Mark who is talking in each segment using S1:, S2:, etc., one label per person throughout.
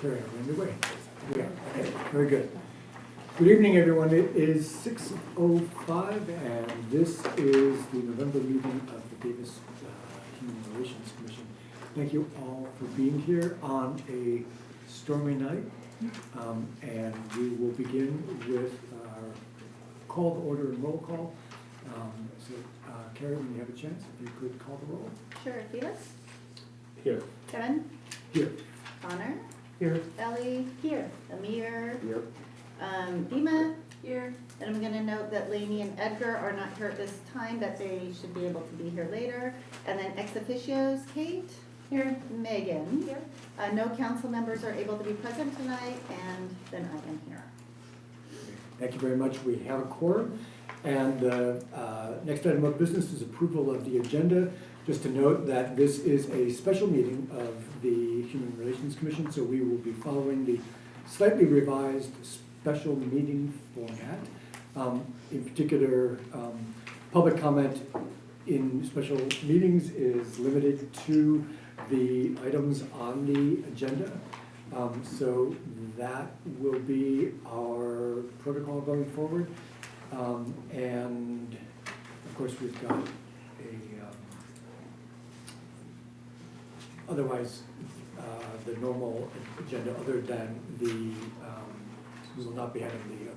S1: Carry on underway. Yeah, okay, very good. Good evening, everyone. It is 6:05, and this is the November meeting of the Davis Human Relations Commission. Thank you all for being here on a stormy night, and we will begin with our call to order and roll call. Carrie, when you have a chance, if you could call the roll.
S2: Sure. Felix?
S3: Here.
S2: Kevin?
S1: Here.
S2: Connor?
S3: Here.
S2: Ellie? Here. Amir?
S3: Here.
S2: Dima? Here. And I'm gonna note that Lainey and Edgar are not here at this time, that they should be able to be here later. And then ex officios, Kate? Here. Megan? Here. No council members are able to be present tonight, and then I am here.
S1: Thank you very much. We have a quorum. And next item of business is approval of the agenda. Just to note that this is a special meeting of the Human Relations Commission, so we will be following the slightly revised special meeting format. In particular, public comment in special meetings is limited to the items on the agenda. So that will be our protocol going forward. And of course, we've got otherwise, the normal agenda, other than the, we will not be having the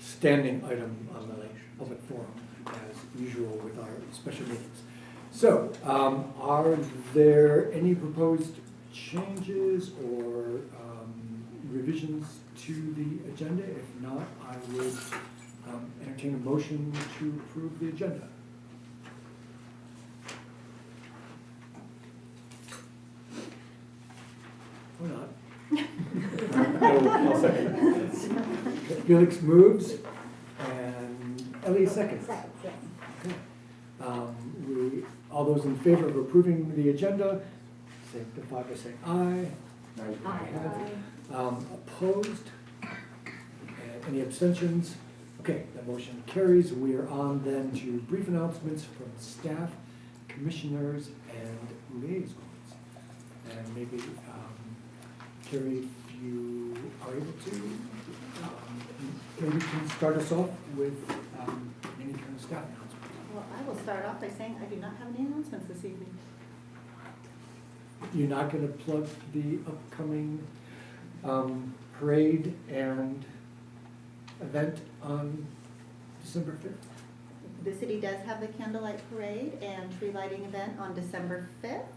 S1: standing item on the public forum as usual with our special meetings. So, are there any proposed changes or revisions to the agenda? If not, I would entertain a motion to approve the agenda. Or not.
S3: I'll second.
S1: Felix moves and Ellie seconds.
S2: Second, yes.
S1: Okay. All those in favor of approving the agenda, signify by saying aye.
S2: Aye.
S1: Opposed? Any abstentions? Okay, the motion carries. We are on then to brief announcements from staff, commissioners, and liaisons. And maybe, Carrie, if you are able to, maybe you can start us off with any kind of staff announcement.
S2: Well, I will start off by saying I do not have any announcements this evening.
S1: You're not going to plug the upcoming parade and event on December 5th?
S2: The city does have the candlelight parade and tree lighting event on December 5th.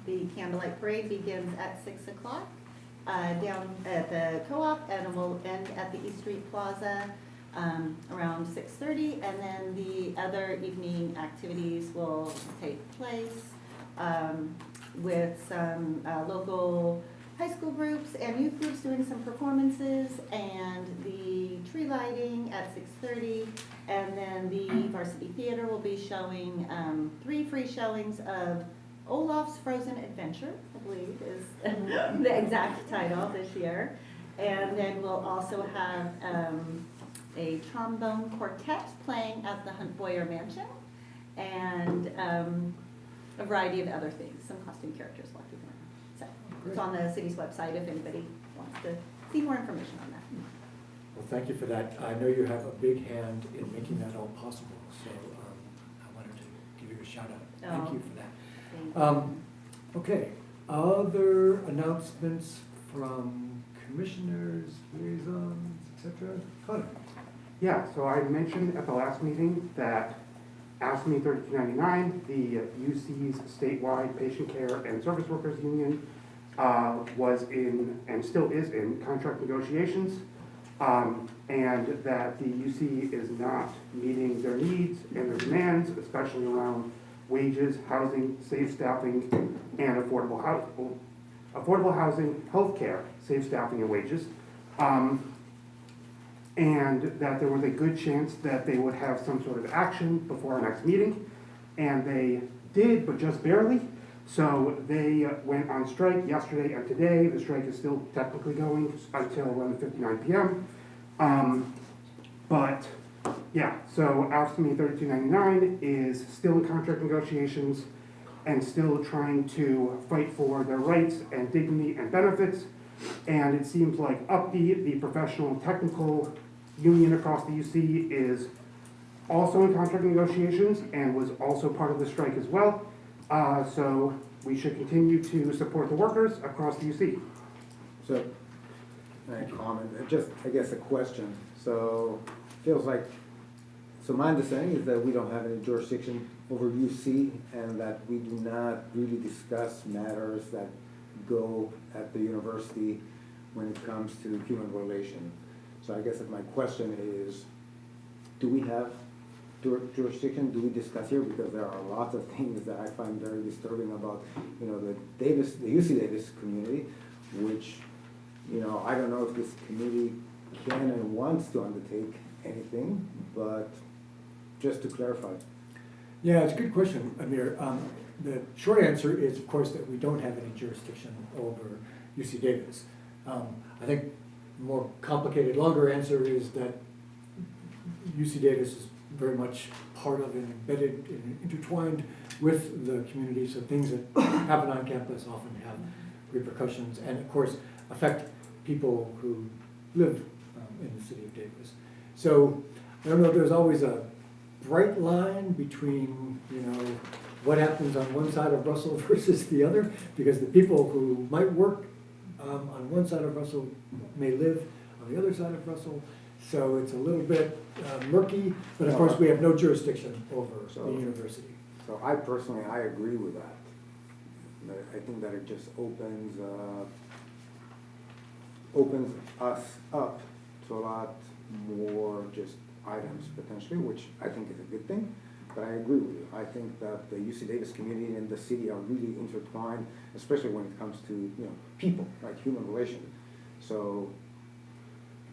S2: The candlelight parade begins at 6 o'clock down at the co-op, and will end at the East Street Plaza around 6:30. And then the other evening activities will take place with some local high school groups and youth groups doing some performances, and the tree lighting at 6:30, and then the Varsity Theater will be showing 3 free showings of Olaf's Frozen Adventure, I believe is the exact title this year. And then we'll also have a trombone quartet playing at the Hunt Boyer Mansion, and a variety of other things, some costume characters walking around. So it's on the city's website if anybody wants to see more information on that.
S1: Well, thank you for that. I know you have a big hand in making that all possible, so I wanted to give you a shout out. Thank you for that. Okay, other announcements from commissioners, liaisons, etc.? Connor?
S4: Yeah, so I mentioned at the last meeting that AFSCME 3299, the UC's statewide patient care and service workers union, was in and still is in contract negotiations, and that the UC is not meeting their needs and their demands, especially around wages, housing, safe staffing, and affordable housing, healthcare, safe staffing, and wages. And that there was a good chance that they would have some sort of action before our next meeting, and they did, but just barely. So they went on strike yesterday and today. The strike is still technically going until 11:59 p.m. But yeah, so AFSCME 3299 is still in contract negotiations and still trying to fight for their rights and dignity and benefits, And it seems like Upbeat, the professional and technical union across the UC, is also in contract negotiations and was also part of the strike as well. So we should continue to support the workers across the UC.
S5: So, I comment, just, I guess, a question. So, feels like, so my understanding is that we don't have any jurisdiction over UC and that we do not really discuss matters that go at the university when it comes to human relation. So I guess if my question is, do we have jurisdiction? Do we discuss here? Because there are lots of things that I find very disturbing about, the UC Davis community, which, I don't know if this committee can and wants to undertake anything, but just to clarify.
S1: Yeah, it's a good question, Amir. The short answer is, of course, that we don't have any jurisdiction over UC Davis. I think the more complicated, longer answer is that UC Davis is very much part of and embedded and intertwined with the community, so things that happen on campus often have repercussions and, of course, affect people who live in the city of Davis. So I don't know if there's always a bright line between, what happens on one side of Russell versus the other, because the people who might work on one side of Russell may live on the other side of Russell. So it's a little bit murky, but of course we have no jurisdiction over the university.
S5: So I personally, I agree with that. I think that it just opens us up to a lot more just items potentially, which I think is a good thing. But I agree with you. I think that the UC Davis community and the city are really intertwined, especially when it comes to people, like human relation. So,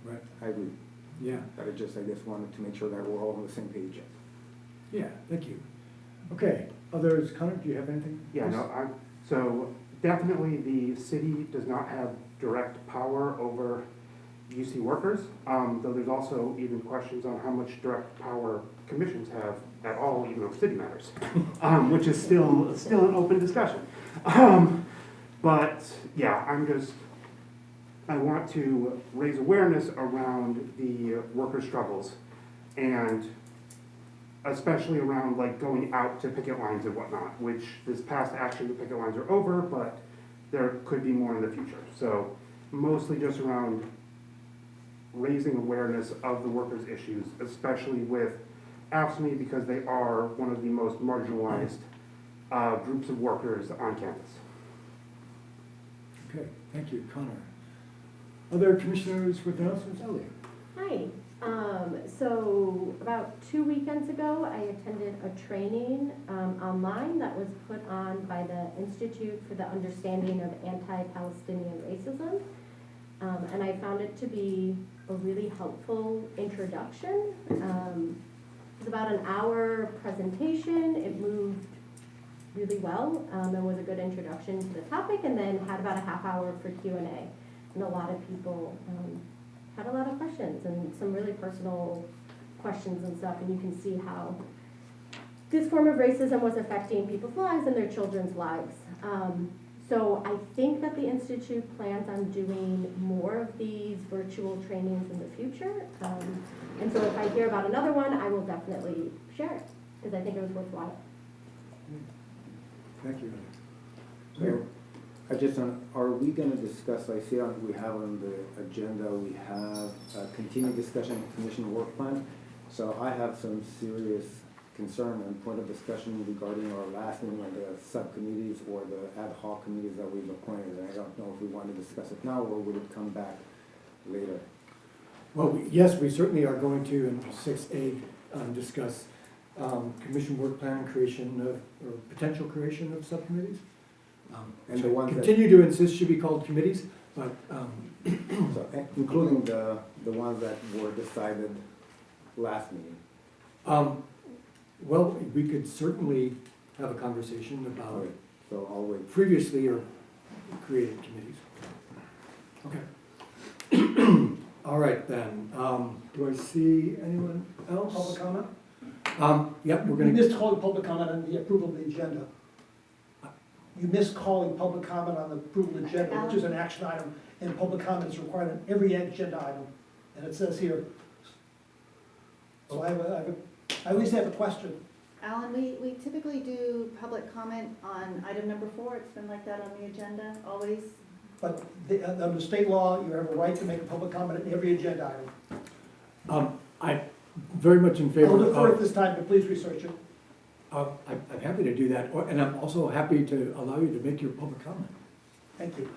S1: Right.
S5: I agree.
S1: Yeah.
S5: But I guess wanted to make sure that we're all on the same page.
S1: Yeah, thank you. Okay, others, Connor, do you have anything?
S4: Yeah, no, so definitely the city does not have direct power over UC workers, though there's also even questions on how much direct power commissions have at all, even over city matters, which is still an open discussion. But yeah, I want to raise awareness around the worker struggles, and especially around like going out to picket lines and whatnot, which this past action, the picket lines are over, but there could be more in the future. So mostly just around raising awareness of the workers' issues, especially with AFSCME, because they are one of the most marginalized groups of workers on campus.
S1: Okay, thank you, Connor. Other commissioners with announcements? Ellie?
S6: Hi. So about 2 weekends ago, I attended a training online that was put on by the Institute for the Understanding of Anti-Palestinian Racism. And I found it to be a really helpful introduction. It was about an hour presentation. It moved really well and was a good introduction to the topic, and then had about a half hour for Q&A. And a lot of people had a lot of questions and some really personal questions and stuff, and you can see how this form of racism was affecting people's lives and their children's lives. So I think that the Institute plans on doing more of these virtual trainings in the future. And so if I hear about another one, I will definitely share it, because I think it was worthwhile.
S1: Thank you.
S5: So, I just, are we gonna discuss, I see we have on the agenda, we have a continued discussion of commission work plan. So I have some serious concern and point of discussion regarding our last meeting on the subcommittees or the ad hoc committees that we've appointed. And I don't know if we want to discuss it now or would it come back later?
S1: Well, yes, we certainly are going to, in 6A, discuss commission work plan and creation of, or potential creation of subcommittees.
S5: And the ones that-
S1: continue to insist should be called committees, but
S5: So, including the ones that were decided last meeting.
S1: well, we could certainly have a conversation about
S5: Okay, so I'll wait.
S1: previously or created committees. Okay. All right then. Do I see anyone else?
S7: Public comment?
S1: Yep, we're
S7: We
S1: gonna.
S7: missed public comment on the approval of the agenda. you missed calling public comment on the approval agenda, which is an action item, and public comment is required on every agenda item, and it says here. So I at least have a question.
S2: Alan, we typically do public comment on item number 4. It's been like that on the agenda, always.
S7: But under state law, you have a right to make a public comment on every agenda item.
S1: I'm very much in favor
S7: I'll defer at
S1: of,
S7: this time, but please research it.
S1: I'm happy to do that, and I'm also happy to allow you to make your public comment.
S7: Thank you.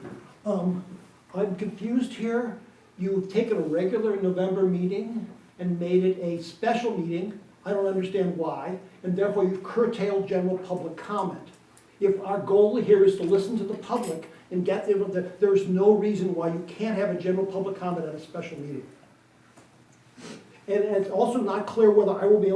S7: I'm confused here. You've taken a regular November meeting and made it a special meeting. I don't understand why, and therefore you've curtailed general public comment. If our goal here is to listen to the public and get them, there's no reason why you can't have a general public comment at a special meeting. And it's also not clear whether I will be,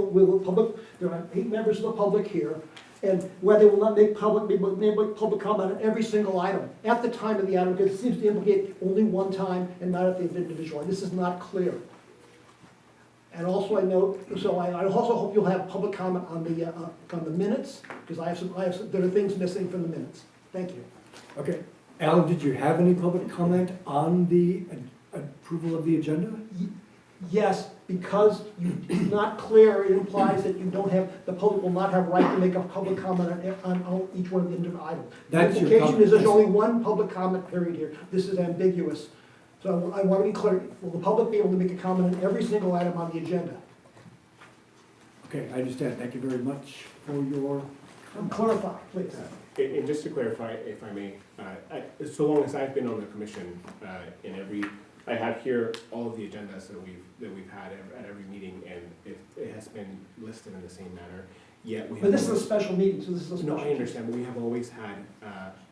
S7: there are 8 members of the public here, and whether they will not make public comment on every single item at the time of the item, because it seems to implicate only one time and not at the individual. And this is not clear. And also I note, so I also hope you'll have public comment on the minutes, because there are things missing from the minutes. Thank you.
S1: Okay. Alan, did you have any public comment on the approval of the agenda?
S7: Yes, because it's not clear, it implies that you don't have, the public will not have right to make a public comment on each one of the individual items. The
S1: That's your
S7: implication
S1: comment.
S7: is there's only one public comment period here. This is ambiguous. So I want to be clear, will the public be able to make a comment on every single item on the agenda?
S1: Okay, I understand. Thank you very much for your
S7: And clarify, please.
S3: And just to clarify, if I may, so long as I've been on the commission, I have here all of the agendas that we've had at every meeting, and it has been listed in the same manner, yet we have.
S7: But this is a special meeting, so this is a special.
S3: No, I understand, but we have always had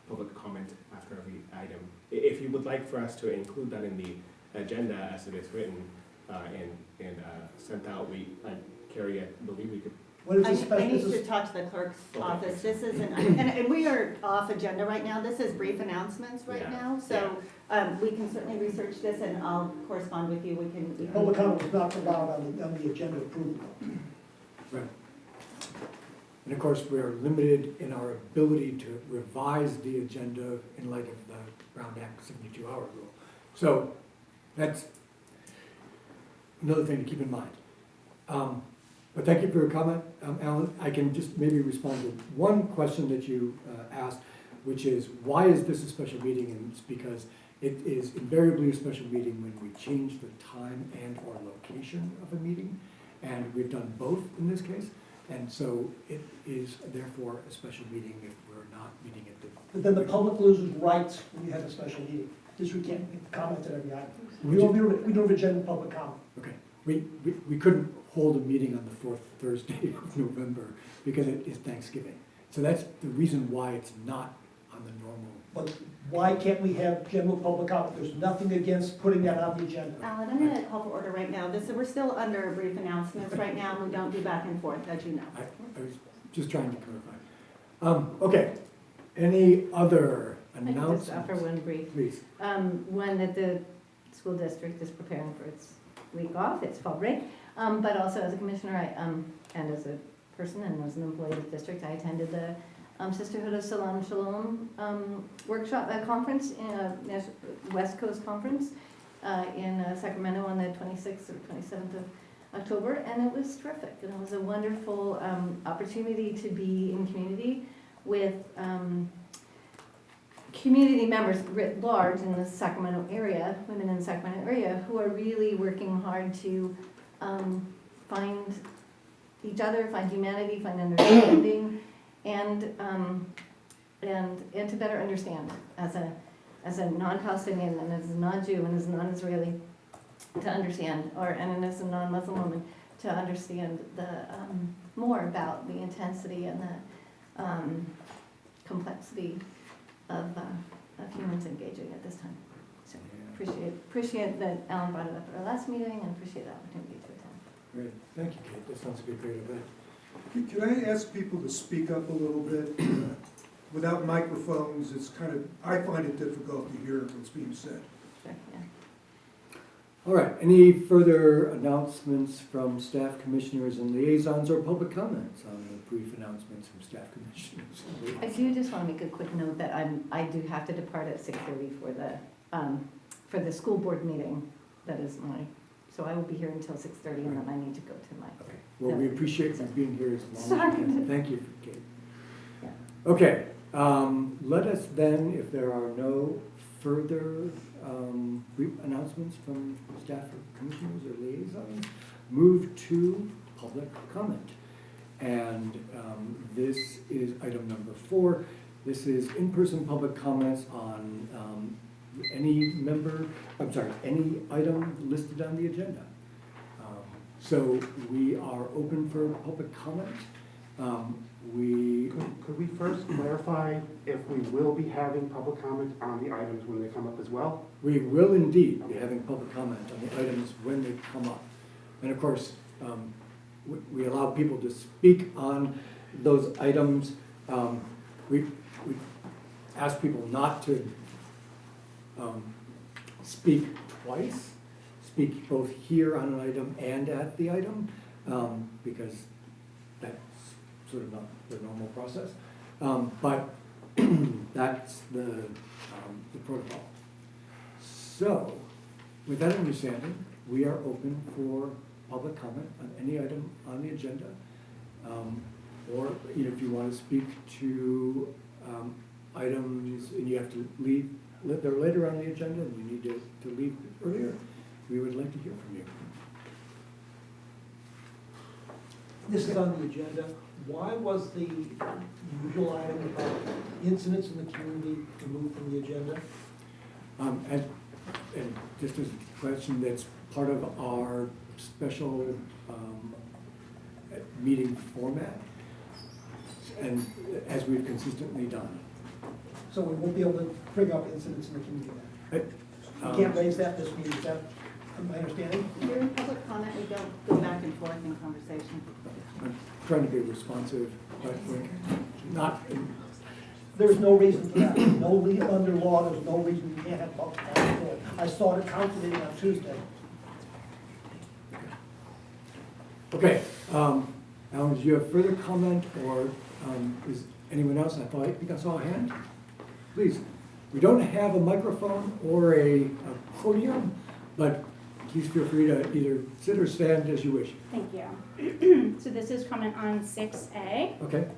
S3: public comment after every item. If you would like for us to include that in the agenda as it is written and sent out, Carrie, I believe we could.
S7: What is
S2: I
S7: this special?
S2: need
S7: This
S2: to
S7: is-
S2: talk to the clerk's
S3: Okay.
S2: office. This isn't, and we are off agenda right now. This is brief announcements right
S3: Yeah.
S2: now. So we can certainly research this and I'll correspond with you. We can.
S7: Public comment was not allowed on the agenda approval.
S1: Right. And of course, we are limited in our ability to revise the agenda in light of the Brown Act 72-hour rule. So that's another thing to keep in mind. But thank you for your comment, Alan. I can just maybe respond to one question that you asked, which is, why is this a special meeting? And it's because it is invariably a special meeting when we change the time and or location of a meeting. And we've done both in this case. And so it is therefore a special meeting if we're not meeting at the.
S7: But then the public loses rights when you have a special meeting. This we can't comment at every item. We don't have a general public comment.
S1: Okay, we couldn't hold a meeting on the 4th Thursday of November because it is Thanksgiving. So that's the reason why it's not on the normal.
S7: But why can't we have general public comment? There's nothing against putting that on the agenda.
S2: Alan, I'm gonna call for order right now. We're still under brief announcements right now. We don't do back and forth, as you know.
S1: I was just trying to clarify. Okay, any other
S6: I can just
S1: announcements?
S6: offer one brief.
S1: Please.
S6: One, that the school district is preparing for its week off, it's fall break. But also as a commissioner, and as a person and as an employee of the district, I attended the Sisterhood of Salam Shalom workshop, conference, West Coast Conference in Sacramento on the 26th or 27th of October, and it was terrific. And it was a wonderful opportunity to be in community with community members writ large in the Sacramento area, women in the Sacramento area, who are really working hard to find each other, find humanity, find understanding, and to better understand as a non-Palestinian and as a non-Jew and as a non-Israeli, to understand, and as a non-Muslim woman, to understand the more about the intensity and the complexity of humans engaging at this time. So appreciate that Alan brought it up at our last meeting, and appreciate the opportunity to attend.
S1: Great, thank you, Kate. That sounds like a great event.
S8: Can I ask people to speak up a little bit? Without microphones, it's kind of, I find it difficult to hear what's being said.
S6: Sure, yeah.
S1: All right, any further announcements from staff commissioners and liaisons or public comments on the brief announcements from staff commissioners? and
S2: I
S1: liaisons?
S2: do just want to make a quick note that I do have to depart at 6:30 for the school board meeting. That is so I will be here until 6:30 and then I need to go to my.
S1: Okay, well, we appreciate you being here as long as
S2: Sorry.
S1: you can. Thank you, Kate.
S2: Yeah.
S1: Okay, let us then, if there are no further brief announcements from staff or commissioners or liaisons, move to public comment. And this is item number 4. This is in-person public comments on any item listed on the agenda. So we are open for public comment.
S4: Could we first clarify if we will be having public comment on the items when they come up as well?
S1: We will indeed be having public comment on the items when they come up. And of course, we allow people to speak on those items. We ask people not to speak twice, speak both here on an item and at the item, because that's sort of not the normal process. But that's the protocol. So, with that understanding, we are open for public comment on any item on the agenda. Or if you want to speak to items and you have to leave, they're later on the agenda and you need to leave earlier, we would like to hear from you.
S7: This is on the agenda. Why was the usual item about incidents in the community removed from the agenda?
S1: And just as a question, that's part of our special meeting format, and as we've consistently done.
S7: So we won't be able to bring up incidents in the community then?
S1: Um,
S7: We can't raise that this meeting, is that my understanding?
S2: During public comment, we don't go back and forth in conversation.
S1: I'm trying to be responsive, but we're not.
S7: There's no reason for that. Under law, there's no reason you can't have public comment. I saw the council meeting on Tuesday.
S1: Okay, Alan, do you have further comment, or is anyone else? I think I saw a hand. Please. We don't have a microphone or a podium, but please feel free to either sit or stand as you wish.
S9: Thank you. So this is comment on 6A.
S1: Okay?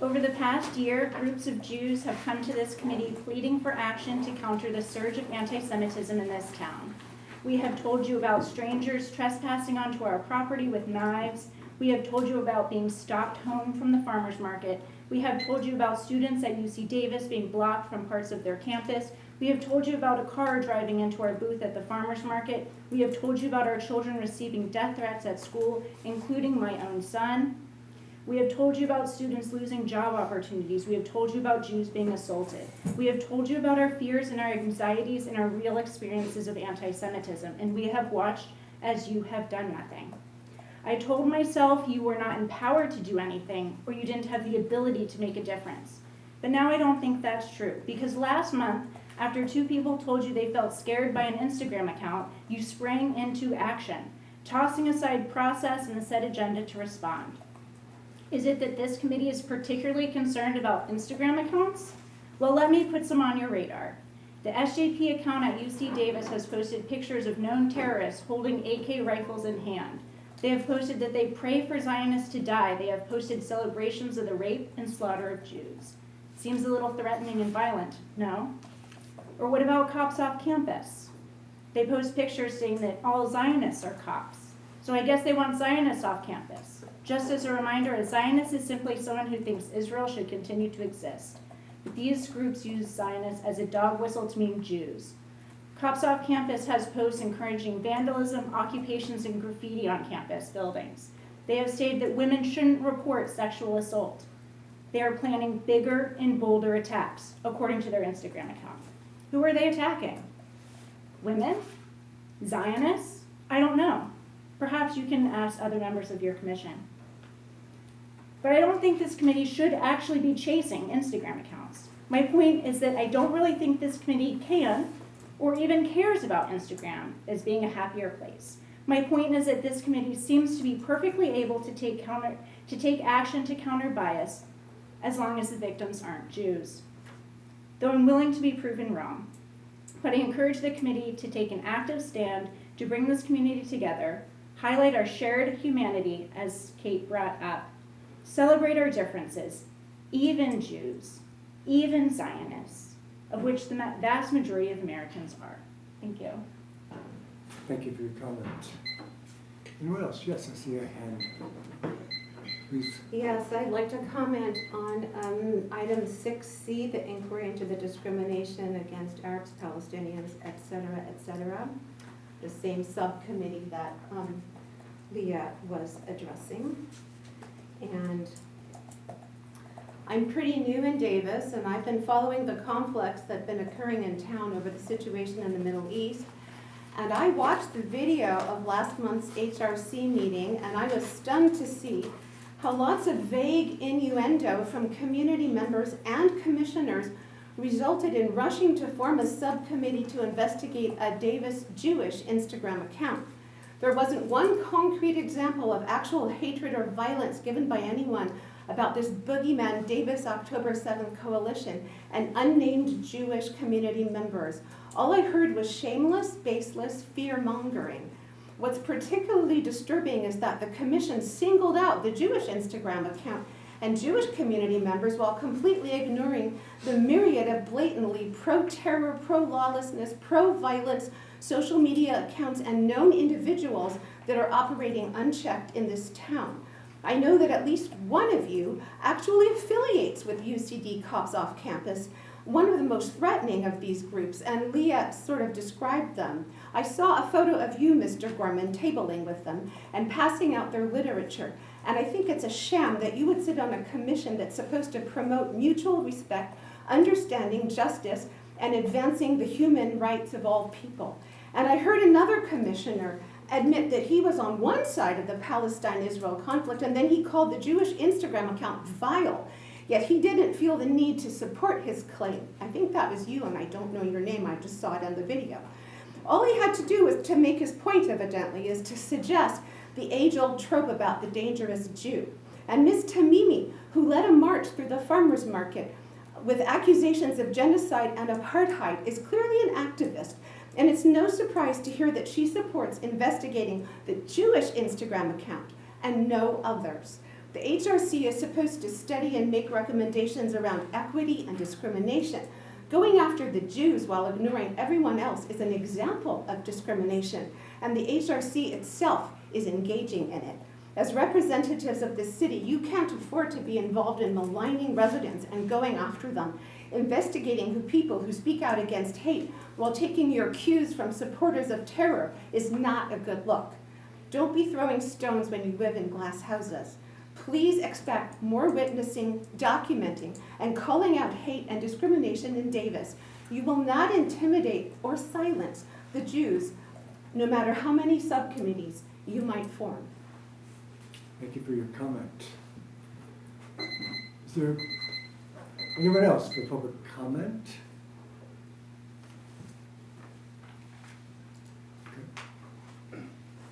S9: Over the past year, groups of Jews have come to this committee pleading for action to counter the surge of anti-Semitism in this town. We have told you about strangers trespassing onto our property with knives. We have told you about being stopped home from the farmer's market. We have told you about students at UC Davis being blocked from parts of their campus. We have told you about a car driving into our booth at the farmer's market. We have told you about our children receiving death threats at school, including my own son. We have told you about students losing job opportunities. We have told you about Jews being assaulted. We have told you about our fears and our anxieties and our real experiences of anti-Semitism, and we have watched as you have done nothing. I told myself you were not empowered to do anything, or you didn't have the ability to make a difference. But now I don't think that's true, because last month, after 2 people told you they felt scared by an Instagram account, you sprang into action, tossing aside process and the set agenda to respond. Is it that this committee is particularly concerned about Instagram accounts? Well, let me put some on your radar. The SJP account at UC Davis has posted pictures of known terrorists holding AK rifles in hand. They have posted that they pray for Zionists to die. They have posted celebrations of the rape and slaughter of Jews. Seems a little threatening and violent, no? Or what about cops off campus? They post pictures saying that all Zionists are cops. So I guess they want Zionists off campus. Just as a reminder, a Zionist is simply someone who thinks Israel should continue to exist. But these groups use Zionists as a dog whistle to mean Jews. Cops Off Campus has posts encouraging vandalism, occupations, and graffiti on campus buildings. They have stated that women shouldn't report sexual assault. They are planning bigger and bolder attacks, according to their Instagram account. Who are they attacking? Women? Zionists? I don't know. Perhaps you can ask other members of your commission. But I don't think this committee should actually be chasing Instagram accounts. My point is that I don't really think this committee can or even cares about Instagram as being a happier place. My point is that this committee seems to be perfectly able to take action to counter bias as long as the victims aren't Jews. Though I'm willing to be proven wrong, but I encourage the committee to take an active stand to bring this community together, highlight our shared humanity, as Kate brought up, celebrate our differences, even Jews, even Zionists, of which the vast majority of Americans are. Thank you.
S1: Thank you for your comment. Anyone else? Yes, I see a hand. Please.
S10: Yes, I'd like to comment on item 6C, the inquiry into the discrimination against Arabs, Palestinians, et cetera, the same subcommittee that Leah was addressing. And I'm pretty new in Davis, and I've been following the conflicts that have been occurring in town over the situation in the Middle East. And I watched the video of last month's HRC meeting, and I was stunned to see how lots of vague innuendo from community members and commissioners resulted in rushing to form a subcommittee to investigate a Davis Jewish Instagram account. There wasn't one concrete example of actual hatred or violence given by anyone about this boogeyman Davis October 7th coalition and unnamed Jewish community members. All I heard was shameless, baseless fear-mongering. What's particularly disturbing is that the commission singled out the Jewish Instagram account and Jewish community members while completely ignoring the myriad of blatantly pro-terror, pro-lawlessness, pro-violence social media accounts and known individuals that are operating unchecked in this town. I know that at least one of you actually affiliates with UCD Cops Off Campus, one of the most threatening of these groups, and Leah sort of described them. I saw a photo of you, Mr. Gorman, tabling with them and passing out their literature, and I think it's a sham that you would sit on a commission that's supposed to promote mutual respect, understanding, justice, and advancing the human rights of all people. And I heard another commissioner admit that he was on one side of the Palestine-Israel conflict, and then he called the Jewish Instagram account vile. Yet he didn't feel the need to support his claim. I think that was you, and I don't know your name, I just saw it on the video. All he had to do was to make his point, evidently, is to suggest the age-old trope about the dangerous Jew. And Ms. Tamimi, who led a march through the farmers market with accusations of genocide and apartheid, is clearly an activist. And it's no surprise to hear that she supports investigating the Jewish Instagram account and no others. The HRC is supposed to study and make recommendations around equity and discrimination. Going after the Jews while ignoring everyone else is an example of discrimination, and the HRC itself is engaging in it. As representatives of the city, you can't afford to be involved in maligning residents and going after them. Investigating people who speak out against hate while taking your cues from supporters of terror is not a good look. Don't be throwing stones when you live in glass houses. Please expect more witnessing, documenting, and calling out hate and discrimination in Davis. You will not intimidate or silence the Jews, no matter how many subcommittees you might form.
S1: Thank you for your comment. Is there anyone else for public comment? Okay.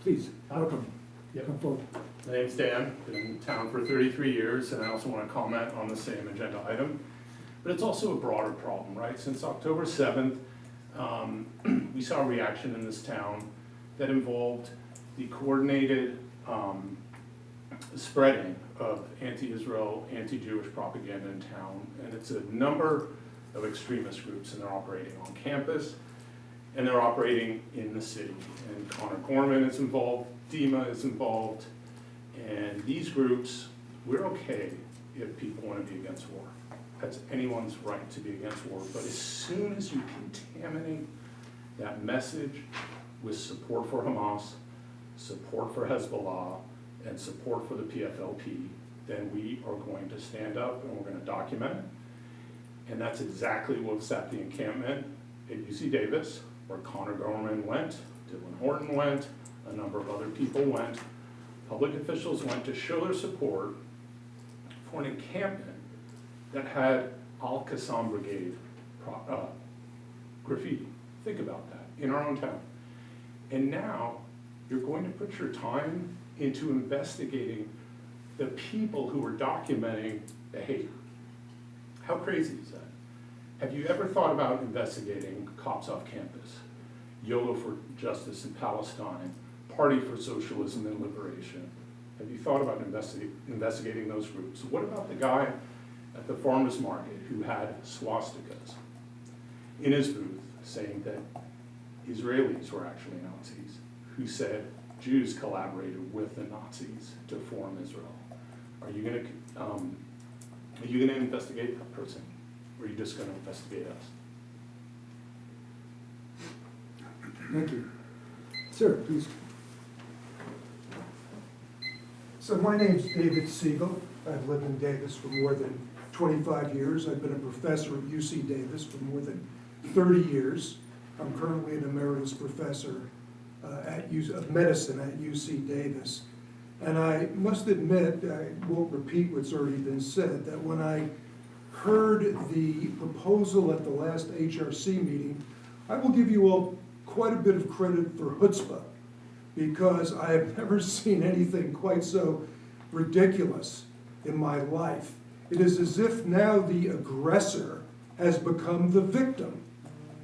S1: Please, welcome.
S11: Yep.
S1: Come forward.
S11: My name's Dan, been in town for 33 years, and I also want to comment on the same agenda item. But it's also a broader problem, right? Since October 7th, we saw a reaction in this town that involved the coordinated spreading of anti-Israel, anti-Jewish propaganda in town. And it's a number of extremist groups, and they're operating on campus, and they're operating in the city. And Connor Gorman is involved, DEMA is involved, and these groups, we're okay if people want to be against war. That's anyone's right to be against war. But as soon as you contaminate that message with support for Hamas, support for Hezbollah, and support for the PFLP, then we are going to stand up and we're going to document it. And that's exactly what's at the encampment at UC Davis, where Connor Gorman went, Dylan Horton went, a number of other people went. Public officials went to show their support for an encampment that had Al-Qassam Brigade graffiti. Think about that, in our own town. And now, you're going to put your time into investigating the people who are documenting the hate. How crazy is that? Have you ever thought about investigating Cops Off Campus, YOLO for Justice in Palestine, Party for Socialism and Liberation? Have you thought about investigating those groups? What about the guy at the farmer's market who had swastikas in his booth saying that Israelis were actually Nazis, who said Jews collaborated with the Nazis to form Israel? Are you gonna investigate that person, or are you just gonna investigate us?
S1: Thank you. Sir, please.
S8: So my name's David Siegel. I've lived in Davis for more than 25 years. I've been a professor at UC Davis for more than 30 years. I'm currently an emeritus professor of medicine at UC Davis. And I must admit, I won't repeat what's already been said, that when I heard the proposal at the last HRC meeting, I will give you all quite a bit of credit for chutzpah, because I have never seen anything quite so ridiculous in my life. It is as if now the aggressor has become the victim.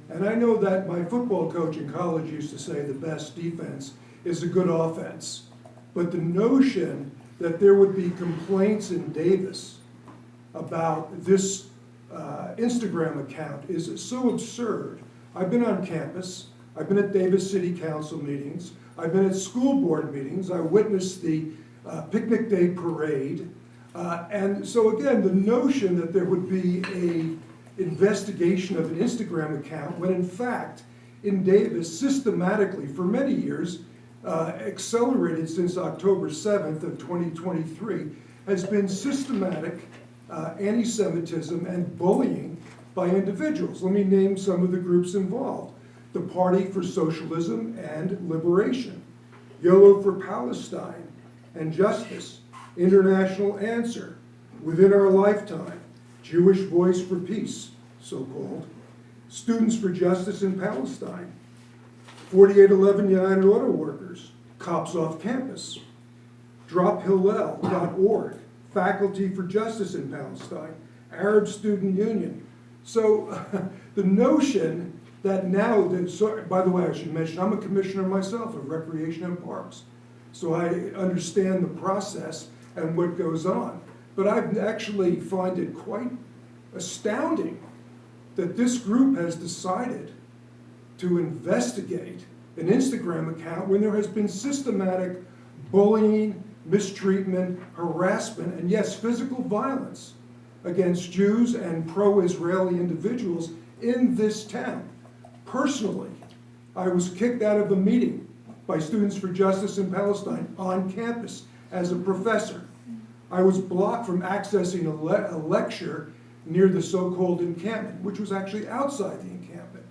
S8: And I know that my football coach in college used to say the best defense is a good offense. But the notion that there would be complaints in Davis about this Instagram account is so absurd. I've been on campus. I've been at Davis City Council meetings. I've been at school board meetings. I witnessed the picnic day parade. And so again, the notion that there would be an investigation of an Instagram account, when in fact, in Davis, systematically for many years, accelerated since October 7th of 2023, has been systematic anti-Semitism and bullying by individuals. Let me name some of the groups involved. The Party for Socialism and Liberation, YOLO for Palestine and Justice, International Answer, Within Our Lifetime, Jewish Voice for Peace, so-called, Students for Justice in Palestine, 4811 United Auto Workers, Cops Off Campus, DropHillel.org, Faculty for Justice in Palestine, Arab Student Union. So the notion that now, by the way, I should mention, I'm a commissioner myself of Recreation and Parks. So I understand the process and what goes on. But I actually find it quite astounding that this group has decided to investigate an Instagram account when there has been systematic bullying, mistreatment, harassment, and yes, physical violence against Jews and pro-Israeli individuals in this town. Personally, I was kicked out of a meeting by Students for Justice in Palestine on campus as a professor. I was blocked from accessing a lecture near the so-called encampment, which was actually outside the encampment.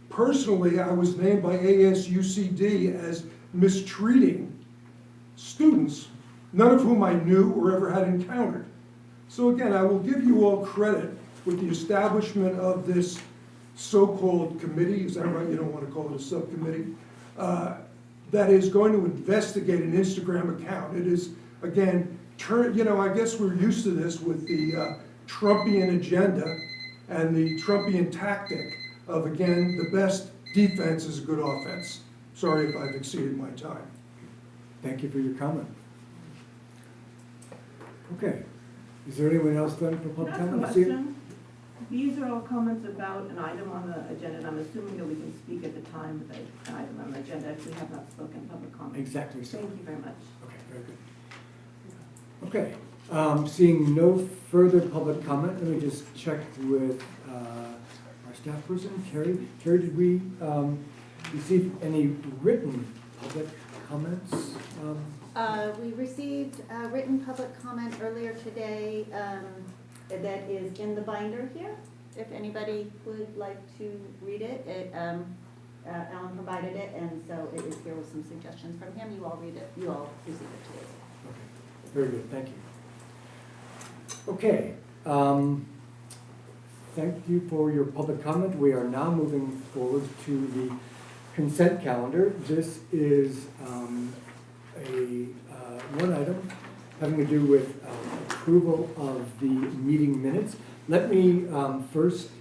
S8: Personally, I was named by ASUCD as mistreating students, none of whom I knew or ever had encountered. So again, I will give you all credit with the establishment of this so-called committee, is that right? You don't want to call it a subcommittee, that is going to investigate an Instagram account. It is, again, I guess we're used to this with the Trumpian agenda and the Trumpian tactic of, again, the best defense is a good offense. Sorry if I've exceeded my time.
S1: Thank you for your comment. Okay. Is there anyone else then for public comment?
S12: Question. These are all comments about an item on the agenda, and I'm assuming that we can speak at the time of the item on the agenda if we have not spoken public comment.
S1: Exactly so.
S12: Thank you very much.
S1: Okay, very good. Okay, seeing no further public comment, let me just check with our staff person, Carrie. Carrie, did we receive any written public comments?
S2: We received a written public comment earlier today that is in the binder here. If anybody would like to read it, Alan provided it, and so it is here with some suggestions from him. You all read it. You all received it today. So.
S1: Okay, very good, thank you. Okay, thank you for your public comment. We are now moving forward to the consent calendar. This is one item having to do with approval of the meeting minutes. Let me first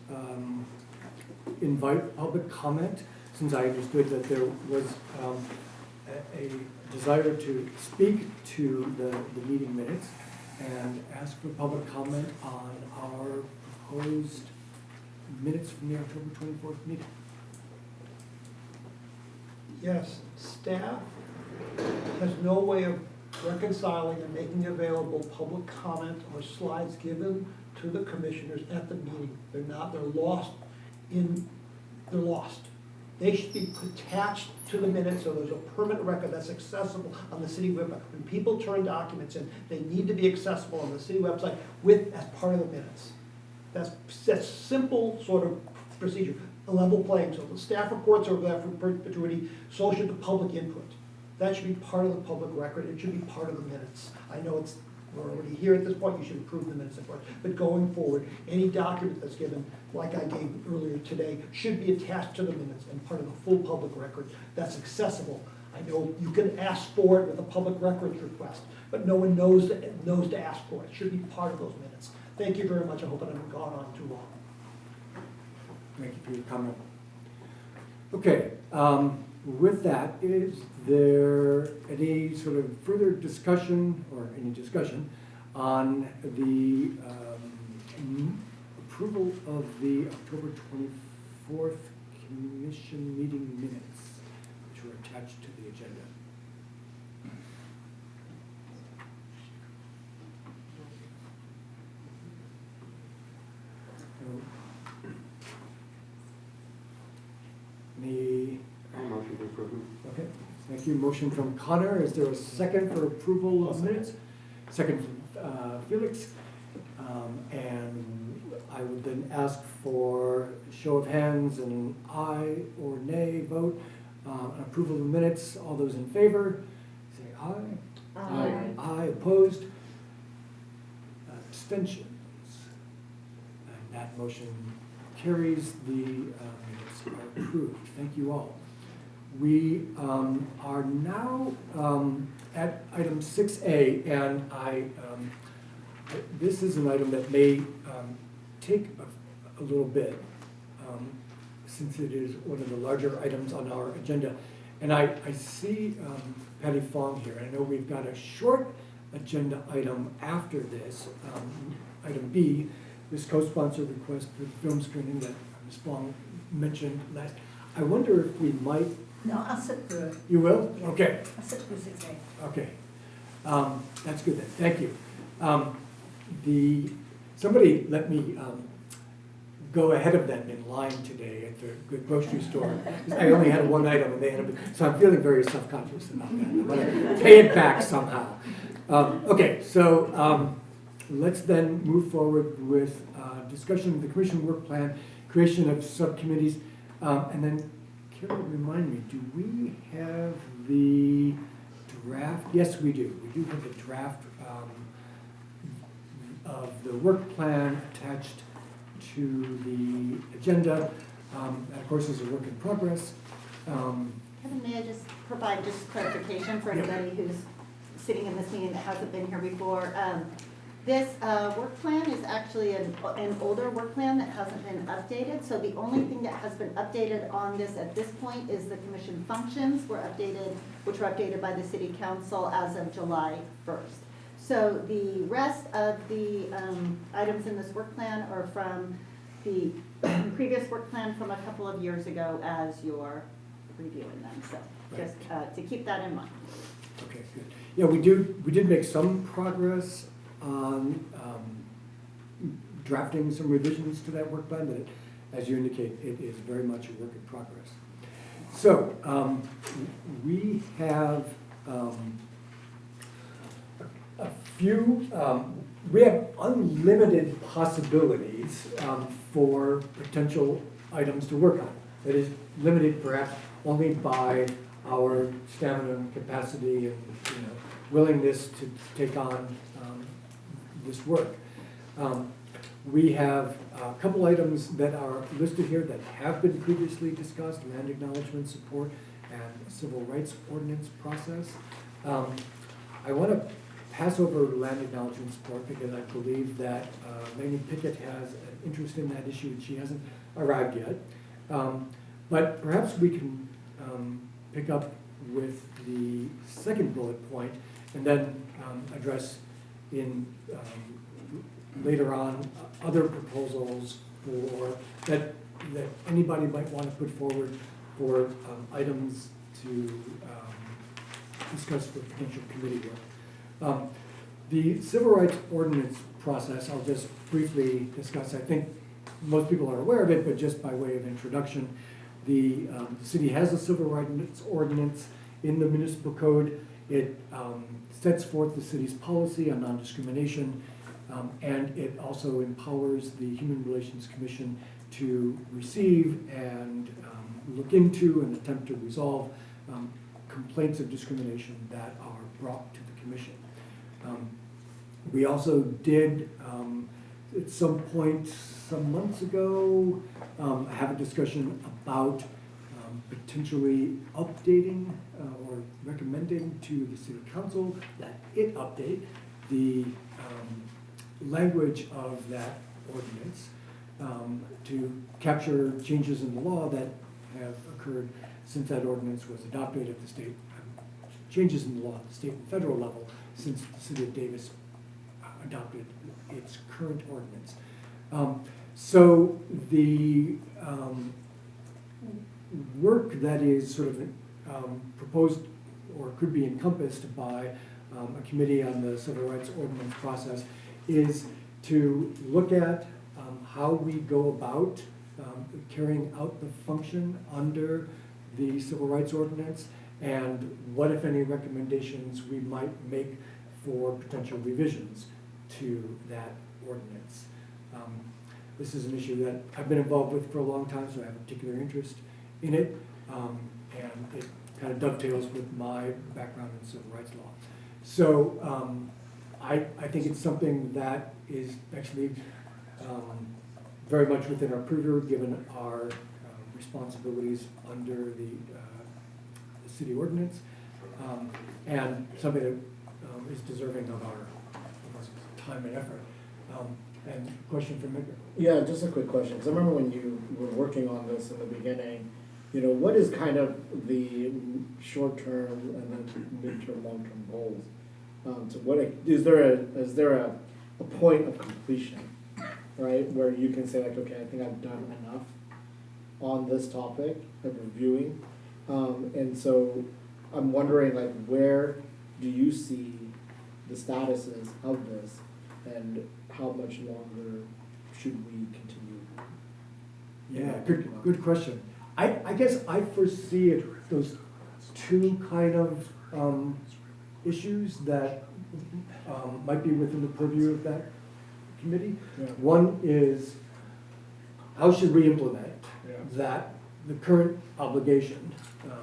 S1: invite public comment, since I understood that there was a desire to speak to the meeting minutes, and ask for public comment on our proposed minutes from the October 24th meeting.
S7: Yes, staff has no way of reconciling and making available public comment or slides given to the commissioners at the meeting. They're lost. They should be attached to the minutes, so there's a permanent record that's accessible on the city website. When people turn documents in, they need to be accessible on the city website as part of the minutes. That's simple sort of procedure, a level playing. So the staff reports are there for perpetuity, so should the public input. That should be part of the public record. It should be part of the minutes. I know we're already here at this point, you should approve the minutes, of course. But going forward, any document that's given, like I gave earlier today, should be attached to the minutes and part of the full public record that's accessible. I know you can ask for it with a public records request, but no one knows to ask for it. It should be part of those minutes. Thank you very much. I hope I haven't gone on too long.
S1: Thank you for your comment. Okay, with that, is there any sort of further discussion or any discussion on the approval of the October 24th commission meeting minutes, which were attached to the agenda? Any
S4: Motion to approve.
S1: Okay, thank you. Motion from Connor. Is there a second for approval of minutes? Second from Felix. And I would then ask for a show of hands and an aye or nay vote on approval of the minutes. All those in favor, say aye.
S6: Aye.
S1: Aye, opposed. Abstentions. And that motion carries. The minutes are approved. Thank you all. We are now at item 6A, and this is an item that may take a little bit, since it is one of the larger items on our agenda. And I see Patty Fong here. I know we've got a short agenda item after this, item B, this co-sponsored request for film screening that Ms. Fong mentioned last. I wonder if we might.
S13: No, I'll sit through it.
S1: You will?
S13: Yeah.
S1: Okay.
S13: I'll sit through 6A.
S1: Okay. That's good then. Thank you. Somebody let me go ahead of them in line today at the grocery store. I only had one item and they had so I'm feeling very self-conscious about that. I'm going to pay it back somehow. Okay, so let's then move forward with discussion of the commission work plan, creation of subcommittees, and then Carol, remind me, do we have the draft? Yes, we do. We do have the draft of the work plan attached to the agenda. That, of course, is a work in progress.
S2: Kevin, may I just provide clarification for anybody who's sitting in this meeting that hasn't been here before? This work plan is actually an older work plan that hasn't been updated. So the only thing that has been updated on this at this point is the commission functions which were updated by the city council as of July 1st. So the rest of the items in this work plan are from the previous work plan from a couple of years ago as you're reviewing them. So just to keep that in mind.
S1: Okay, good. Yeah, we did make some progress on drafting some revisions to that work plan, but as you indicate, it is very much a work in progress. So we have we have unlimited possibilities for potential items to work on. That is limited perhaps only by our stamina and capacity and willingness to take on this work. We have a couple items that are listed here that have been previously discussed: land acknowledgement support and civil rights ordinance process. I want to pass over land acknowledgement support because I believe that Laney Pickett has an interest in that issue and she hasn't arrived yet. But perhaps we can pick up with the second bullet point and then address in later on other proposals for that anybody might want to put forward for items to discuss for potential committee work. The civil rights ordinance process, I'll just briefly discuss. I think most people are aware of it, but just by way of introduction, the city has a civil rights ordinance in the municipal code. It sets forth the city's policy on non-discrimination, and it also empowers the Human Relations Commission to receive and look into and attempt to resolve complaints of discrimination that are brought to the commission. We also did, at some point, some months ago, have a discussion about potentially updating or recommending to the city council that it update the language of that ordinance to capture changes in the law that have occurred since that ordinance was adopted at the state, changes in the law at the state and federal level since the city of Davis adopted its current ordinance. So the work that is sort of proposed or could be encompassed by a committee on the civil rights ordinance process is to look at how we go about carrying out the function under the civil rights ordinance and what, if any, recommendations we might make for potential revisions to that ordinance. This is an issue that I've been involved with for a long time, so I have a particular interest in it, and it kind of dovetails with my background in civil rights law. So I think it's something that is actually very much within our purview, given our responsibilities under the city ordinance, and something that is deserving of our time and effort. And question for Edgar.
S14: Yeah, just a quick question, because I remember when you were working on this in the beginning, you know, what is kind of the short-term and then mid-term, long-term goals? So what is there a point of completion, right, where you can say like, okay, I think I've done enough on this topic of reviewing, and so I'm wondering like, where do you see the statuses of this, and how much longer should we continue?
S1: Yeah, good question. I guess I foresee those two kind of issues that might be within the purview of that committee.
S14: Yeah.
S1: One is, how should we implement that, the current obligation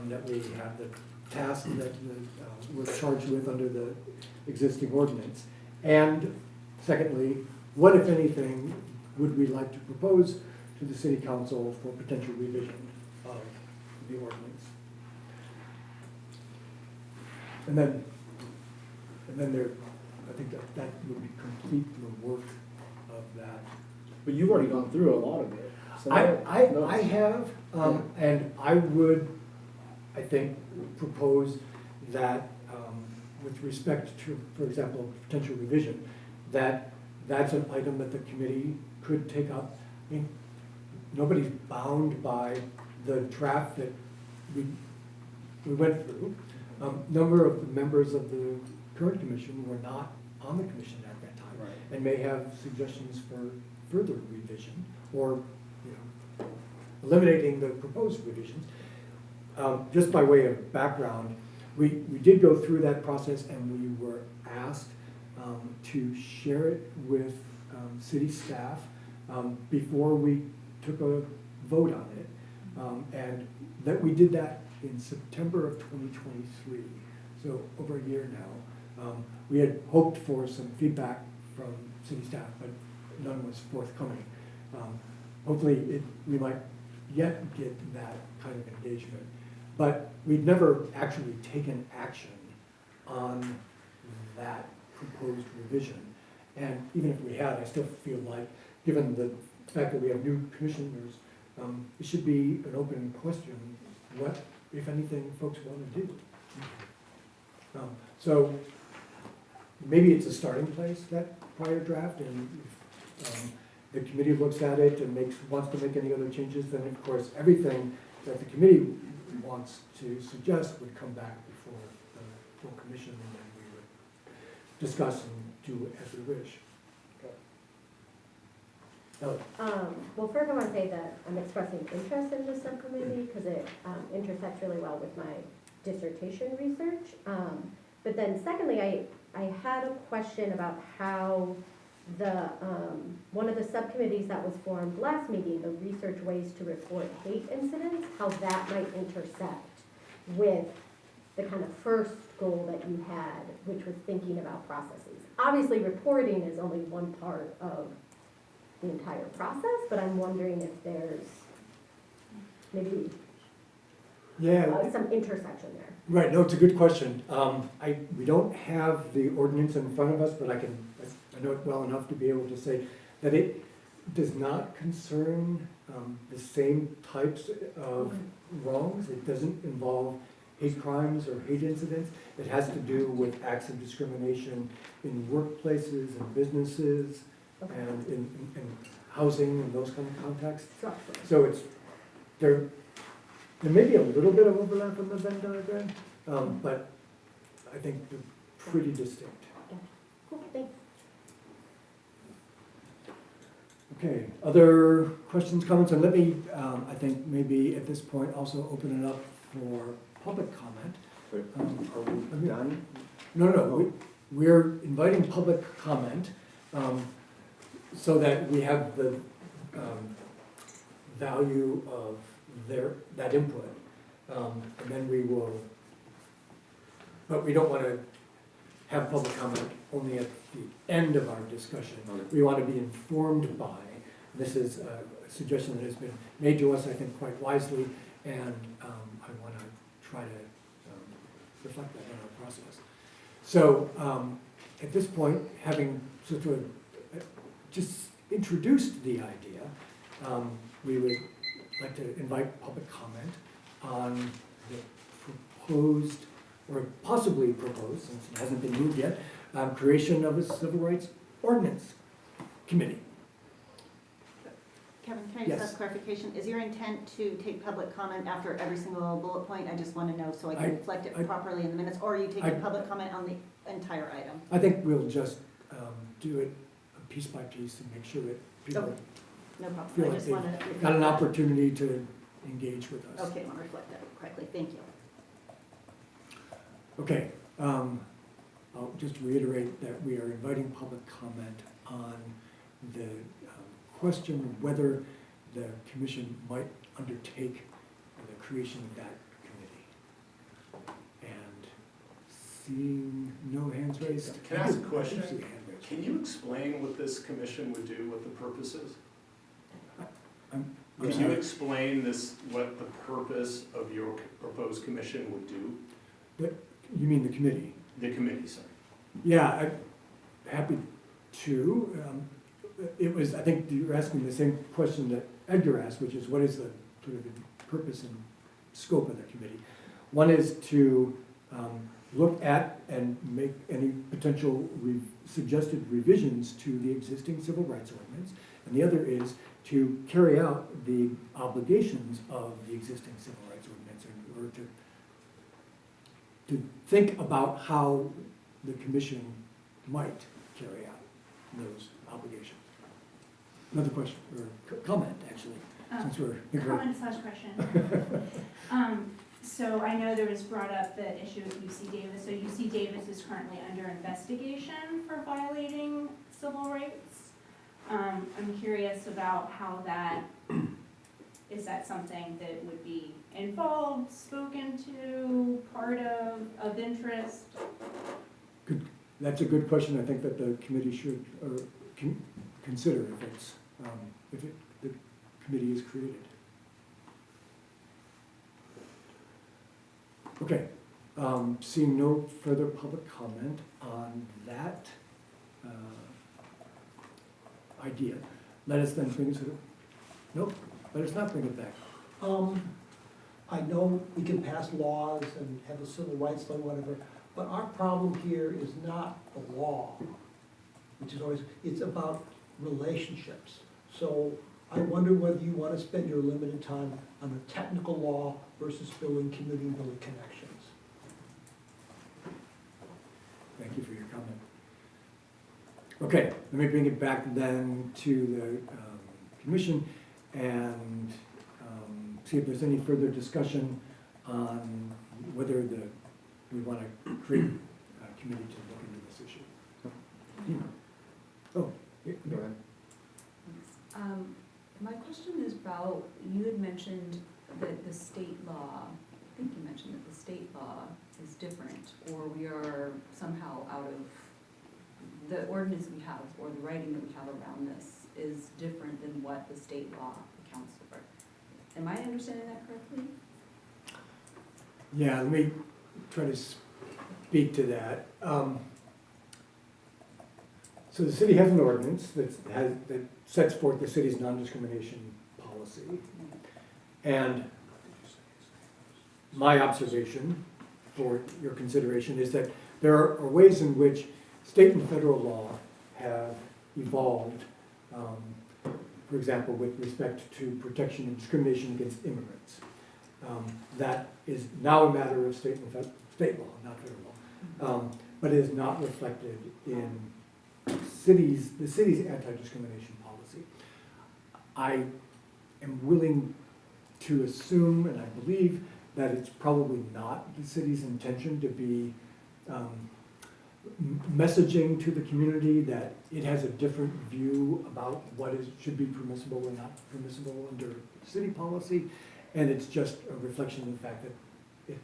S1: that we have, the task that we're charged with under the existing ordinance? And secondly, what, if anything, would we like to propose to the city council for potential revision of the ordinance? And then there, I think that would be complete the work of that.
S14: But you've already gone through a lot of it. So
S1: I have, and I would, I think, propose that with respect to, for example, potential revision, that's an item that the committee could take up. I mean, nobody's bound by the draft that we went through. Number of the members of the current commission were not on the commission at that time,
S14: Right.
S1: and may have suggestions for further revision or, eliminating the proposed revisions. Just by way of background, we did go through that process, and we were asked to share it with city staff before we took a vote on it, and that we did that in September of 2023, so over a year now. We had hoped for some feedback from city staff, but none was forthcoming. Hopefully, we might yet get that kind of engagement. But we've never actually taken action on that proposed revision. And even if we had, I still feel like, given the fact that we have new commissioners, it should be an open question, what, if anything, folks want to do. So maybe it's a starting place, that prior draft, and if the committee looks at it and wants to make any other changes, then of course, everything that the committee wants to suggest would come back before the full commission, and then we would discuss and do as we wish.
S6: Well, first I want to say that I'm expressing interest in this subcommittee because it intersects really well with my dissertation research. But then secondly, I had a question about how the, one of the subcommittees that was formed last meeting, the research ways to report hate incidents, how that might intersect with the kind of first goal that you had, which was thinking about processes. Obviously, reporting is only one part of the entire process, but I'm wondering if there's maybe some intersection there.
S1: Right, no, it's a good question. We don't have the ordinance in front of us, but I know it well enough to be able to say that it does not concern the same types of wrongs. It doesn't involve hate crimes or hate incidents. It has to do with acts of discrimination in workplaces and businesses and in housing and those kind of contexts. So there may be a little bit of overlap in the Venn diagram, but I think they're pretty distinct.
S6: Cool, thanks.
S1: Okay, other questions, comments? And let me, I think maybe at this point also open it up for public comment.
S5: Are we done?
S1: No, we're inviting public comment so that we have the value of that input. And then we will, but we don't want to have public comment only at the end of our discussion. We want to be informed by. This is a suggestion that has been made to us, I think, quite wisely, and I want to try to reflect that in our process. So at this point, having sort of just introduced the idea, we would like to invite public comment on the proposed, or possibly proposed, since it hasn't been moved yet, creation of a civil rights ordinance committee.
S2: Kevin, can I just ask clarification? Is your intent to take public comment after every single bullet point? I just want to know so I can reflect it properly in the minutes, or are you taking public comment on the entire item?
S1: I think we'll just do it piece by piece and make sure that people
S2: No problem.
S1: feel
S2: I
S1: like
S2: just want to
S1: they've got an opportunity to engage with us.
S2: Okay, I'll reflect that correctly. Thank you.
S1: Okay, I'll just reiterate that we are inviting public comment on the question of whether the commission might undertake the creation of that committee. And seeing no hands raised.
S11: Can I ask a question?
S1: I do see a hand raised.
S11: Can you explain what this commission would do, what the purpose is? Can you explain what the purpose of your proposed commission would do?
S1: You mean the committee?
S11: The committee, sorry.
S1: Yeah, I'm happy to. I think you're asking the same question that Edgar asked, which is what is the sort of the purpose and scope of the committee? One is to look at and make any potential suggested revisions to the existing civil rights ordinance, and the other is to carry out the obligations of the existing civil rights ordinance, or to think about how the commission might carry out those obligations. Another question, or comment, actually, since we're...
S9: Comment/question. So I know there was brought up the issue of UC Davis. So UC Davis is currently under investigation for violating civil rights. I'm curious about how is that something that would be involved, spoken to, part of interest?
S1: Good. That's a good question. I think that the committee should, or consider if it's, the committee is created. Okay, seeing no further public comment on that idea, let us then bring it to, nope, let us not bring it back.
S7: I know we can pass laws and have a civil rights fund, whatever, but our problem here is not the law, which is always, it's about relationships. So I wonder whether you want to spend your limited time on the technical law versus building community and building connections.
S1: Thank you for your comment. Okay, let me bring it back then to the commission and see if there's any further discussion on whether we want to create a committee to look into this issue. Oh, yeah, go ahead.
S15: My question is about, you had mentioned that the state law, I think you mentioned that the state law is different, or we are somehow out of, the ordinance we have, or the writing that we have around this is different than what the state law accounts for. Am I understanding that correctly?
S1: Yeah, let me try to speak to that. So the city has an ordinance that sets forth the city's non-discrimination policy. And my observation for your consideration is that there are ways in which state and federal law have evolved, for example, with respect to protection and discrimination against immigrants. That is now a matter of state law, not federal law, but it is not reflected in the city's anti-discrimination policy. I am willing to assume, and I believe, that it's probably not the city's intention to be messaging to the community that it has a different view about what should be permissible or not permissible under city policy, and it's just a reflection of the fact that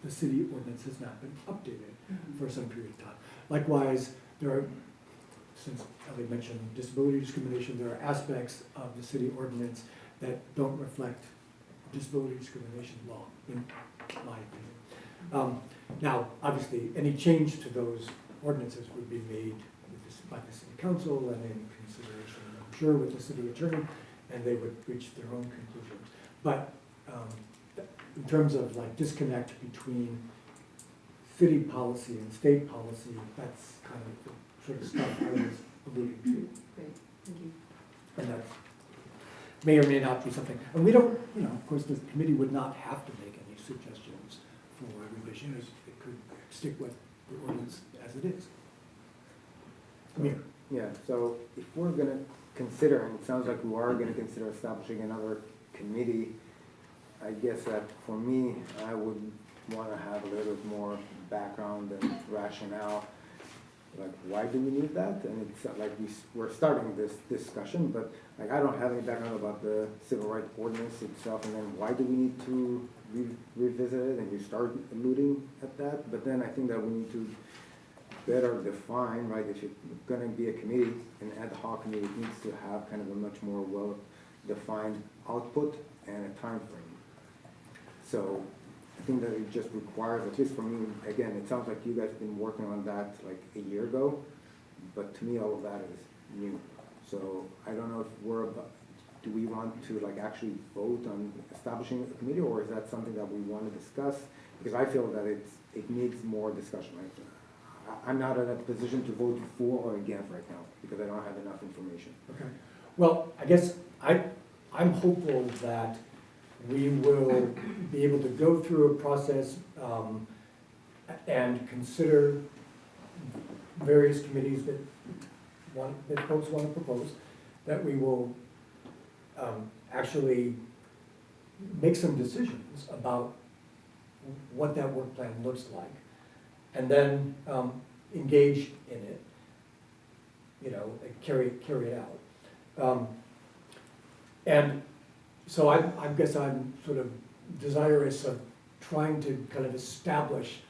S1: the city ordinance has not been updated for some period of time. Likewise, there are, since Ellie mentioned disability discrimination, there are aspects of the city ordinance that don't reflect disability discrimination law, in my opinion. Now, obviously, any change to those ordinances would be made by the city council and in consideration, I'm sure, with the city attorney, and they would reach their own conclusions. But in terms of like disconnect between city policy and state policy, that's kind of the sort of stuff I was alluding to.
S15: Great, thank you.
S1: And that may or may not be something, and we don't, of course, the committee would not have to make any suggestions for revision. It could stick with the ordinance as it is. Amir.
S5: Yeah, so if we're gonna consider, and it sounds like we are gonna consider establishing another committee, I guess that for me, I would wanna have a little bit more background and rationale. Like, why do we need that? And it's like we're starting this discussion, but like I don't have any background about the civil rights ordinance itself, and then why do we need to revisit it? And you start alluding at that, but then I think that we need to better define, right? If you're gonna be a committee, an ad hoc committee, it needs to have kind of a much more well-defined output and a time frame. So I think that it just requires, at least for me, again, it sounds like you guys have been working on that like a year ago, but to me, all of that is new. So I don't know if do we want to like actually vote on establishing a committee, or is that something that we want to discuss? Because I feel that it needs more discussion, right? I'm not in a position to vote for or against right now, because I don't have enough information.
S1: Okay. Well, I guess I'm hopeful that we will be able to go through a process and consider various committees that folks want to propose, that we will actually make some decisions about what that work plan looks like, and then engage in it, carry it out. And so I guess I'm sort of desirous of trying to kind of establish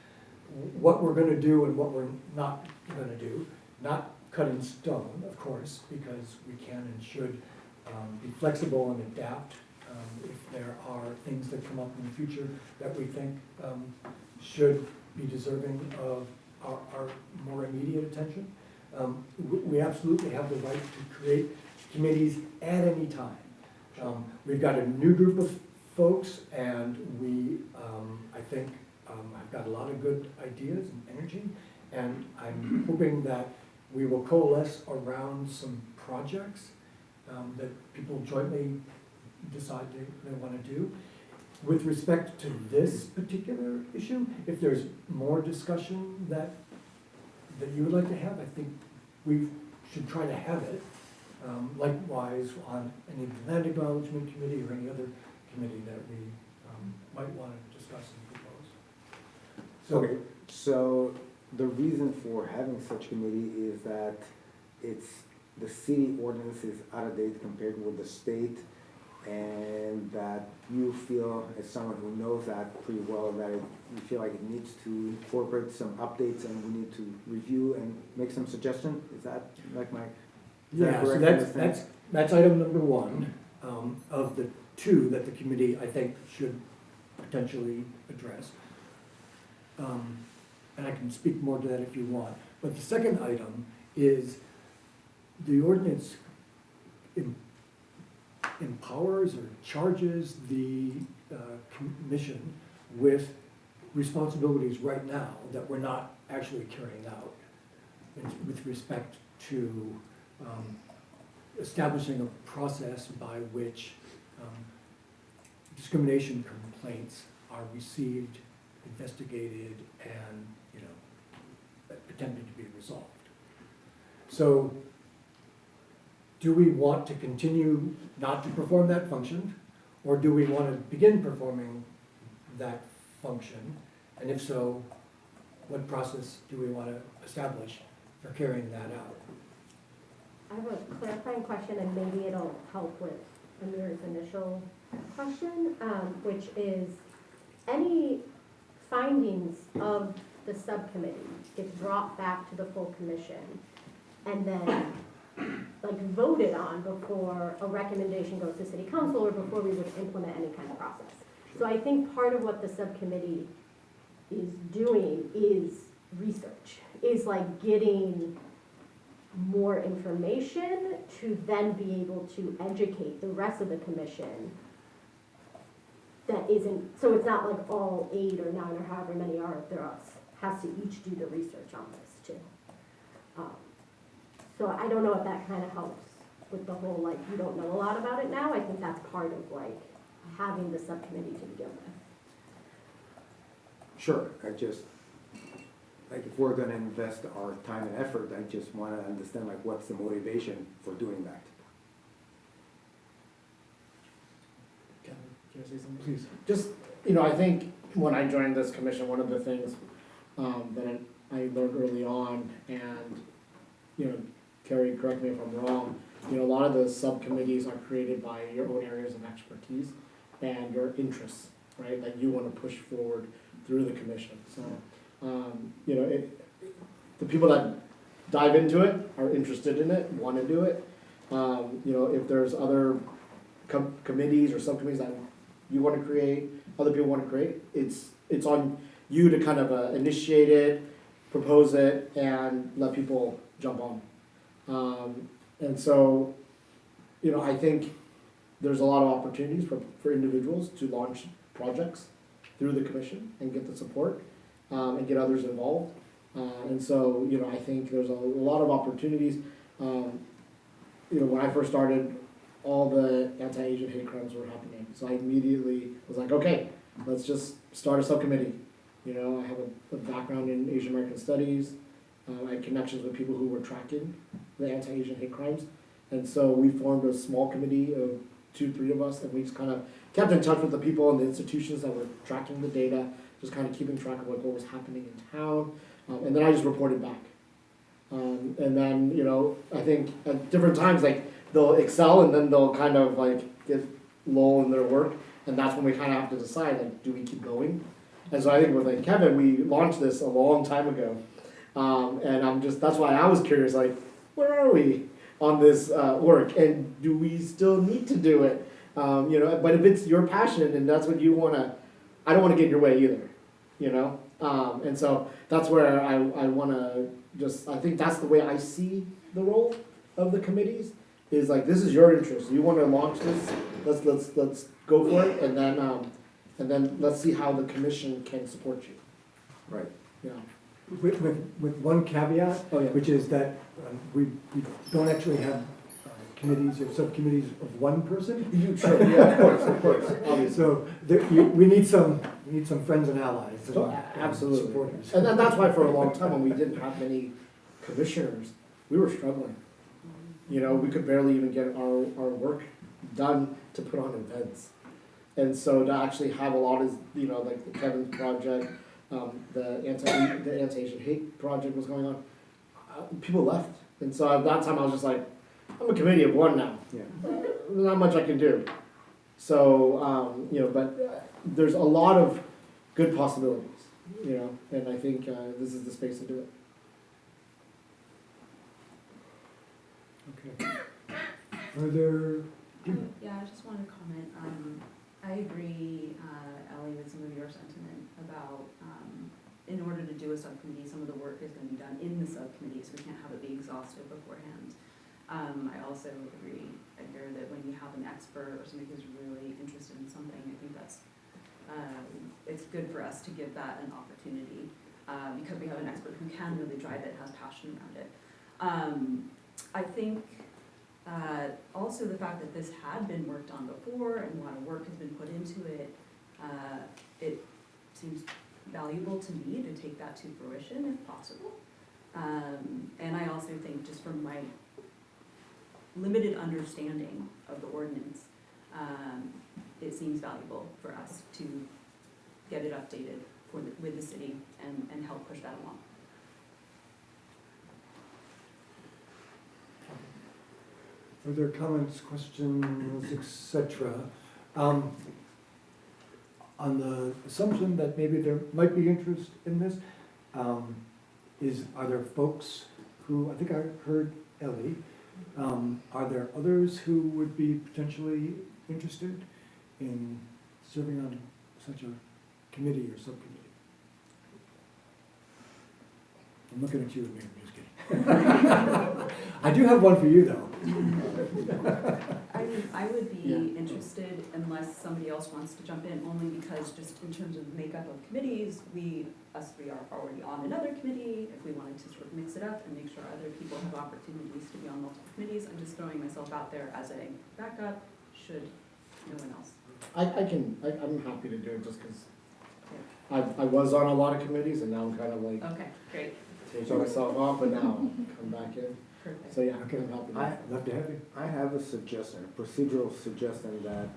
S1: what we're going to do and what we're not going to do. Not cut in stone, of course, because we can and should be flexible and adapt if there are things that come up in the future that we think should be deserving of our more immediate attention. We absolutely have the right to create committees at any time. We've got a new group of folks, and I think, I've got a lot of good ideas and energy, and I'm hoping that we will coalesce around some projects that people jointly decide they want to do. With respect to this particular issue, if there's more discussion that you would like to have, I think we should try to have it. Likewise, on any land acknowledgement committee or any other committee that we might want to discuss and propose.
S5: Okay, so the reason for having such committee is that the city ordinance is out of date compared with the state, and that you feel, as someone who knows that pretty well, that you feel like it needs to incorporate some updates and we need to review and make some suggestion? Is that like my?
S1: Yeah, so that's item number one of the two that the committee, I think, should potentially address. And I can speak more to that if you want. But the second item is the ordinance empowers or charges the commission with responsibilities right now that we're not actually carrying out with respect to establishing a process by which discrimination complaints are received, investigated, and attempted to be resolved. So, do we want to continue not to perform that function, or do we want to begin performing that function? And if so, what process do we want to establish for carrying that out?
S6: I have a clarifying question, and maybe it'll help with Amir's initial question, which is, any findings of the subcommittee get brought back to the full commission and then voted on before a recommendation goes to city council or before we would implement any kind of process. So I think part of what the subcommittee is doing is research, is getting more information to then be able to educate the rest of the commission that isn't, so it's not all 8 or 9 or however many are there has to each do the research on this too. So I don't know if that kind of helps with the whole you don't know a lot about it now. I think that's part of having the subcommittee to begin with.
S5: Sure, I just, if we're gonna invest our time and effort, I just wanna understand what's the motivation for doing that.
S14: Can I say something?
S1: Please.
S14: Just, I think when I joined this commission, one of the things that I learned early on, and, Carrie, correct me if I'm wrong, a lot of the subcommittees are created by your own areas of expertise and your interests, right, that you want to push forward through the commission. So, the people that dive into it are interested in it, want to do it. If there's other committees or subcommittees that you want to create, other people want to create, it's on you to kind of initiate it, propose it, and let people jump on. And so, I think there's a lot of opportunities for individuals to launch projects through the commission and get the support and get others involved. And so, I think there's a lot of opportunities. When I first started, all the anti-Asian hate crimes were happening. So I immediately was like, okay, let's just start a subcommittee. I have a background in Asian American studies. I had connections with people who were tracking the anti-Asian hate crimes. And so we formed a small committee of 2-3 of us, and we just kind of kept in touch with the people and the institutions that were tracking the data, just kind of keeping track of what was happening in town. And then I just reported back. And then, I think at different times, they'll excel and then they'll kind of get low in their work. And that's when we kind of have to decide, do we keep going? And so I think with Kevin, we launched this a long time ago. And that's why I was curious, where are we on this work, and do we still need to do it? You know, but if it's your passion and that's what you wanna, I don't wanna get in your way either, you know? And so that's where I wanna just, I think that's the way I see the role of the committees, is like, this is your interest, you wanna launch this, let's go for it, and then let's see how the commission can support you.
S5: Right.
S14: Yeah.
S1: With one caveat,
S14: Oh, yeah.
S1: which is that we don't actually have committees or subcommittees of one person.
S14: Sure, yeah, of course, obviously.
S1: So we need some friends and allies. and-
S14: Oh,
S1: and
S14: absolutely.
S1: Supporters.
S14: And that's why for a long time, when we didn't have many commissioners, we were struggling. You know, we could barely even get our work done to put on events. And so to actually have a lot of, you know, like the Kevin's project, the anti-Asian hate project was going on, people left. And so at that time, I was just like, I'm a committee of one now.
S5: Yeah.
S14: Not much I can do. So, you know, but there's a lot of good possibilities, you know, and I think this is the space to do it.
S1: Okay. Further,
S15: Yeah, I just wanted to comment, I agree, Ellie, with some of your sentiment about, in order to do a subcommittee, some of the work is gonna be done in the subcommittee, so we can't have it be exhaustive beforehand. I also agree, I hear that when you have an expert or somebody who's really interested in something, I think that's, it's good for us to give that an opportunity, because we have an expert who can really drive it, has passion around it. I think, also the fact that this had been worked on before and a lot of work has been put into it, it seems valuable to me to take that to fruition if possible. And I also think, just from my limited understanding of the ordinance, it seems valuable for us to get it updated with the city and help push that along.
S1: further comments, questions, etc. On the assumption that maybe there might be interest in this, are there folks who, I think I heard Ellie, are there others who would be potentially interested in serving on such a committee or subcommittee? I'm looking at you, Mayor, I'm just kidding. I do have one for you, though.
S15: I would be interested unless somebody else wants to jump in, only because just in terms of makeup of committees, us three are already on another committee. If we wanted to sort of mix it up and make sure other people have opportunities to be on multiple committees, I'm just throwing myself out there as a backup, should no one else.
S14: I'm happy to do it just because I was on a lot of committees and now I'm kind of like
S15: Okay, great,
S14: taking myself off, but now come back in.
S15: perfect.
S14: So yeah,
S1: Okay.
S14: I'm happy to.
S1: I'd love to have you.
S5: I have a suggestion, a procedural suggestion that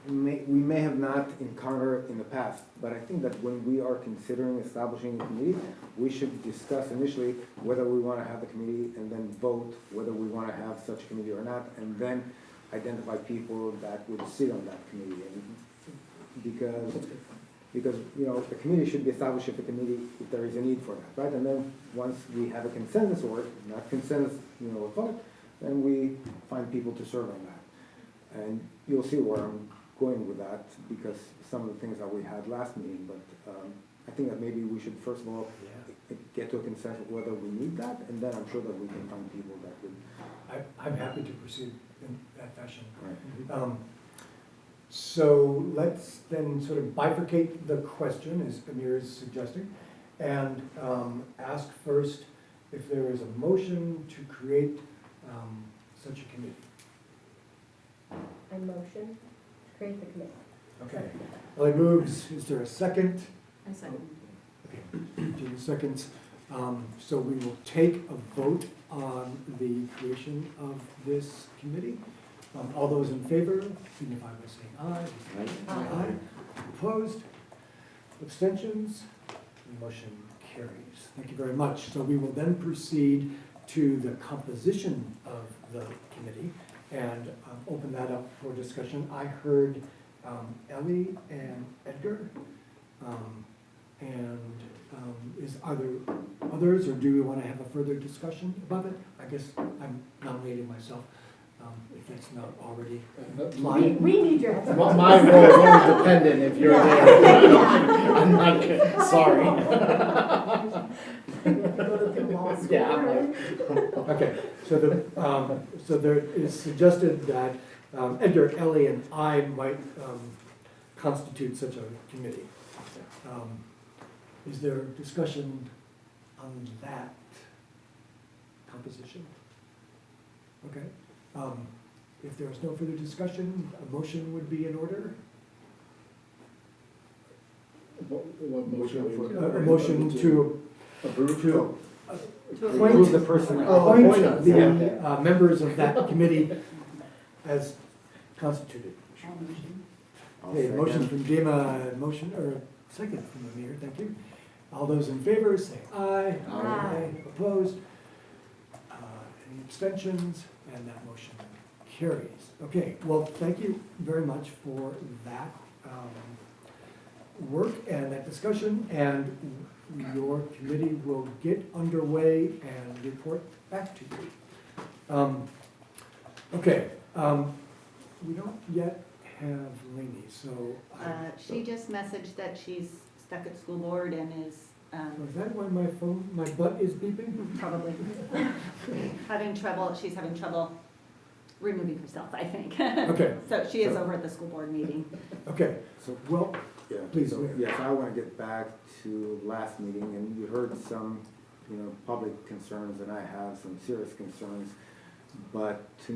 S5: we may have not encountered in the past, but I think that when we are considering establishing a committee, we should discuss initially whether we want to have the committee and then vote whether we want to have such a committee or not, and then identify people that would sit on that committee. And because, you know, the committee should be established if there is a need for that, right? And then once we have a consensus, or not consensus, you know, a vote, then we find people to serve on that. And you'll see where I'm going with that, because some of the things that we had last meeting, but I think that maybe we should first of all get to a consensus whether we need that, and then I'm sure that we can find people that would.
S1: I'm happy to proceed in that fashion.
S5: Right.
S1: So let's then sort of bifurcate the question, as Amir is suggesting, and ask first if there is a motion to create such a committee.
S6: I motion to create the committee.
S1: Okay. Ellie moves. Is there a second?
S15: I second.
S1: Okay. Jean seconds. So we will take a vote on the creation of this committee. All those in favor, signify by saying aye.
S6: Aye.
S1: Opposed? Abstentions? The motion carries. Thank you very much. So we will then proceed to the composition of the committee and open that up for discussion. I heard Ellie and Edgar. And are there others, or do we want to have a further discussion about it? I guess I'm nominating myself, if that's not already implied.
S6: We need your help.
S14: My role is only dependent if you're there. I'm not kidding, sorry. Yeah, I'm like,
S1: Okay, so there is suggested that Edgar, Ellie, and I might constitute such a committee. Is there discussion on that composition? Okay, if there is no further discussion, a motion would be in order.
S14: what motion are we?
S1: A motion to
S14: Approve?
S5: Approve the person.
S1: appoint
S14: us.
S1: the members of that committee as constituted.
S5: I'll
S1: Okay,
S5: second.
S1: motion from Dima, motion, or a second from Amir, thank you. All those in favor, say aye.
S6: Aye.
S1: Opposed? Any abstentions? And that motion carries. Okay, well, thank you very much for that work and that discussion, and your committee will get underway and report back to you. Okay, we don't yet have Lainey, so.
S2: She just messaged that she's stuck at school board and is,
S1: Is that why my butt is beeping?
S2: probably she's having trouble removing herself, I think.
S1: Okay.
S2: So she is over at the school board meeting.
S1: Okay,
S5: So,
S1: well,
S5: yeah,
S1: Please,
S5: so,
S1: Amir.
S5: yes, I want to get back to last meeting, and you heard some, public concerns, and I have some serious concerns. But to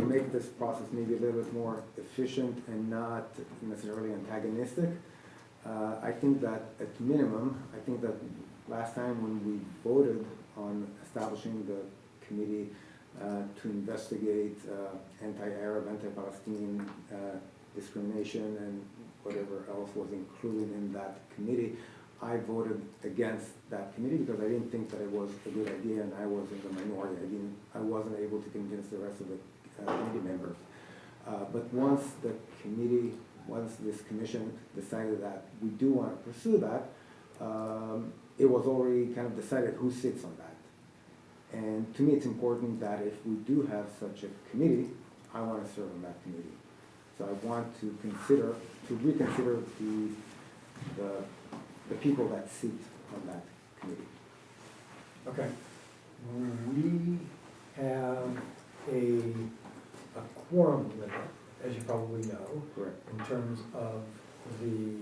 S5: make this process maybe a little bit more efficient and not necessarily antagonistic, I think that at minimum, last time when we voted on establishing the committee to investigate anti-Arab, anti-Palestinian discrimination and whatever else was included in that committee, I voted against that committee because I didn't think that it was a good idea, and I was in the minority. I wasn't able to convince the rest of the committee members. But once this commission decided that we do want to pursue that, it was already kind of decided who sits on that. And to me, it's important that if we do have such a committee, I want to serve on that committee. So I want to reconsider the people that sit on that committee.
S1: okay. We have a quorum limit, as you probably know,
S5: Correct.
S1: in terms of the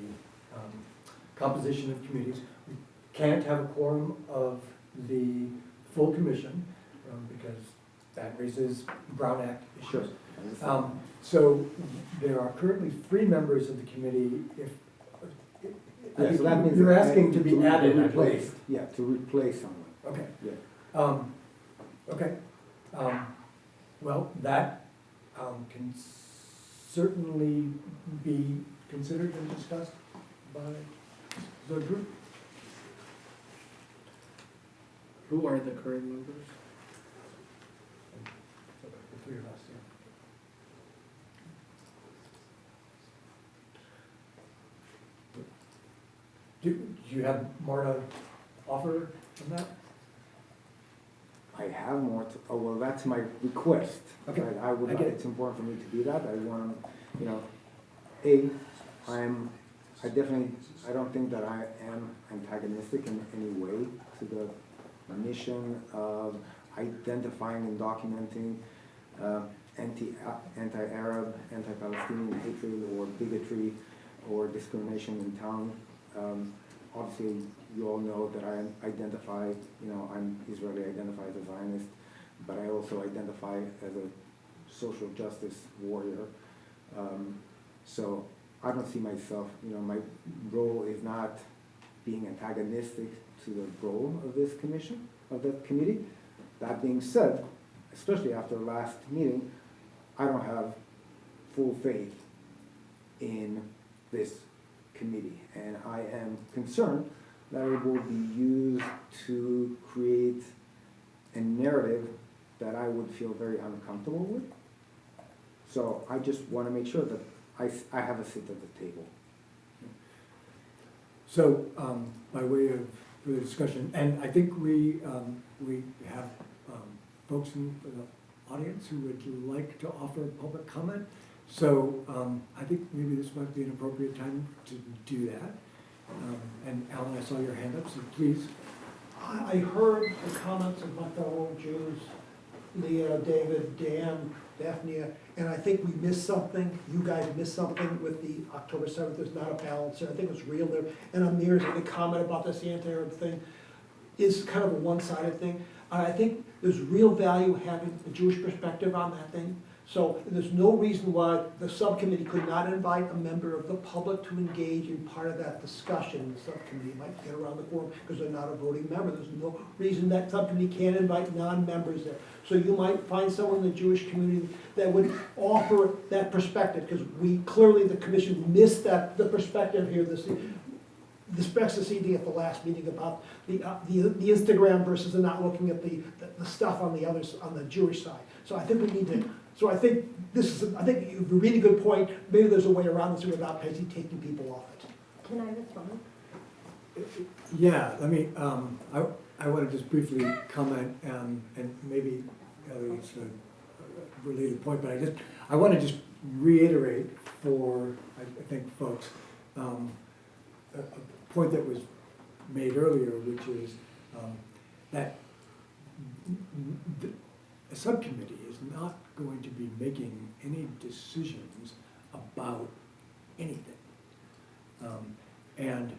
S1: composition of committees. We can't have a quorum of the full commission because that raises Brown Act issues. So there are currently 3 members of the committee.
S5: Yeah, so that means
S1: You're asking to be added, I believe.
S5: replaced. Yeah, to replace someone.
S1: Okay.
S5: Yeah.
S1: Okay. Well, that can certainly be considered and discussed by the group.
S14: Who are the current members?
S1: The 3 of us, yeah. Do you have more to offer on that?
S5: I have more well, that's my request.
S1: Okay,
S5: Right? I
S1: I get it.
S5: it's important for me to do that. I want to, I don't think that I am antagonistic in any way to the mission of identifying and documenting anti-Arab, anti-Palestinian hatred or bigotry or discrimination in town. Obviously, you all know that I identify, I'm Israeli, identify as a Zionist, but I also identify as a social justice warrior. So I don't see myself, my role is not being antagonistic to the goal of this commission, of that committee. That being said, especially after last meeting, I don't have full faith in this committee, and I am concerned that it will be used to create a narrative that I would feel very uncomfortable with. So I just want to make sure that I have a seat at the table.
S1: So, by way of further discussion, and I think we have folks in the audience who would like to offer public comment. So I think maybe this might be an appropriate time to do that. And Alan, I saw your hand up, so please.
S7: I heard the comments of my fellow Jews, Leah, David, Dan, Daphne, and I think we missed something. You guys missed something with the October 7th. There's not a balance there. I think it's real there. And Amir's the comment about this anti-Arab thing is kind of a one-sided thing. I think there's real value having a Jewish perspective on that thing. So there's no reason why the subcommittee could not invite a member of the public to engage in part of that discussion. The subcommittee might get around the quorum because they're not a voting member. There's no reason that subcommittee can't invite non-members there. So you might find someone in the Jewish community that would offer that perspective, because we clearly, the commission missed the perspective here this specificity at the last meeting about the Instagram versus the not looking at the stuff on the Jewish side. So I think we need to. So I think you have a really good point. Maybe there's a way around this without basically taking people off it.
S6: Can I respond?
S1: Yeah, let me, I want to just briefly comment, and maybe it's a related point, but I want to just reiterate for, I think, folks, a point that was made earlier, which is that a subcommittee is not going to be making any decisions about anything. And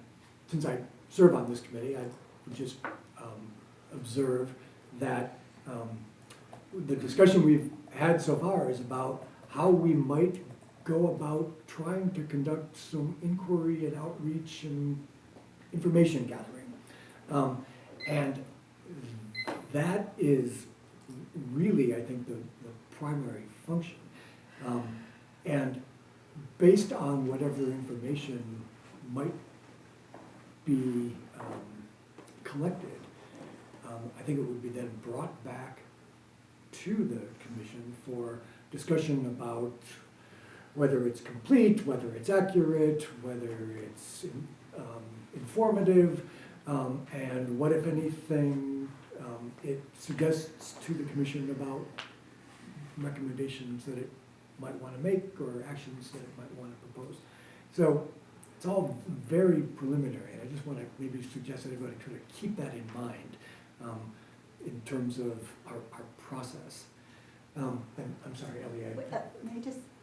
S1: since I serve on this committee, I would just observe that the discussion we've had so far is about how we might go about trying to conduct some inquiry and outreach and information gathering. And that is really, I think, the primary function. And based on whatever information might be collected, I think it would be then brought back to the commission for discussion about whether it's complete, whether it's accurate, whether it's informative, and what, if anything, it suggests to the commission about recommendations that it might want to make or actions that it might want to propose. So it's all very preliminary, and I just want to maybe suggest that everybody try to keep that in mind in terms of our process. And I'm sorry, Ellie.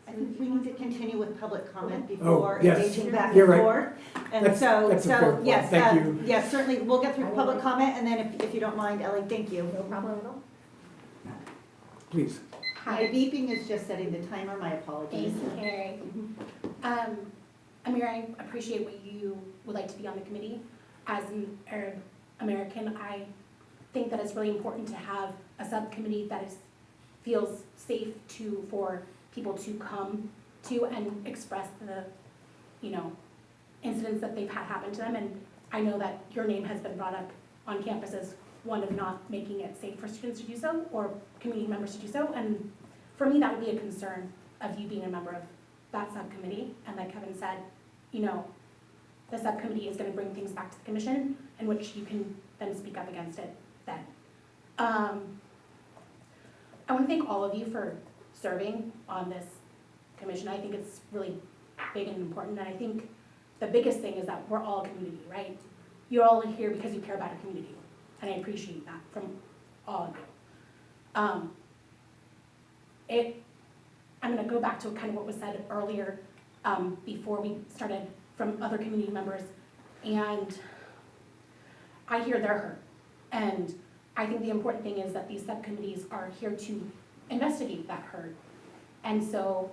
S2: I think we need to continue with public comment before
S1: yes.
S2: engaging back
S1: You're
S2: and
S1: right.
S2: forth. And
S1: That's a fair point.
S2: yes,
S1: Thank you.
S2: yes, certainly, we'll get through public comment, and then if you don't mind, Ellie, thank you.
S6: No problem at all.
S1: Please.
S2: My beeping is just setting the timer, my apologies.
S16: Thank you, Carrie. Amir, I appreciate what you would like to be on the committee. As an Arab American, I think that it's really important to have a subcommittee that feels safe for people to come to and express the, incidents that they've had happen to them. And I know that your name has been brought up on campus as one of not making it safe for students to do so or community members to do so. And for me, that would be a concern of you being a member of that subcommittee. And like Kevin said, the subcommittee is going to bring things back to the commission in which you can then speak up against it then. I want to thank all of you for serving on this commission. I think it's really big and important. And I think the biggest thing is that we're all a community, right? You're all here because you care about a community. And I appreciate that from all of you. I'm going to go back to kind of what was said earlier before we started from other community members. And I hear their hurt. And I think the important thing is that these subcommittees are here to investigate that hurt. And so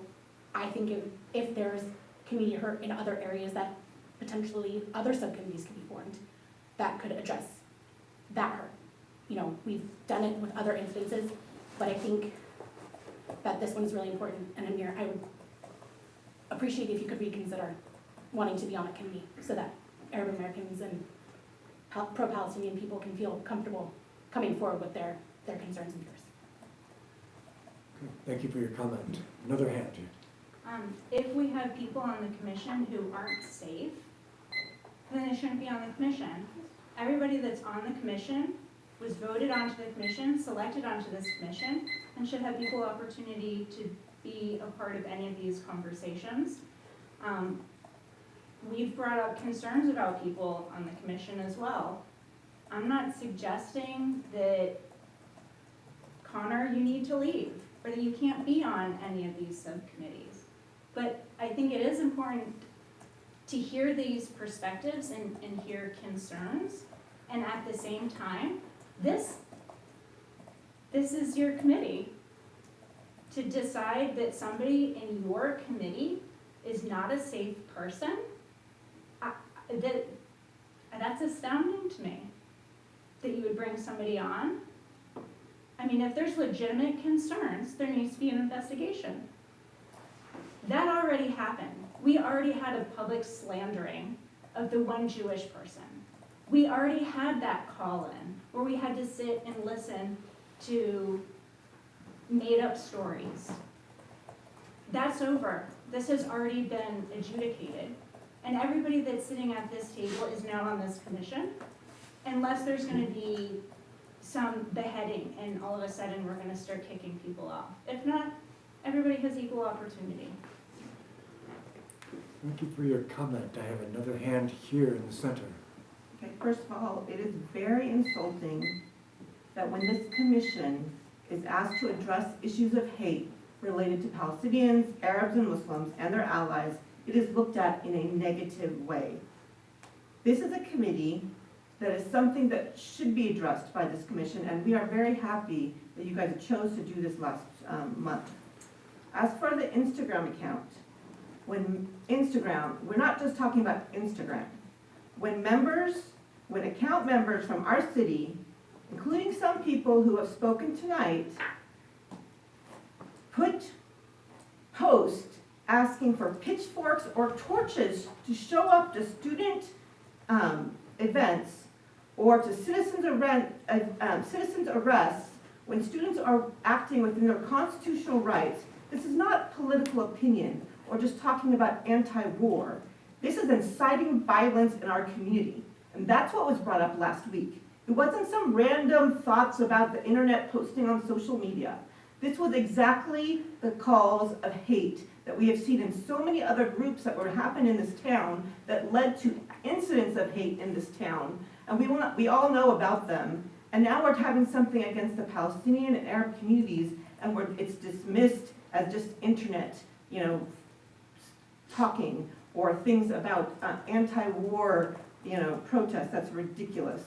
S16: I think if there's community hurt in other areas, that potentially other subcommittees could be formed that could address that hurt. We've done it with other instances, but I think that this one is really important. And Amir, I would appreciate if you could reconsider wanting to be on a committee so that Arab Americans and pro-Palestinian people can feel comfortable coming forward with their concerns and fears.
S1: Okay. Thank you for your comment. Another hand.
S9: If we have people on the commission who aren't safe, then they shouldn't be on the commission. Everybody that's on the commission was voted onto the commission, selected onto this commission, and should have equal opportunity to be a part of any of these conversations. We've brought up concerns about people on the commission as well. I'm not suggesting that, Connor, you need to leave, or that you can't be on any of these subcommittees. But I think it is important to hear these perspectives and hear concerns, and at the same time, this is your committee to decide that somebody in your committee is not a safe person. That's astounding to me, that you would bring somebody on. I mean, if there's legitimate concerns, there needs to be an investigation. That already happened. We already had a public slandering of the one Jewish person. We already had that call-in where we had to sit and listen to made-up stories. That's over. This has already been adjudicated. And everybody that's sitting at this table is now on this commission, unless there's going to be some beheading and all of a sudden we're going to start kicking people off. If not, everybody has equal opportunity.
S1: Thank you for your comment. I have another hand here in the center.
S12: Okay, first of all, it is very insulting that when this commission is asked to address issues of hate related to Palestinians, Arabs, and Muslims and their allies, it is looked at in a negative way. This is a committee that is something that should be addressed by this commission, and we are very happy that you guys chose to do this last month. As for the Instagram account, we're not just talking about Instagram. When account members from our city, including some people who have spoken tonight, post asking for pitchforks or torches to show up to student events or to citizens arrests when students are acting within their constitutional rights, this is not political opinion or just talking about anti-war. This is inciting violence in our community. And that's what was brought up last week. It wasn't some random thoughts about the internet posting on social media. This was exactly the calls of hate that we have seen in so many other groups that were happening in this town that led to incidents of hate in this town. And we all know about them. And now we're having something against the Palestinian and Arab communities, and it's dismissed as just internet, talking or things about anti-war, protests. That's ridiculous.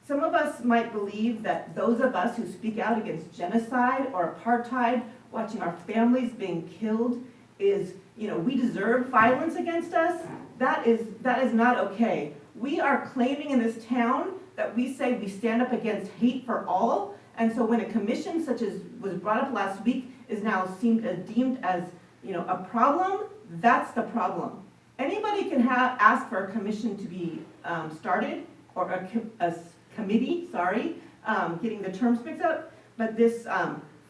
S12: Some of us might believe that those of us who speak out against genocide or apartheid, watching our families being killed, we deserve violence against us. That is not okay. We are claiming in this town that we say we stand up against hate for all, and so when a commission such as was brought up last week is now deemed as a problem, that's the problem. Anybody can ask for a commission to be started, or a committee, getting the terms mixed up, but this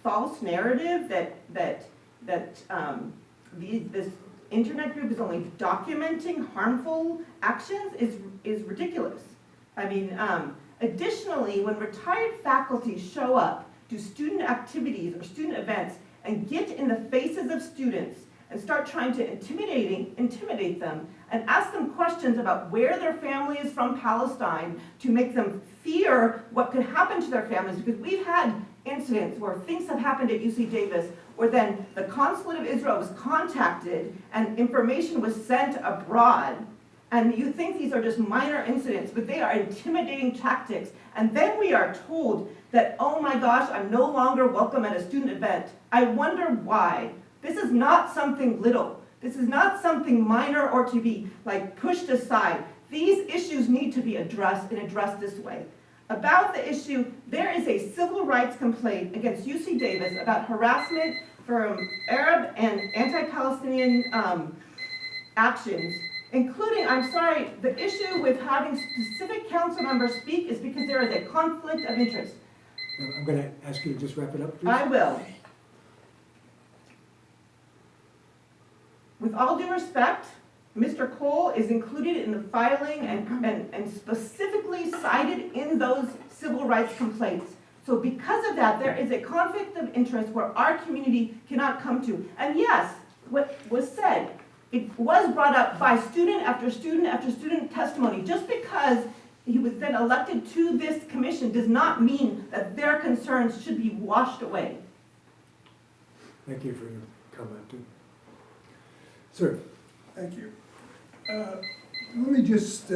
S12: false narrative that this internet group is only documenting harmful actions is ridiculous. I mean, additionally, when retired faculty show up to student activities or student events and get in the faces of students and start trying to intimidate them and ask them questions about where their family is from Palestine to make them fear what could happen to their families, because we've had incidents where things have happened at UC Davis where then the Consulate of Israel was contacted and information was sent abroad. And you think these are just minor incidents, but they are intimidating tactics. And then we are told that, oh my gosh, I'm no longer welcome at a student event. I wonder why. This is not something little. This is not something minor or to be pushed aside. These issues need to be addressed and addressed this way. About the issue, there is a civil rights complaint against UC Davis about harassment from Arab and anti-Palestinian actions, including, the issue with having specific council members speak is because there is a conflict of interest.
S1: I'm going to ask you to just wrap it up, please.
S12: I will. With all due respect, Mr. Cole is included in the filing and specifically cited in those civil rights complaints. So because of that, there is a conflict of interest where our community cannot come to. And yes, what was said, it was brought up by student after student after student testimony. Just because he was then elected to this commission does not mean that their concerns should be washed away.
S1: Thank you for your comment. Sir?
S8: Thank you. Let me just,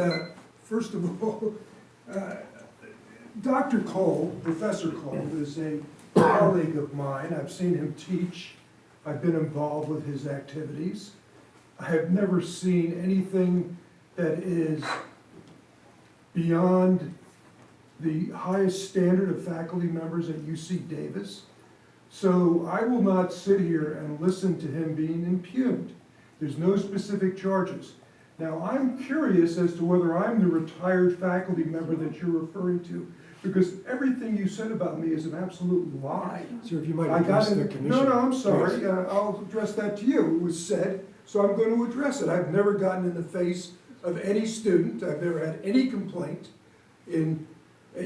S8: first of all, Dr. Cole, Professor Cole, is a colleague of mine. I've seen him teach. I've been involved with his activities. I have never seen anything that is beyond the highest standard of faculty members at UC Davis. So I will not sit here and listen to him being impugned. There's no specific charges. Now, I'm curious as to whether I'm the retired faculty member that you're referring to, because everything you said about me is an absolute lie.
S1: Sir, if you might
S8: I
S1: address
S8: got
S1: the
S8: it.
S1: commission.
S8: No, I'm sorry.
S1: Please.
S8: I'll address that to you. It was said, so I'm going to address it. I've never gotten in the face of any student. I've never had any complaint at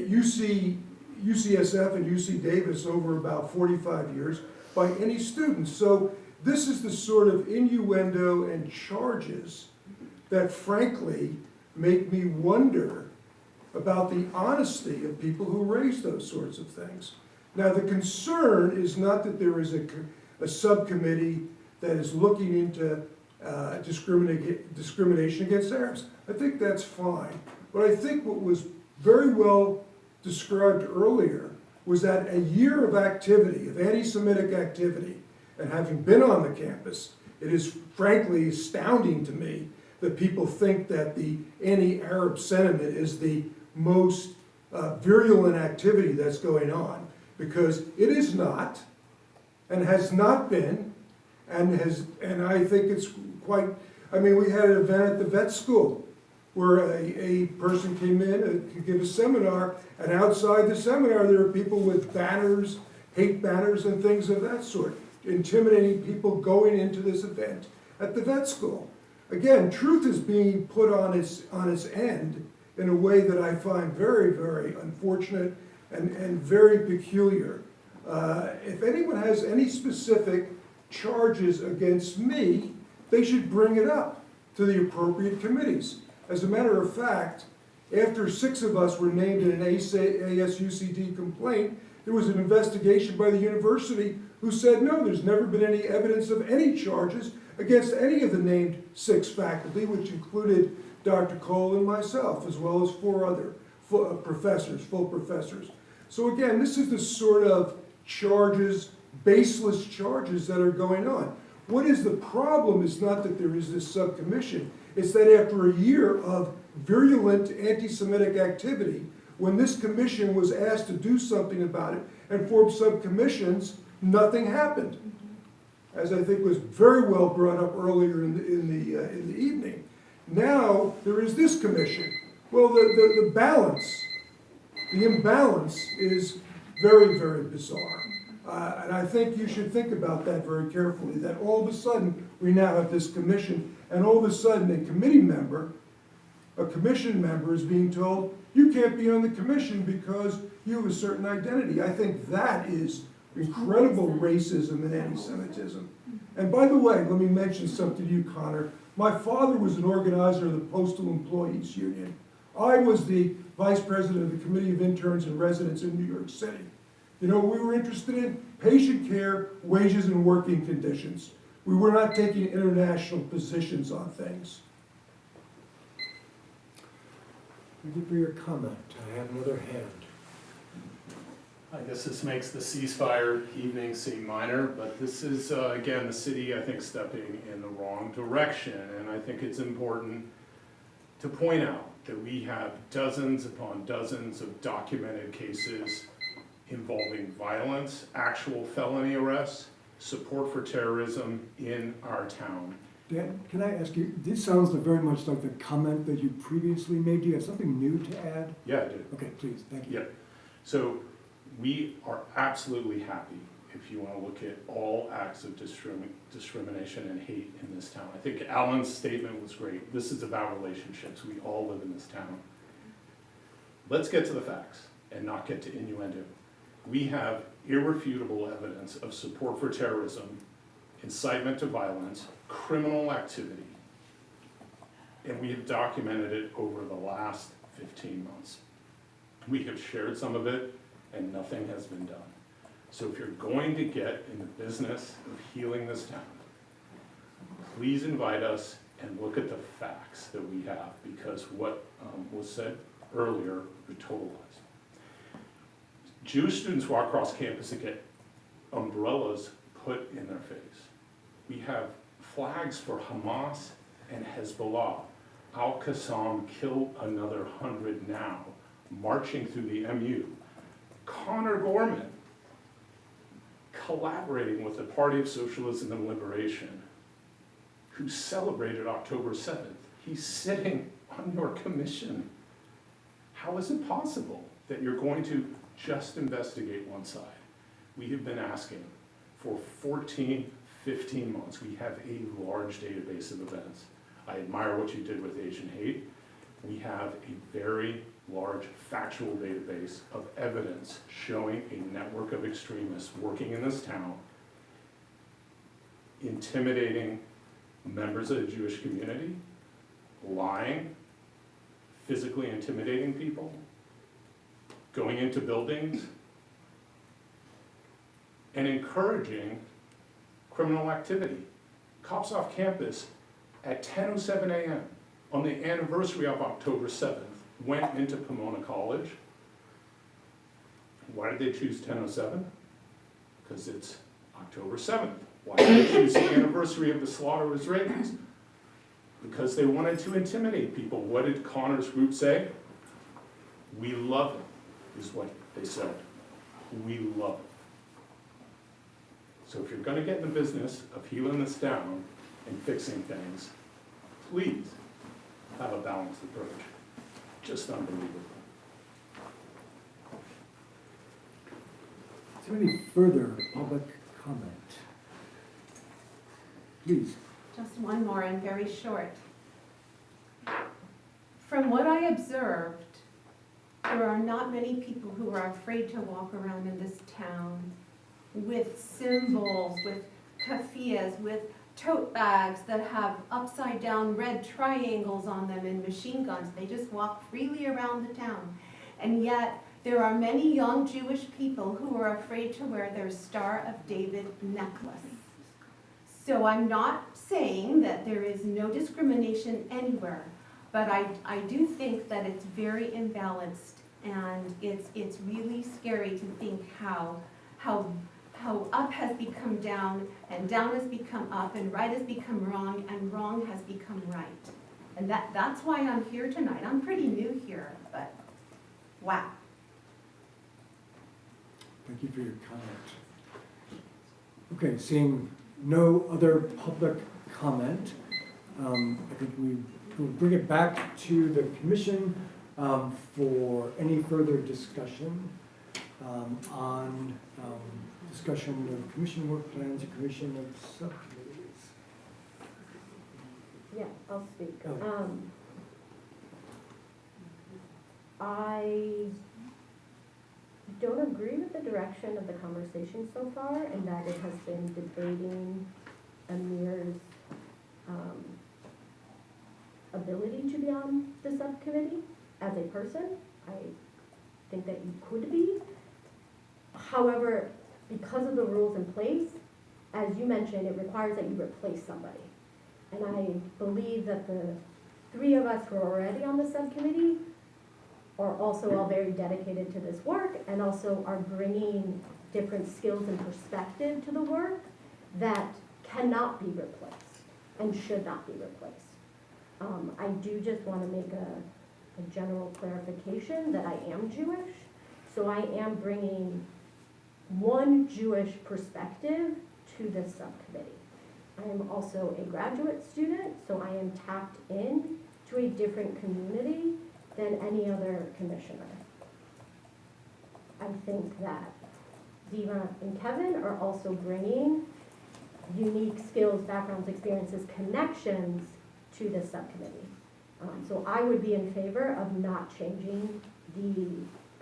S8: UCSF and UC Davis over about 45 years by any student. So this is the sort of innuendo and charges that frankly make me wonder about the honesty of people who raise those sorts of things. Now, the concern is not that there is a subcommittee that is looking into discrimination against Arabs. I think that's fine. But I think what was very well described earlier was that a year of activity, of anti-Semitic activity, and having been on the campus, it is frankly astounding to me that people think that the anti-Arab sentiment is the most virulent activity that's going on, because it is not, and has not been, and I think it's quite, I mean, we had an event at the vet school where a person came in to give a seminar, and outside the seminar there were people with banners, hate banners and things of that sort, intimidating people going into this event at the vet school. Again, truth is being put on its end in a way that I find very, very unfortunate and very peculiar. If anyone has any specific charges against me, they should bring it up to the appropriate committees. As a matter of fact, after 6 of us were named in an ASUCD complaint, there was an investigation by the university who said, no, there's never been any evidence of any charges against any of the named 6 faculty, which included Dr. Cole and myself, as well as 4 other full professors. So again, this is the sort of charges, baseless charges that are going on. What is the problem is not that there is this subcommission, it's that after a year of virulent anti-Semitic activity, when this commission was asked to do something about it and form subcommissions, nothing happened. As I think was very well brought up earlier in the evening. Now there is this commission. Well, the balance, the imbalance is very, very bizarre. And I think you should think about that very carefully, that all of a sudden we now have this commission, and all of a sudden a commission member is being told, you can't be on the commission because you have a certain identity. I think that is incredible racism and anti-Semitism. And by the way, let me mention something to you, Connor. My father was an organizer of the Postal Employees Union. I was the vice president of the Committee of Interns and Residents in New York City. You know what we were interested in? Patient care, wages, and working conditions. We were not taking international positions on things.
S1: Thank you for your comment. I have another hand.
S11: I guess this makes the ceasefire evening seem minor, but this is, again, the city, I think, stepping in the wrong direction. And I think it's important to point out that we have dozens upon dozens of documented cases involving violence, actual felony arrests, support for terrorism in our town.
S1: Dan, can I ask you, this sounds very much like the comment that you previously made. Do you have something new to add?
S11: Yeah, I do.
S1: Okay, please, thank you.
S11: Yep. So we are absolutely happy if you want to look at all acts of discrimination and hate in this town. I think Alan's statement was great. This is about relationships. We all live in this town. Let's get to the facts and not get to innuendo. We have irrefutable evidence of support for terrorism, incitement to violence, criminal activity, and we have documented it over the last 15 months. We have shared some of it, and nothing has been done. So if you're going to get in the business of healing this town, please invite us and look at the facts that we have, because what was said earlier, the total lies. Jewish students walk across campus and get umbrellas put in their face. We have flags for Hamas and Hezbollah. Al-Qassam killed another 100 now, marching through the MU. Connor Gorman, collaborating with the Party of Socialism and Liberation, who celebrated October 7th. He's sitting on your commission. How is it possible that you're going to just investigate one side? We have been asking for 14, 15 months. We have a large database of events. I admire what you did with Asian hate. We have a very large factual database of evidence showing a network of extremists working in this town, intimidating members of the Jewish community, lying, physically intimidating people, going into buildings, and encouraging criminal activity. Cops off campus at 10:07 a.m. on the anniversary of October 7th went into Pomona College. Why did they choose 10:07? Because it's October 7th. Why did they choose the anniversary of the slaughter of Israelis? Because they wanted to intimidate people. What did Connor's group say? We love it, is what they said. We love it. So if you're going to get in the business of healing this town and fixing things, please have a balanced approach. Just unbelievable.
S1: Is there any further public comment? Please.
S10: Just one more and very short. From what I observed, there are not many people who are afraid to walk around in this town with symbols, with keffiyehs, with tote bags that have upside down red triangles on them and machine guns. They just walk freely around the town. And yet, there are many young Jewish people who are afraid to wear their Star of David necklace. So I'm not saying that there is no discrimination anywhere, but I do think that it's very imbalanced, and it's really scary to think how up has become down, and down has become up, and right has become wrong, and wrong has become right. And that's why I'm here tonight. I'm pretty new here, but wow.
S1: Thank you for your comment. Okay, seeing no other public comment, I think we will bring it back to the commission for any further discussion on discussion of commission work plans, and commission of subcommittees.
S6: Yeah, I'll speak.
S1: Oh.
S6: I don't agree with the direction of the conversation so far, and that it has been debating Amir's ability to be on the subcommittee as a person. I think that you could be. However, because of the rules in place, as you mentioned, it requires that you replace somebody. And I believe that the three of us who are already on the subcommittee are also all very dedicated to this work, and also are bringing different skills and perspective to the work that cannot be replaced and should not be replaced. I do just want to make a general clarification that I am Jewish, so I am bringing one Jewish perspective to this subcommittee. I am also a graduate student, so I am tapped in to a different community than any other commissioner. I think that Ziva and Kevin are also bringing unique skills, backgrounds, experiences, connections to this subcommittee. So I would be in favor of not changing the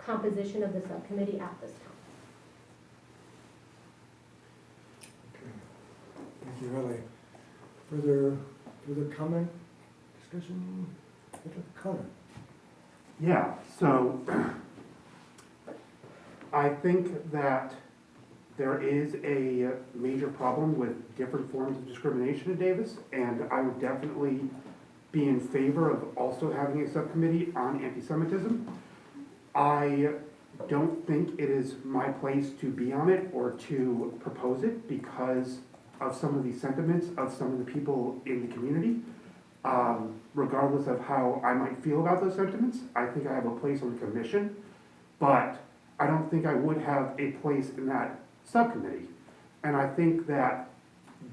S6: composition of the subcommittee at this time.
S1: Thank you, Ellie. Further comment, discussion? Connor?
S4: Yeah, so I think that there is a major problem with different forms of discrimination in Davis, and I would definitely be in favor of also having a subcommittee on anti-Semitism. I don't think it is my place to be on it or to propose it because of some of the sentiments of some of the people in the community. Regardless of how I might feel about those sentiments, I think I have a place on the commission, but I don't think I would have a place in that subcommittee. And I think that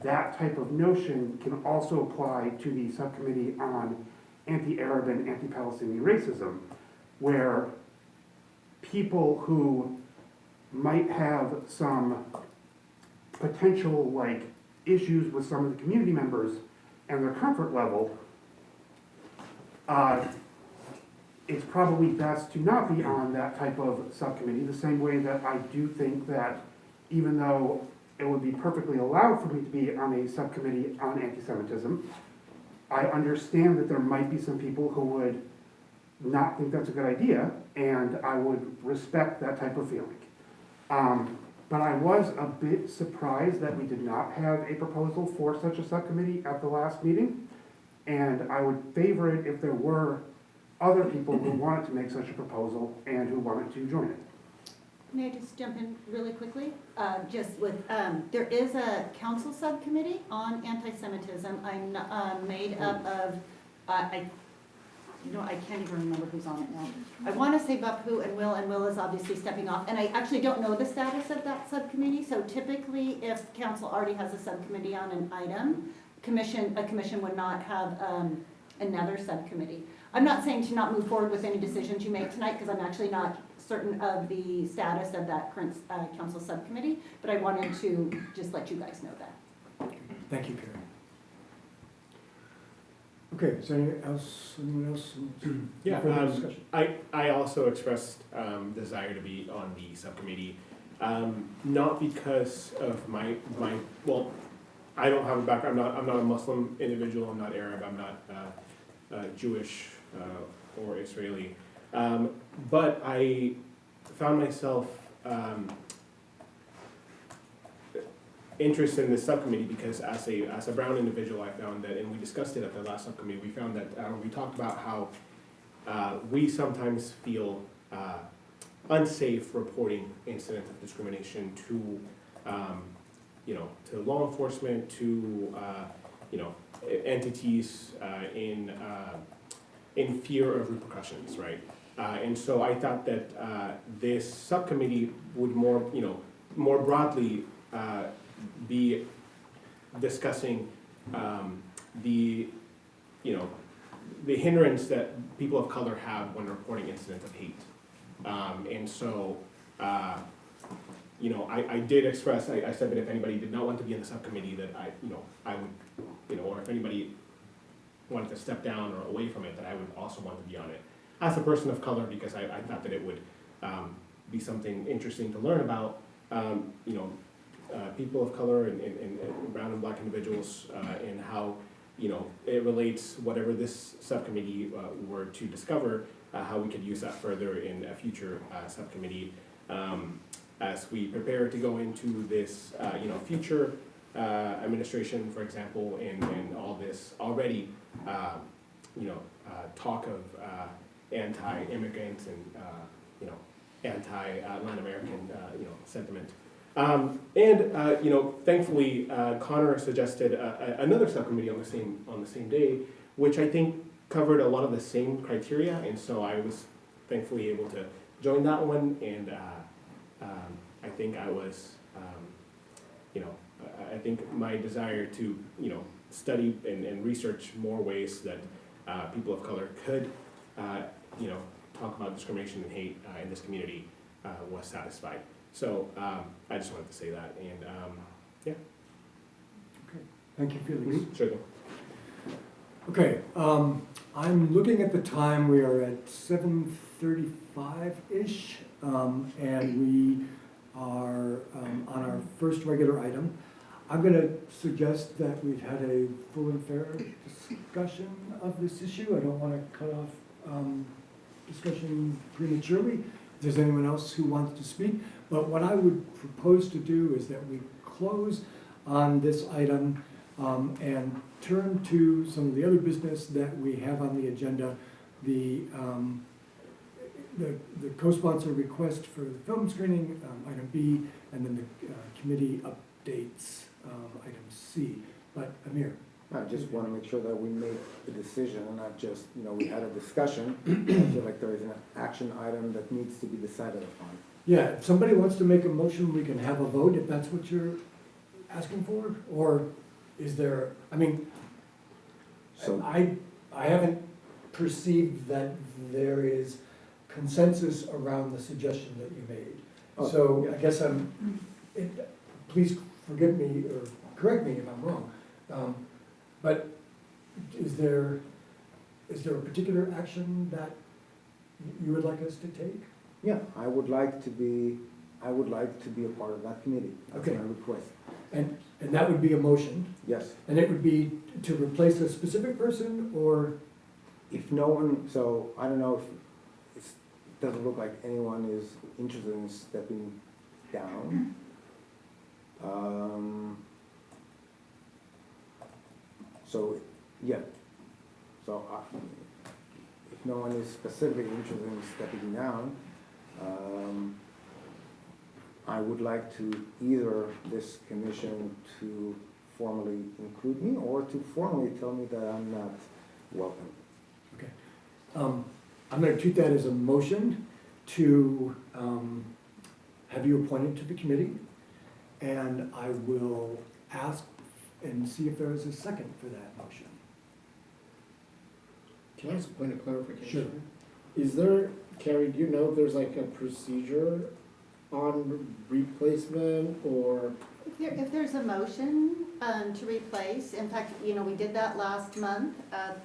S4: that type of notion can also apply to the subcommittee on anti-Arab and anti-Palestinian racism, where people who might have some potential issues with some of the community members and their comfort level, it's probably best to not be on that type of subcommittee, the same way that I do think that even though it would be perfectly allowed for me to be on a subcommittee on anti-Semitism, I understand that there might be some people who would not think that's a good idea, and I would respect that type of feeling. But I was a bit surprised that we did not have a proposal for such a subcommittee at the last meeting, and I would favor it if there were other people who wanted to make such a proposal and who wanted to join it.
S2: May I just jump in really quickly? There is a council subcommittee on anti-Semitism. I'm made up of, I can't even remember who's on it now. I want to say Bapu and Will is obviously stepping off. And I actually don't know the status of that subcommittee. So typically, if council already has a subcommittee on an item, a commission would not have another subcommittee. I'm not saying to not move forward with any decisions you make tonight, because I'm actually not certain of the status of that current council subcommittee, but I wanted to just let you guys know that.
S1: Thank you, Karen. Okay, is there anyone else?
S3: Yeah,
S1: Further discussion?
S3: I also expressed desire to be on the subcommittee, not because of my well, I don't have a background. I'm not a Muslim individual. I'm not Arab. I'm not Jewish or Israeli. But I found myself interested in this subcommittee because as a brown individual, I found that, and we discussed it at the last subcommittee, we found that we talked about how we sometimes feel unsafe reporting incidents of discrimination to to law enforcement, to entities in fear of repercussions, right? And so I thought that this subcommittee would more broadly be discussing the hindrance that people of color have when reporting incidents of hate. And so I did express, I said that if anybody did not want to be in the subcommittee, that I would, or if anybody wanted to step down or away from it, that I would also want to be on it as a person of color, because I thought that it would be something interesting to learn about, people of color and brown and black individuals, and how, it relates, whatever this subcommittee were to discover, how we could use that further in a future subcommittee. As we prepare to go into this, future administration, for example, and all this already, talk of anti-immigrant and anti-Latin American, sentiment. Thankfully, Connor suggested another subcommittee on the same day, which I think covered a lot of the same criteria, and so I was thankfully able to join that one, and I think I was, I think my desire to, study and research more ways that people of color could, talk about discrimination and hate in this community was satisfied. So I just wanted to say that, and yeah,
S1: Thank you, Felix.
S3: sure thing.
S1: Okay, I'm looking at the time, we are at 7:35-ish, and we are on our first regular item. I'm gonna suggest that we've had a full and fair discussion of this issue. I don't wanna cut off discussion prematurely. If there's anyone else who wants to speak, but what I would propose to do is that we close on this item and turn to some of the other business that we have on the agenda. The co-sponsor request for the film screening, item B, and then the committee updates, item C. But Amir?
S5: I just want to make sure that we make a decision and not just, we had a discussion. I feel like there is an action item that needs to be decided upon.
S1: Yeah, if somebody wants to make a motion, we can have a vote if that's what you're asking for, or is there,
S5: So,
S1: I haven't perceived that there is consensus around the suggestion that you made.
S5: Oh,
S1: So
S5: yeah.
S1: I guess please forgive me or correct me if I'm wrong. But is there a particular action that you would like us to take?
S5: yeah, I would like to be a part of that committee. That's
S1: Okay.
S5: my request.
S1: And that would be a motion,
S5: Yes.
S1: and it would be to replace a specific person, or?
S5: If no one, so I don't know if it doesn't look like anyone is interested in stepping down. So, yeah, so if no one is specifically interested in stepping down, I would like to either this commission to formally include me or to formally tell me that I'm not welcome.
S1: Okay. I'm gonna treat that as a motion to have you appointed to the committee, and I will ask and see if there is a second for that motion.
S14: Can I ask a point of clarification?
S1: Sure.
S14: Is there, Carrie, do you know if there's like a procedure on replacement or?
S2: If there's a motion to replace, in fact, we did that last month at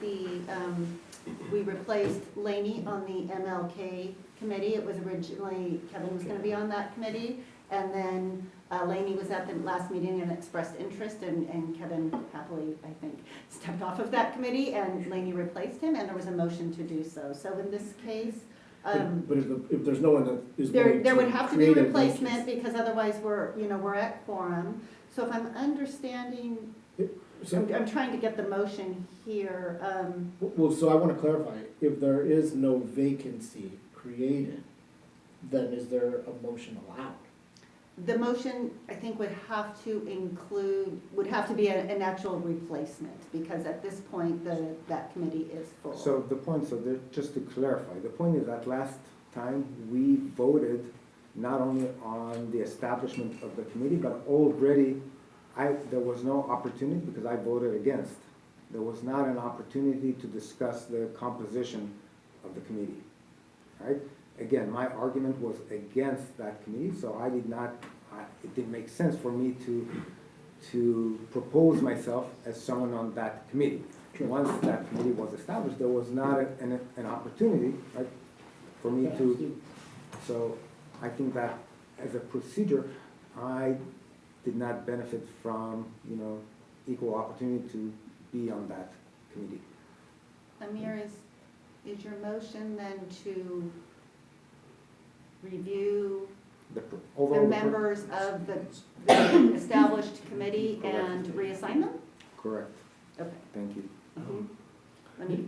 S2: we replaced Laney on the MLK committee. It was originally, Kevin was gonna be on that committee, and then Laney was at the last meeting and expressed interest, and Kevin happily, I think, stepped off of that committee, and Laney replaced him, and there was a motion to do so. So in this case,
S14: But if there's no one that is willing
S2: there would have to be a
S14: create
S2: replacement, because otherwise we're at quorum. So if I'm understanding, I'm trying to get the motion here.
S14: Well, so I wanna clarify, if there is no vacancy created, then is there a motion allowed?
S2: The motion, I think, would have to be an actual replacement, because at this point, that committee is full.
S5: So just to clarify, the point is that last time we voted not only on the establishment of the committee, but already there was no opportunity, because I voted against. There was not an opportunity to discuss the composition of the committee, right? Again, my argument was against that committee, so it didn't make sense for me to propose myself as someone on that committee. Once that committee was established, there was not an opportunity, right, for me to, so I think that as a procedure, I did not benefit from, equal opportunity to be on that committee.
S2: Amir, is your motion then to review the members of the established committee and reassign them?
S5: Correct.
S2: Okay.
S5: Thank you.
S2: Mhm.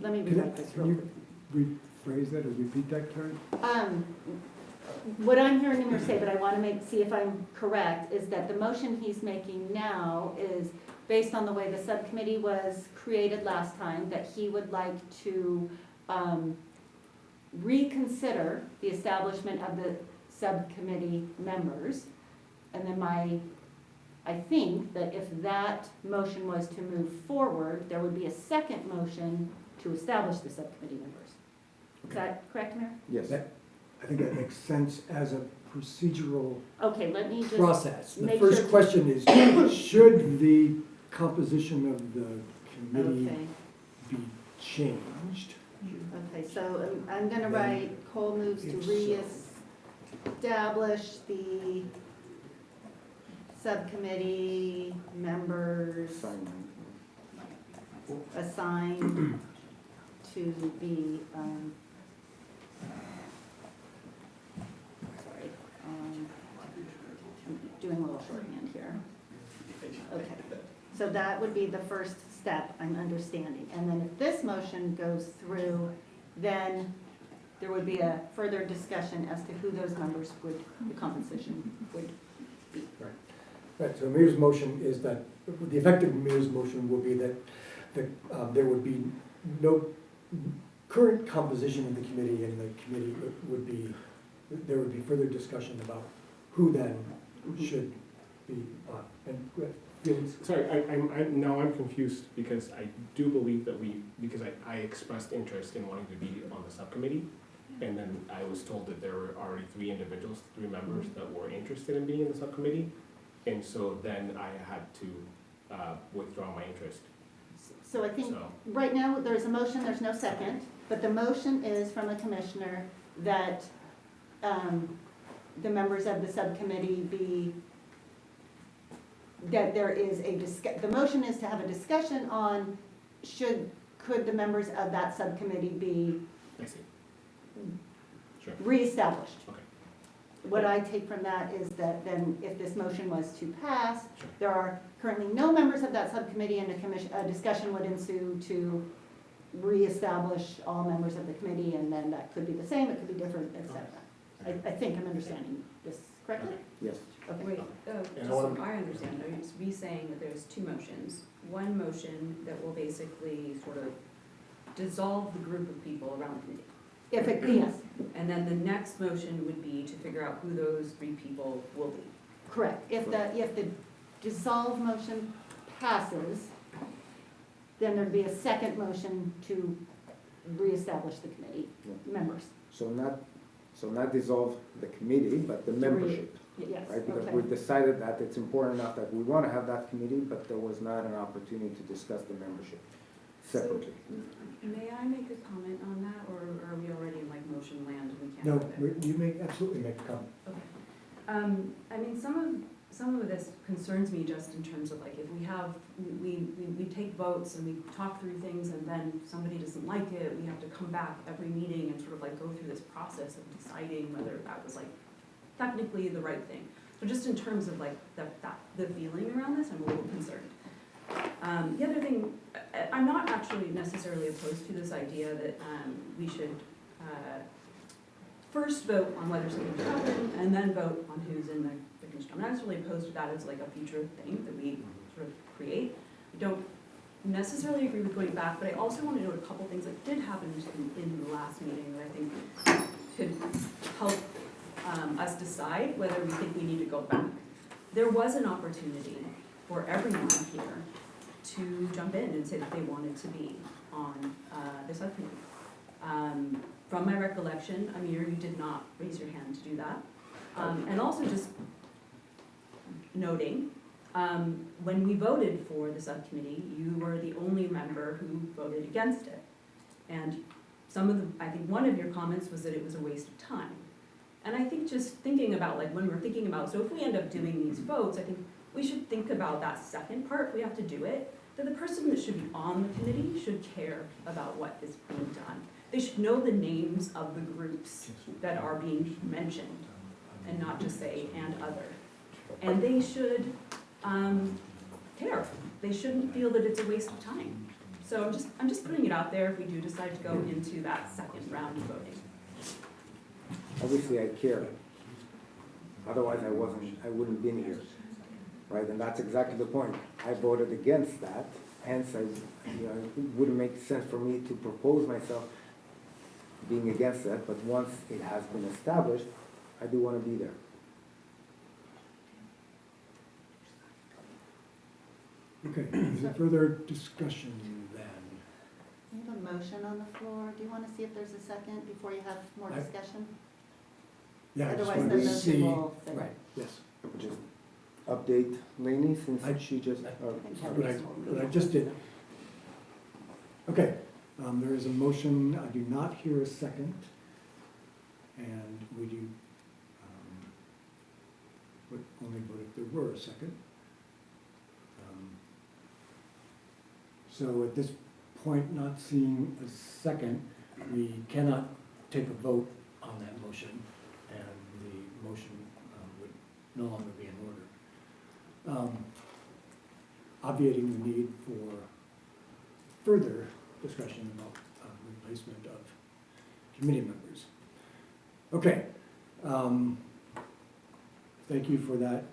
S2: Let me rewrite this real quick.
S1: Can you rephrase that or repeat that, Karen?
S2: What I'm hearing him say, but I want to see if I'm correct, is that the motion he's making now is based on the way the subcommittee was created last time, that he would like to reconsider the establishment of the subcommittee members. And then I think that if that motion was to move forward, there would be a second motion to establish the subcommittee members. Is that correct, Mayor?
S5: Yes.
S1: I think that makes sense as a procedural
S9: Okay, let me just.
S1: process. The
S9: make
S1: first
S9: sure-
S1: question is, should the composition of the committee
S2: Okay,
S1: be changed?
S2: okay, so I'm gonna write, Cole moves to reestablish the subcommittee members
S5: Assignment.
S2: assigned to be, sorry, I'm doing a little shorthand here. Okay, so that would be the first step, I'm understanding. And then if this motion goes through, then there would be a further discussion as to who those members would, the composition would be.
S1: Right, so Amir's motion is that, the effective Amir's motion will be that there would be no current composition of the committee, and the committee would be, there would be further discussion about who then should be on. And Felix?
S3: Sorry, I'm confused because I do believe that because I expressed interest in wanting to be on the subcommittee. And then I was told that there were already 3 individuals, 3 members that were interested in being in the subcommittee. And so then I had to withdraw my interest.
S2: So I think,
S3: So,
S2: right now, there's a motion, there's no second, but the motion is from a commissioner that the members of the subcommittee be, that there is the motion is to have a discussion on could the members of that subcommittee be
S3: I see. Sure.
S2: reestablished.
S3: Okay.
S2: What I take from that is that then if this motion was to pass,
S3: Sure.
S2: there are currently no members of that subcommittee, and a discussion would ensue to reestablish all members of the committee, and then that could be the same, it could be different, et cetera. I think I'm understanding this correctly?
S5: Yes.
S2: Okay.
S15: Wait,
S3: And
S15: just
S3: I
S15: so
S3: wanna-
S15: I understand, are you be saying that there's 2 motions? One motion that will basically sort of dissolve the group of people around the committee.
S2: Yes,
S15: And then the next motion would be to figure out who those 3 people will be.
S2: correct. If the dissolve motion passes, then there'd be a second motion to reestablish the committee members.
S5: So not dissolve the committee, but the membership,
S2: Yes,
S5: right? Because
S2: okay.
S5: we've decided that it's important enough that we want to have that committee, but there was not an opportunity to discuss the membership separately.
S15: May I make a comment on that, or are we already in like motion land and we can't
S1: No,
S15: go there?
S1: you may absolutely make a comment.
S15: Okay. I mean, some of this concerns me just in terms of like, if we have, we take votes and we talk through things and then somebody doesn't like it, we have to come back every meeting and sort of like go through this process of deciding whether that was like technically the right thing. So just in terms of like the feeling around this, I'm a little concerned. The other thing, I'm not actually necessarily opposed to this idea that we should first vote on whether something should happen and then vote on who's in the construction. I'm not necessarily opposed to that as like a future thing that we sort of create. I don't necessarily agree with going back, but I also want to note a couple things that did happen in the last meeting that I think could help us decide whether we think we need to go back. There was an opportunity for everyone here to jump in and say that they wanted to be on the subcommittee. From my recollection, Amir, you did not raise your hand to do that. And also just noting, when we voted for the subcommittee, you were the only member who voted against it. And I think one of your comments was that it was a waste of time. And I think just thinking about like when we're thinking about, so if we end up doing these votes, I think we should think about that second part, we have to do it, that the person that should be on the committee should care about what is being done. They should know the names of the groups that are being mentioned and not just say and other. And they should care. They shouldn't feel that it's a waste of time. So I'm just putting it out there if we do decide to go into that second round of voting.
S5: Obviously, I care. Otherwise, I wouldn't have been here, right? And that's exactly the point. I voted against that, hence it wouldn't make sense for me to propose myself being against that, but once it has been established, I do want to be there.
S1: Okay, is there further discussion then?
S2: We have a motion on the floor. Do you want to see if there's a second before you have more discussion?
S1: Yeah, I just
S2: Otherwise,
S1: wanted
S2: then
S1: to
S2: those
S1: see,
S2: will fit.
S1: right, yes.
S5: Just update Lainey since
S1: I-
S5: she just,
S1: What I just did. Okay, there is a motion, I do not hear a second. And we do, would only vote if there were a second. So at this point, not seeing a second, we cannot take a vote on that motion, and the motion would no longer be in order. Obviating the need for further discussion about replacement of committee members. Okay, thank you for that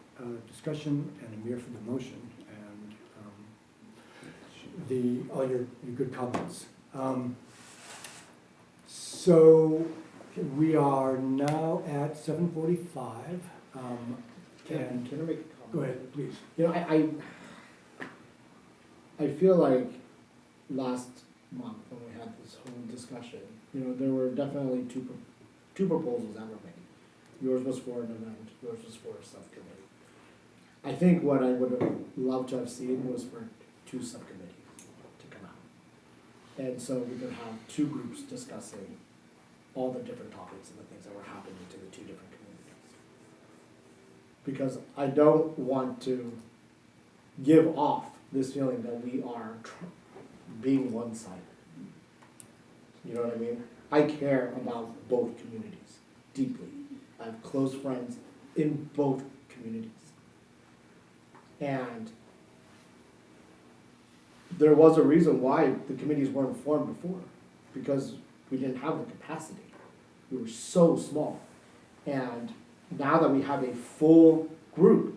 S1: discussion, and Amir for the motion, and all your good comments. So we are now at 7:45.
S14: Can I make a comment?
S1: Go ahead, please.
S14: You know, I feel like last month when we had this whole discussion, you know, there were definitely two proposals that were made. Yours was for an event, yours was for a subcommittee. I think what I would have loved to have seen was for two subcommittees to come out. And so we could have two groups discussing all the different topics and the things that were happening to the two different communities. Because I don't want to give off this feeling that we are being one-sided. You know what I mean? I care about both communities deeply. I have close friends in both communities. And there was a reason why the committees weren't formed before, because we didn't have the capacity. We were so small. And now that we have a full group,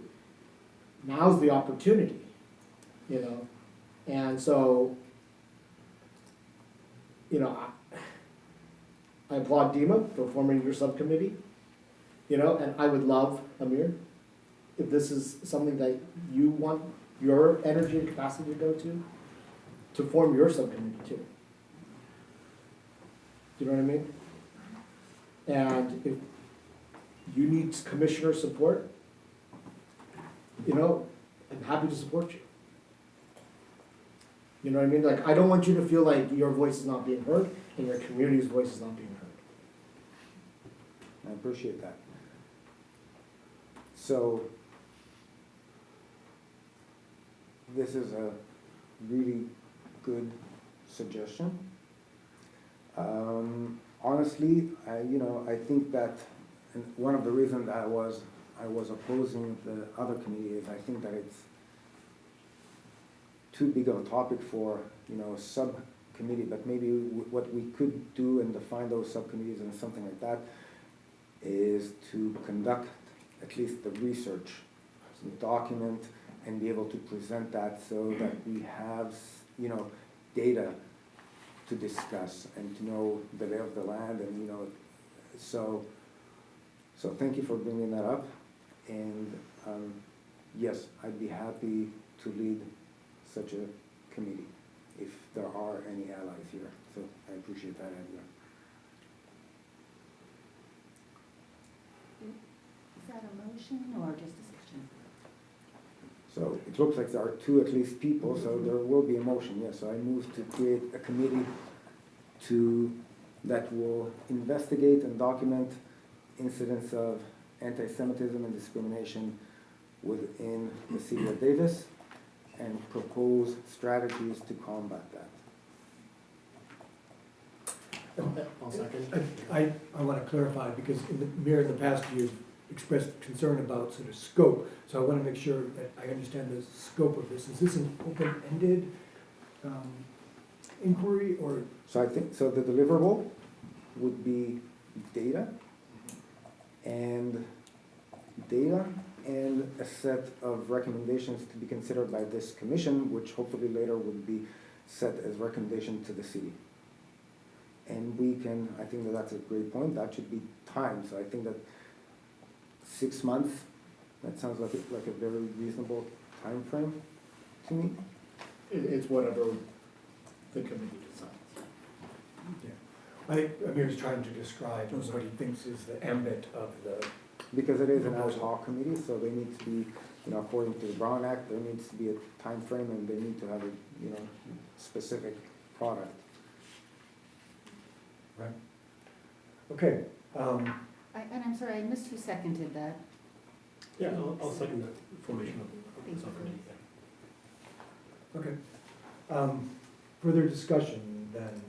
S14: now's the opportunity, you know? And so, you know, I applaud Dima for forming your subcommittee, you know, and I would love, Amir, if this is something that you want your energy and capacity to go to form your subcommittee too. Do you know what I mean? And if you need commissioner support, you know, I'm happy to support you. You know what I mean? Like, I don't want you to feel like your voice is not being heard and your community's voice is not being heard.
S5: I appreciate that. So, this is a really good suggestion. Honestly, I think that, and one of the reasons I was opposing the other committee is I think that it's too big of a topic for, a subcommittee, but maybe what we could do and define those subcommittees and something like that is to conduct at least the research, some document, and be able to present that so that we have, data to discuss and to know the lay of the land, and so thank you for bringing that up, and yes, I'd be happy to lead such a committee if there are any allies here, so I appreciate that idea.
S2: Is that a motion or just discussion?
S5: So it looks like there are two at least people, so there will be a motion, yes. So I move to create a committee that will investigate and document incidents of anti-Semitism and discrimination within the city of Davis and propose strategies to combat that.
S14: I'll second.
S1: I want to clarify, because Mayor, in the past, you've expressed concern about sort of scope, so I want to make sure that I understand the scope of this. Is this an open-ended inquiry, or?
S5: So I think, the deliverable would be data and a set of recommendations to be considered by this commission, which hopefully later would be set as recommendation to the city. And I think that's a great point, that should be timed, so I think that 6 months, that sounds like a very reasonable time frame to me.
S14: It's whatever the committee decides.
S1: Yeah. I think Amir's trying to describe what he thinks is the ambit of the,
S5: Because it is an ad hoc committee, so they need to be, you know, according to the Brown Act, there needs to be a time frame, and they need to have a, you know, specific product.
S1: right? Okay,
S2: And I'm sorry, I missed who seconded that.
S3: Yeah, I'll second the formation of
S2: Thank
S3: the
S2: you.
S3: subcommittee.
S1: okay. Further discussion then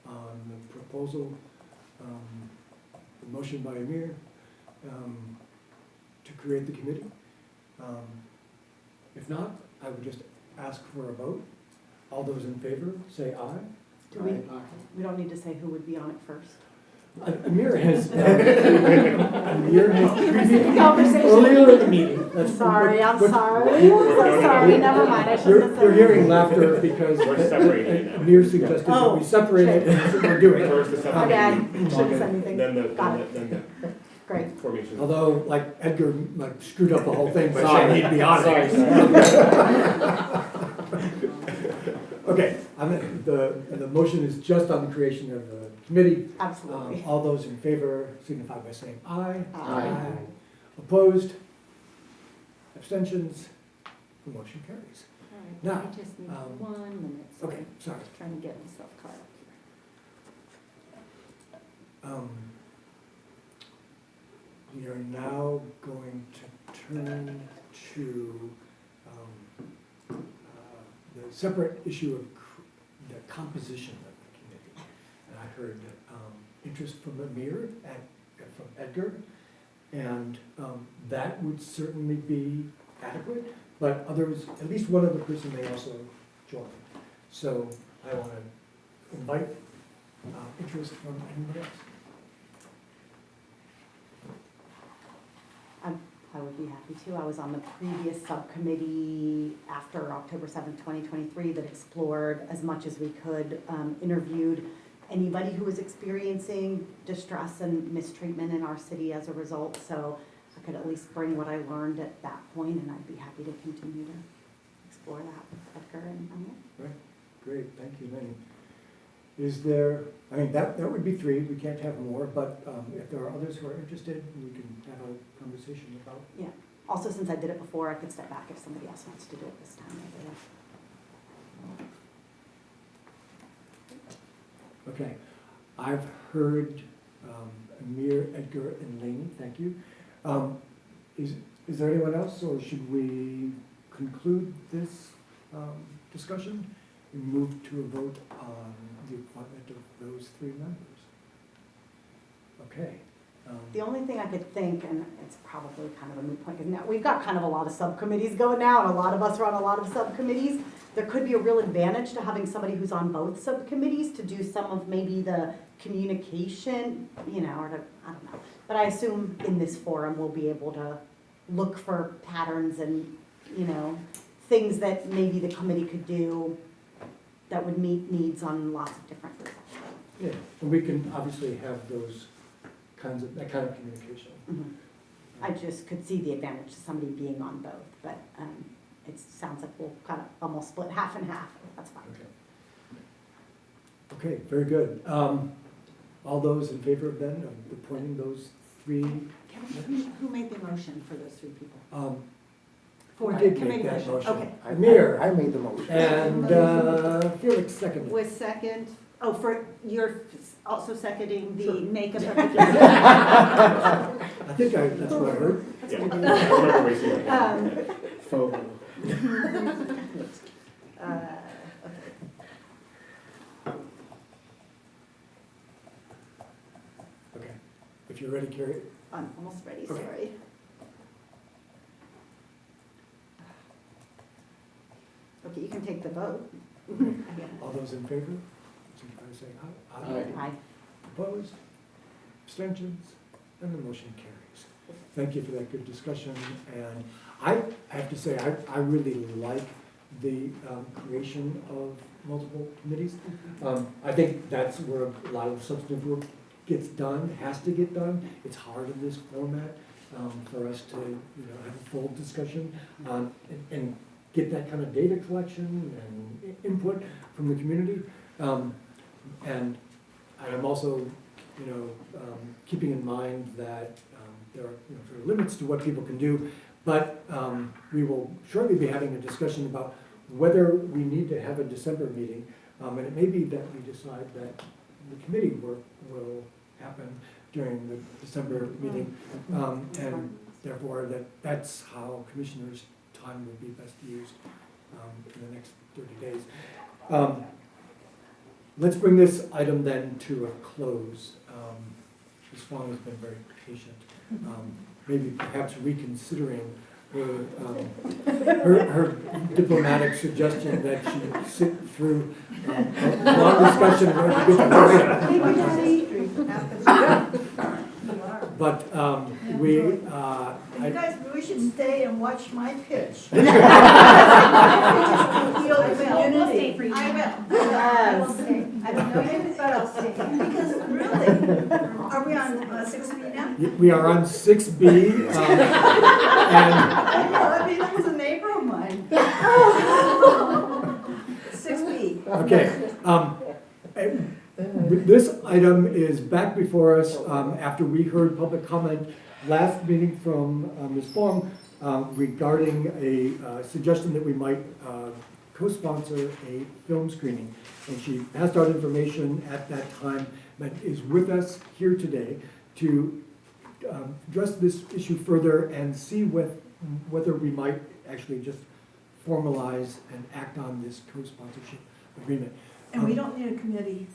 S1: on the proposal, the motion by Amir, to create the committee. If not, I would just ask for a vote. All those in favor, say aye.
S2: Do we don't need to say who would be on it first?
S1: Amir has, Amir has previously,
S2: Conversation.
S1: earlier in the meeting. that's-
S2: Sorry, I'm
S1: what-
S2: sorry, I'm so sorry, never mind, I shouldn't have said
S1: You're hearing
S2: that.
S1: laughter because
S3: We're separating it now.
S1: Amir suggested that we separate it, and that's what we're doing.
S3: First the
S2: Okay,
S3: subcommittee,
S2: I shouldn't have said anything.
S3: then
S2: Got
S3: the
S2: Great.
S3: formation.
S1: Although, like, Edgar, like, screwed up the whole thing by
S14: Sorry.
S1: saying he'd be on
S14: Sorry,
S1: it. Okay, the motion is just on the creation of the committee.
S2: Absolutely.
S1: All those in favor signify by saying aye.
S2: Aye.
S1: Opposed? Abstentions? The motion carries.
S2: All right,
S1: Now,
S2: I just need 1 minute.
S1: Okay, sorry.
S2: Trying to get myself caught up here.
S1: We are now going to turn to the separate issue of the composition of the committee. And I heard interest from Amir and from Edgar, and that would certainly be adequate, but others, at least one other person may also join. So I want to invite interest from anyone else.
S2: I would be happy to. I was on the previous subcommittee after October 7th, 2023 that explored as much as we could, interviewed anybody who was experiencing distress and mistreatment in our city as a result. So I could at least bring what I learned at that point, and I'd be happy to continue to explore that with Edgar and Amir.
S1: Right, great, thank you, Lenny. Is there, I mean, that would be 3, we can't have more, but if there are others who are interested, we can have a conversation about.
S2: Yeah. Also, since I did it before, I could step back if somebody else wants to do it this time.
S1: Okay, I've heard Amir, Edgar, and Laney, thank you. Is there anyone else, or should we conclude this discussion and move to a vote on the appointment of those 3 members? Okay.
S2: The only thing I could think, and it's probably kind of a moot point, because now we've got kind of a lot of subcommittees going now, and a lot of us are on a lot of subcommittees. There could be a real advantage to having somebody who's on both subcommittees to do some of maybe the communication, you know, or to, I don't know. But I assume in this forum, we'll be able to look for patterns and, you know, things that maybe the committee could do that would meet needs on lots of different groups.
S1: Yeah, and we can obviously have those kinds of, that kind of communication.
S2: Mhm. I just could see the advantage to somebody being on both, but it sounds like we'll kind of almost split half and half. That's fine.
S1: Okay, very good. All those in favor then of appointing those 3?
S13: Kevin, who made the motion for those 3 people?
S1: We
S13: For
S1: did
S13: the committee
S1: make that
S13: motion.
S1: motion.
S13: Okay.
S1: Amir.
S5: I made the motion.
S1: And Felix seconded.
S2: With second, oh, for, you're also seconding
S1: Sure.
S2: the makeup of the committee?
S1: I think that's what I heard.
S3: Yeah, I remember wasting my time.
S14: FOMO.
S1: Okay, if you're ready, Carrie.
S2: I'm almost ready,
S1: Okay.
S2: sorry. Okay, you can take the vote.
S1: All those in favor, signify by saying aye.
S14: Aye.
S2: Aye.
S1: Opposed? Abstentions? And the motion carries. Thank you for that good discussion. And I have to say, I really like the creation of multiple committees. I think that's where a lot of substantive work gets done, has to get done. It's hard in this format for us to, have a full discussion and get that kind of data collection and input from the community. And I am also, keeping in mind that there are sort of limits to what people can do, but we will shortly be having a discussion about whether we need to have a December meeting, and it may be that we decide that the committee work will happen during the December meeting, and therefore that's how commissioners' time will be best used in the next 30 days. Let's bring this item then to a close. Ms. Fong has been very patient. Maybe perhaps reconsidering her diplomatic suggestion that she sit through a long discussion in order to get to the But
S13: You guys really should stay and watch my pitch.
S9: We'll stay for you.
S13: I will. I will stay. I don't know you, but I'll stay. Because really, are we on 6B now?
S1: we are on 6B, and
S13: I know, I mean, that was a neighbor of mine. 6B.
S1: okay. This item is back before us after we heard public comment last meeting from Ms. Fong regarding a suggestion that we might co-sponsor a film screening. And she passed out information at that time, but is with us here today to address this issue further and see whether we might actually just formalize and act on this co-sponsorship agreement.
S13: And we don't need a committee.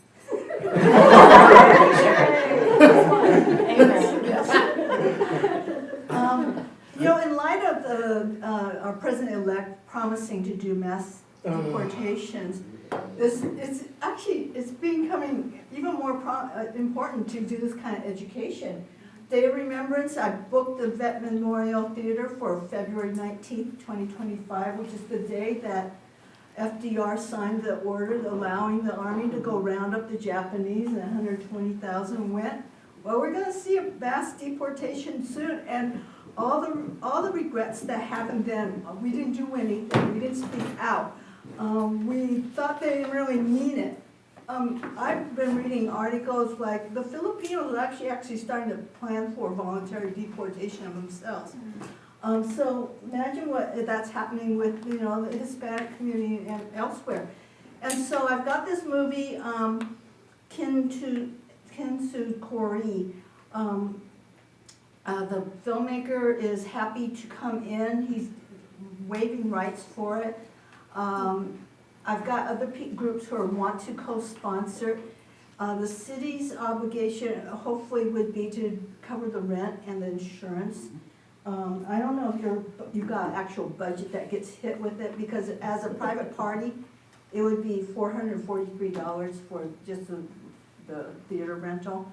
S13: In light of our president-elect promising to do mass deportations, it's becoming even more important to do this kind of education. Day of Remembrance, I booked the Vet Memorial Theater for February 19th, 2025, which is the day that FDR signed the order allowing the Army to go round up the Japanese, and 120,000 went. Well, we're going to see a mass deportation soon, and all the regrets that happened then. We didn't do anything. We didn't speak out. We thought they didn't really mean it. I've been reading articles like the Filipinos are actually starting to plan for voluntary deportation of themselves. So imagine what that's happening with the Hispanic community and elsewhere. And so I've got this movie, Kinsu Kori. The filmmaker is happy to come in. He's waiving rights for it. I've got other groups who want to co-sponsor. The city's obligation hopefully would be to cover the rent and the insurance. I don't know if you've got actual budget that gets hit with it, because as a private party, it would be $443 for just the theater rental.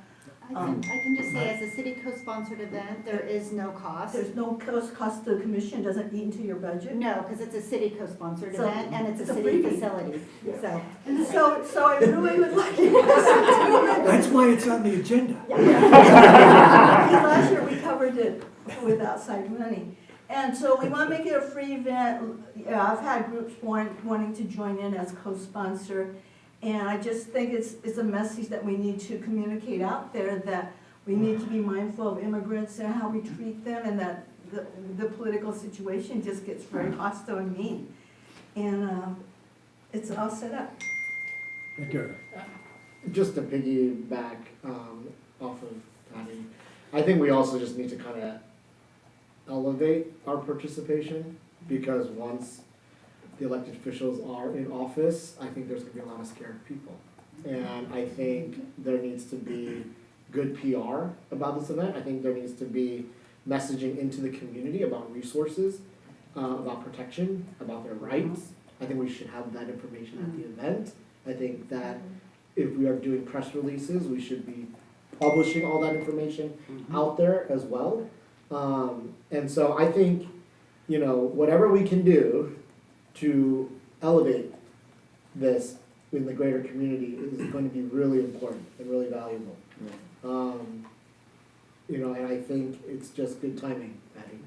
S2: I can just say, as a city co-sponsored event, there is no cost.
S13: There's no cost to the commission, doesn't eat into your budget?
S2: No, because it's a city co-sponsored
S13: So,
S2: event, and it's a
S13: it's a
S2: city
S13: freebie.
S2: facility, so.
S13: So I really would like you guys to do it.
S1: That's why it's on the agenda.
S13: Last year we covered it with outside money. And so we want to make it a free event. I've had groups wanting to join in as co-sponsor. And I just think it's a message that we need to communicate out there, that we need to be mindful of immigrants and how we treat them, and that the political situation just gets very hostile and mean. And it's all set up.
S1: Thank you.
S14: Just to piggyback off of Patty, I think we also just need to kind of elevate our participation, because once the elected officials are in office, I think there's going to be a lot of scared people. And I think there needs to be good PR about this event. I think there needs to be messaging into the community about resources, about protection, about their rights. I think we should have that information at the event. I think that if we are doing press releases, we should be publishing all that information out there as well. And so I think, whatever we can do to elevate this in the greater community is going to be really important and really valuable. And I think it's just good timing, Patty.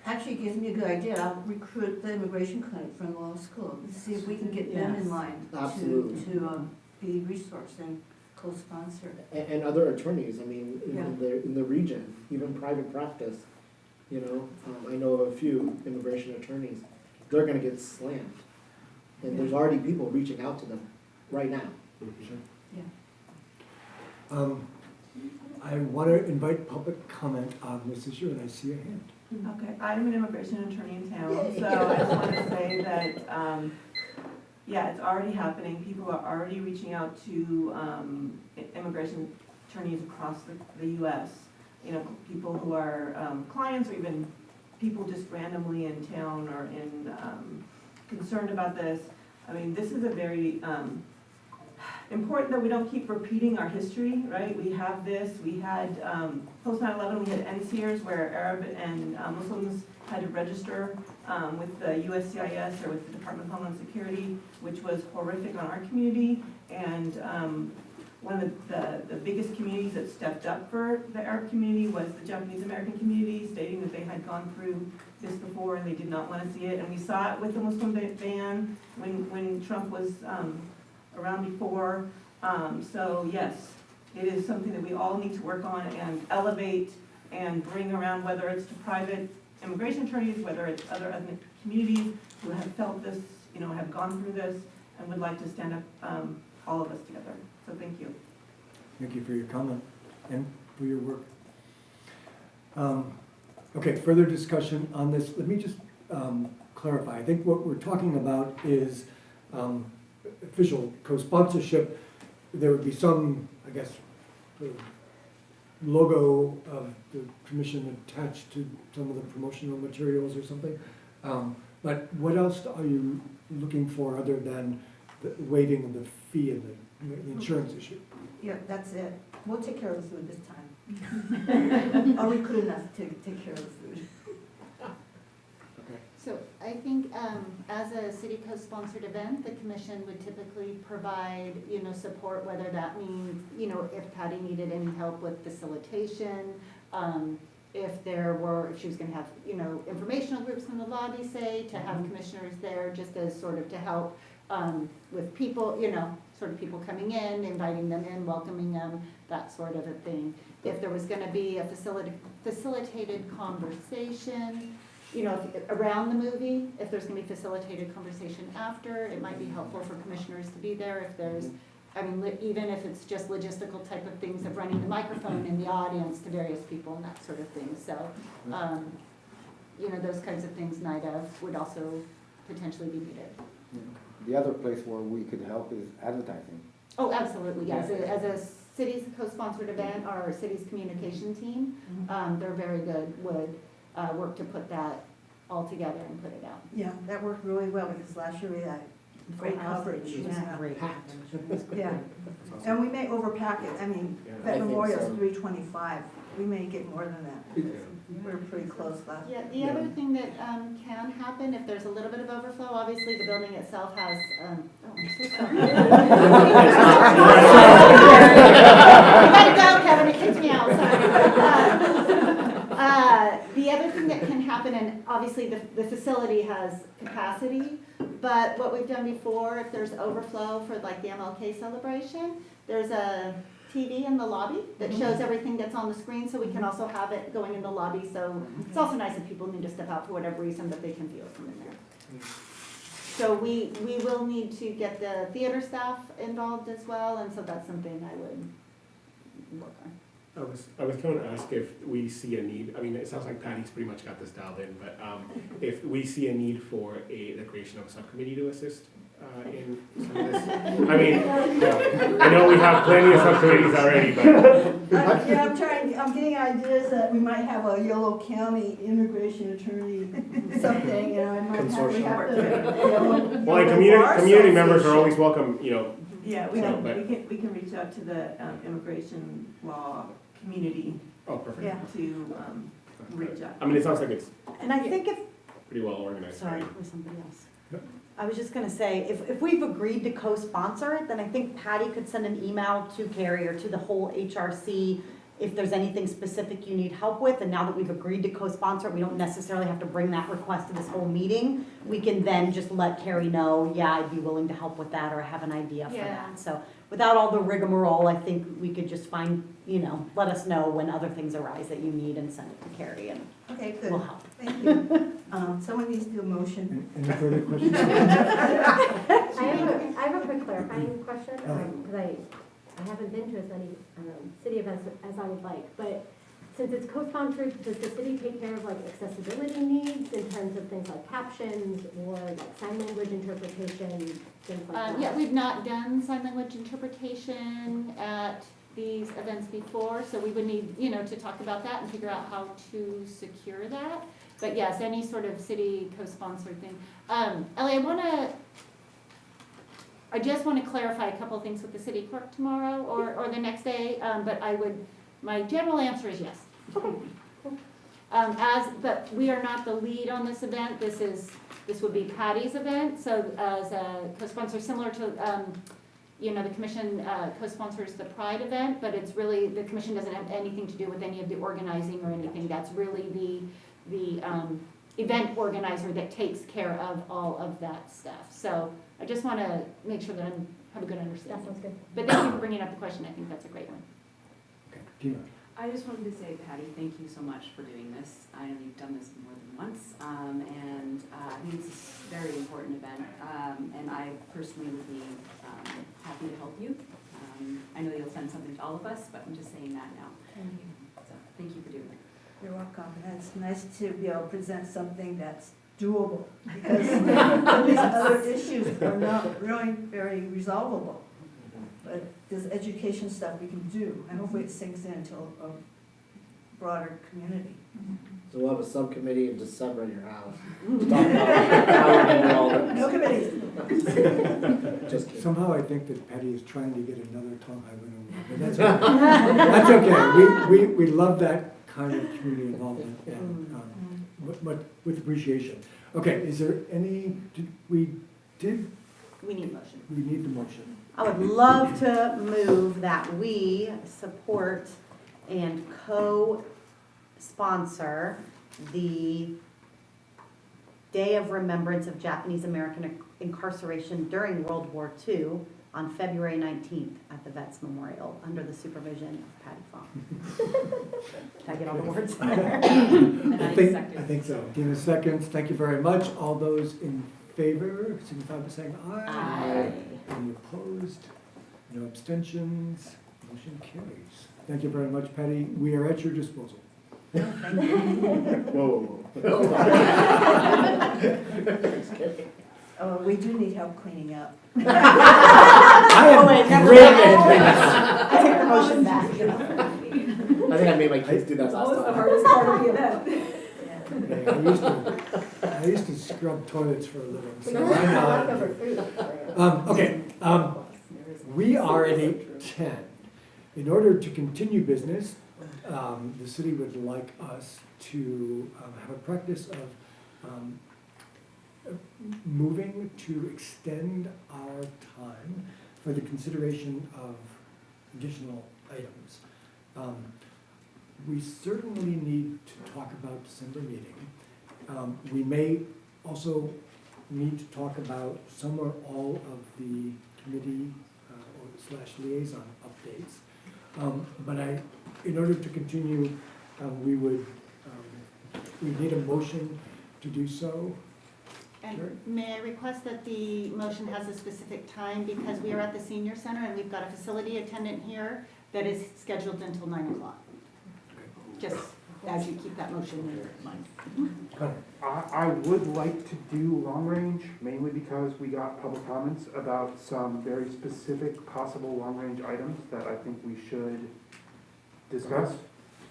S13: Actually, it gives me a good idea. I'll recruit the immigration clinic from law school and see if we can get them in line
S14: Absolutely.
S13: to be resourced and co-sponsor.
S14: And other attorneys, I mean,
S13: Yeah.
S14: in the region, even private practice, you know, I know of a few immigration attorneys, they're gonna get slammed. And there's already people reaching out to them right now.
S1: I want to invite public comment on this issue, and I see a hand.
S12: Okay, I'm an immigration attorney in town, so I just want to say that, yeah, it's already happening. People are already reaching out to immigration attorneys across the US. You know, people who are clients, or even people just randomly in town are concerned about this. I mean, this is a very important that we don't keep repeating our history, right? We have this, we had, post 9/11, we had NSEERS where Arab and Muslims had to register with the USCIS or with the Department of Homeland Security, which was horrific on our community. And one of the biggest communities that stepped up for the Arab community was the Japanese American community, stating that they had gone through this before and they did not want to see it. And we saw it with the Muslim ban when Trump was around before. So yes, it is something that we all need to work on and elevate and bring around, whether it's to private immigration attorneys, whether it's other ethnic communities who have felt this, you know, have gone through this and would like to stand up, all of us together. So thank you.
S1: Thank you for your comment and for your work. Okay, further discussion on this. Let me just clarify. I think what we're talking about is official co-sponsorship. There would be some, I guess, sort of logo of the commission attached to some of the promotional materials or something. But what else are you looking for other than the waiving of the fee and the insurance issue?
S13: Yeah, that's it. We'll take care of the food this time. Are we good enough to take care of the food?
S2: So I think as a city co-sponsored event, the commission would typically provide, you know, support, whether that means, you know, if Patty needed any help with facilitation, if she was gonna have, you know, informational groups in the lobby, say, to have commissioners there just as sort of to help with people, you know, sort of people coming in, inviting them in, welcoming them, that sort of a thing. If there was gonna be a facilitated conversation, you know, around the movie, if there's gonna be facilitated conversation after, it might be helpful for commissioners to be there if there's, I mean, even if it's just logistical type of things of running the microphone in the audience to various people and that sort of thing. So, you know, those kinds of things night of would also potentially be needed.
S5: The other place where we could help is advertising.
S2: Oh, absolutely, yes. As a city's co-sponsored event, our city's communication team, they're very good, would work to put that all together and put it out.
S13: Yeah, that worked really well because last year we had great coverage. Yeah, and we may overpack it. I mean, Vet Memorial's 325. We may get more than that. We were pretty close last year.
S2: Yeah, the other thing that can happen, if there's a little bit of overflow, obviously the building itself has, oh, I'm so sorry. Let it go, Kevin, it kicks me out, sorry. The other thing that can happen, and obviously the facility has capacity, but what we've done before, if there's overflow for like the MLK celebration, there's a TV in the lobby that shows everything that's on the screen, so we can also have it going in the lobby. So it's also nice if people need to step out for whatever reason, that they can view it from in there. So we will need to get the theater staff involved as well, and so that's something I would work on.
S3: I was going to ask if we see a need, I mean, it sounds like Patty's pretty much got this dialed in, but if we see a need for the creation of a subcommittee to assist in some of this. I mean, yeah, I know we have plenty of subcommittees already, but.
S13: I'm getting ideas that we might have a Yolo County immigration attorney, something, you know, it might have, we have to.
S3: Well, like community members are always welcome, you know.
S12: Yeah, we can reach out to the immigration law community.
S3: Oh, perfect.
S13: Yeah.
S12: To reach out.
S3: I mean, it sounds like it's
S17: And I think if,
S3: pretty well organized.
S17: sorry,
S3: Right?
S17: for somebody else. I was just gonna say, if we've agreed to co-sponsor it, then I think Patty could send an email to Carrie or to the whole HRC if there's anything specific you need help with, and now that we've agreed to co-sponsor, we don't necessarily have to bring that request to this whole meeting. We can then just let Carrie know, yeah, I'd be willing to help with that, or I have an idea for
S9: Yeah.
S17: that. So without all the rigmarole, I think we could just find, let us know when other things arise that you need and send it to Carrie, and
S13: Okay, good.
S17: we'll help.
S13: Thank you. Someone needs to do a motion.
S1: Any further questions?
S6: I have a quick clarifying question, because I haven't been to as many city events as I would like, but since it's co-sponsored, does the city take care of like accessibility needs in terms of things like captions or like sign language interpretation, things like that?
S9: Yeah, we've not done sign language interpretation at these events before, so we would need, to talk about that and figure out how to secure that. But yes, any sort of city co-sponsored thing. Ellie, I just want to clarify a couple of things with the city clerk tomorrow or the next day, but my general answer is yes. But we are not the lead on this event. This would be Patty's event, so as a co-sponsor, similar to, the commission co-sponsors the Pride event, but it's really, the commission doesn't have anything to do with any of the organizing or anything. That's really the event organizer that takes care of all of that stuff. So I just want to make sure that I have a good understanding.
S6: That sounds good.
S9: But thank you for bringing up the question. I think that's a great one.
S1: Okay, Tina.
S15: I just wanted to say, Patty, thank you so much for doing this. I know you've done this more than once, and I think it's a very important event, and I personally would be happy to help you. I know you'll send something to all of us, but I'm just saying that now. So thank you for doing it.
S13: You're welcome. And it's nice to be able to present something that's doable, because these other issues are not really very resolvable. But this education stuff we can do, and hopefully it sinks into a broader community.
S14: So we'll have a subcommittee in December in your house. To talk about how we're gonna do all this.
S13: No committees.
S14: Just kidding.
S1: Somehow I think that Patty is trying to get another Tom Highland award, but that's okay. That's okay. We love that kind of community involvement, and but with appreciation. Okay, is there any,
S17: We need motion.
S1: we need the motion.
S17: I would love to move that we support and co-sponsor the Day of Remembrance of Japanese American Incarceration during World War II on February 19th at the Vets Memorial under the supervision of Patty Fong. Did I get all the words there?
S1: I think so. Dina seconds. Thank you very much. All those in favor, signify by saying aye.
S17: Aye.
S1: Any opposed? No abstentions? Motion carries. Thank you very much, Patty. We are at your disposal.
S14: Whoa.
S13: Oh, we do need help cleaning up.
S1: I am great at
S17: I take the motion back.
S14: I think I made my kids do that last
S15: What was the
S14: time.
S15: hardest part of the event?
S1: I used to scrub toilets for a living, so I know. Okay, we are at 8:10. In order to continue business, the city would like us to have a practice of moving to extend our time for the consideration of additional items. We certainly need to talk about December meeting. We may also need to talk about some or all of the committee or / liaison updates. But in order to continue, we need a motion to do so.
S2: And
S1: Sure.
S2: may I request that the motion has a specific time, because we are at the senior center and we've got a facility attendant here that is scheduled until 9 o'clock. Just as you keep that motion in your mind.
S4: I would like to do long range, mainly because we got public comments about some very specific possible long range items that I think we should discuss.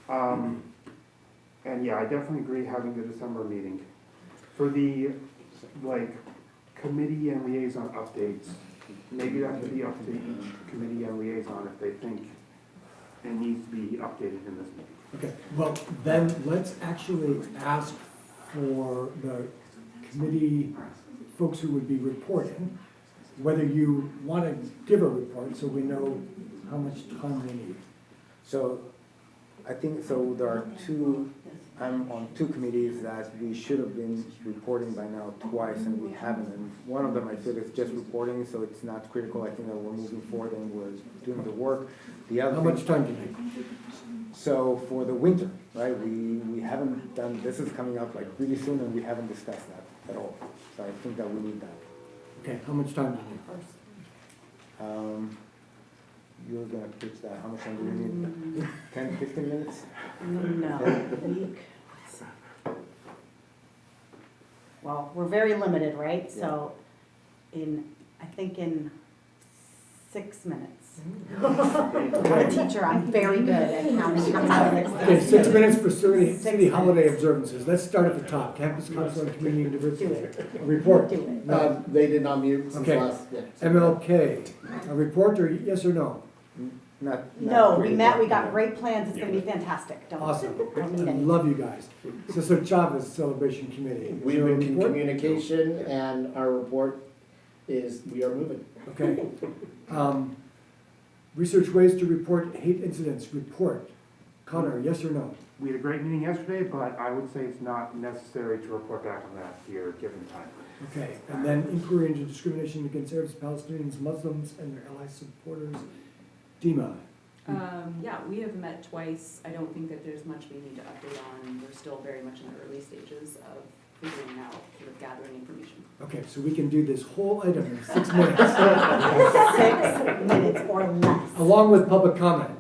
S4: And yeah, I definitely agree having the December meeting. For the, committee and liaison updates, maybe that could be up to each committee and liaison if they think it needs to be updated in this meeting.
S1: Okay, well, then let's actually ask for the committee folks who would be reporting, whether you want to give a report so we know how much time we need.
S5: So I think, so there are I'm on two committees that we should have been reporting by now twice, and we haven't. And one of them, I feel, is just reporting, so it's not critical. I think that we're moving forward and we're doing the work. The other
S1: How
S5: thing-
S1: much time do you need?
S5: So for the winter, right, we haven't done, this is coming up like really soon, and we haven't discussed that at all. So I think that we need that.
S1: Okay, how much time do you need?
S5: You're gonna pitch that, how much time do we need? 10, 15 minutes?
S17: No, week. Well, we're very limited, right? So I think in 6 minutes. I'm a teacher, I'm very good at counting how many minutes.
S1: Okay, 6 minutes for city holiday observances. Let's start at the top. Campus Council and Community Diversity. A report.
S14: They did not mute since
S1: Okay.
S14: last, yeah.
S1: MLK, a report or yes or no?
S17: No, we met, we got great plans, it's gonna be fantastic.
S1: Awesome.
S17: Don't need
S1: I
S17: any.
S1: love you guys. Cesar Chavez Celebration Committee. Is
S14: We've
S1: there a
S14: been in
S1: report?
S14: communication, and our report is we are moving.
S1: Okay. Research ways to report hate incidents. Report. Connor, yes or no?
S4: We had a great meeting yesterday, but I would say it's not necessary to report back on that here, given time.
S1: Okay. And then inquiry into discrimination against Arabs, Palestinians, Muslims, and their ally supporters. Dima.
S15: Yeah, we have met twice. I don't think that there's much we need to update on. We're still very much in the early stages of figuring out, sort of gathering information.
S1: Okay, so we can do this whole item in 6 minutes.
S17: 6 minutes or less.
S1: Along with public comment.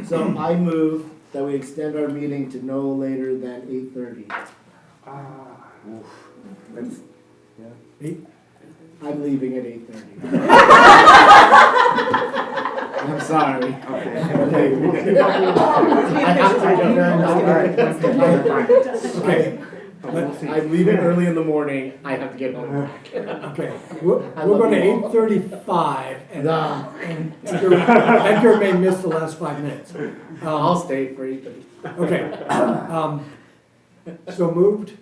S14: So I move that we extend our meeting to no later than 8:30.
S5: That's, yeah.
S14: I'm leaving at 8:30. I'm sorry.
S4: Okay.
S1: Okay.
S14: I'm leaving early in the morning. I have to get home.
S1: Okay. We're going to 8:35 and Edgar may miss the last 5 minutes.
S14: I'll stay for 8:30.
S1: Okay. So moved?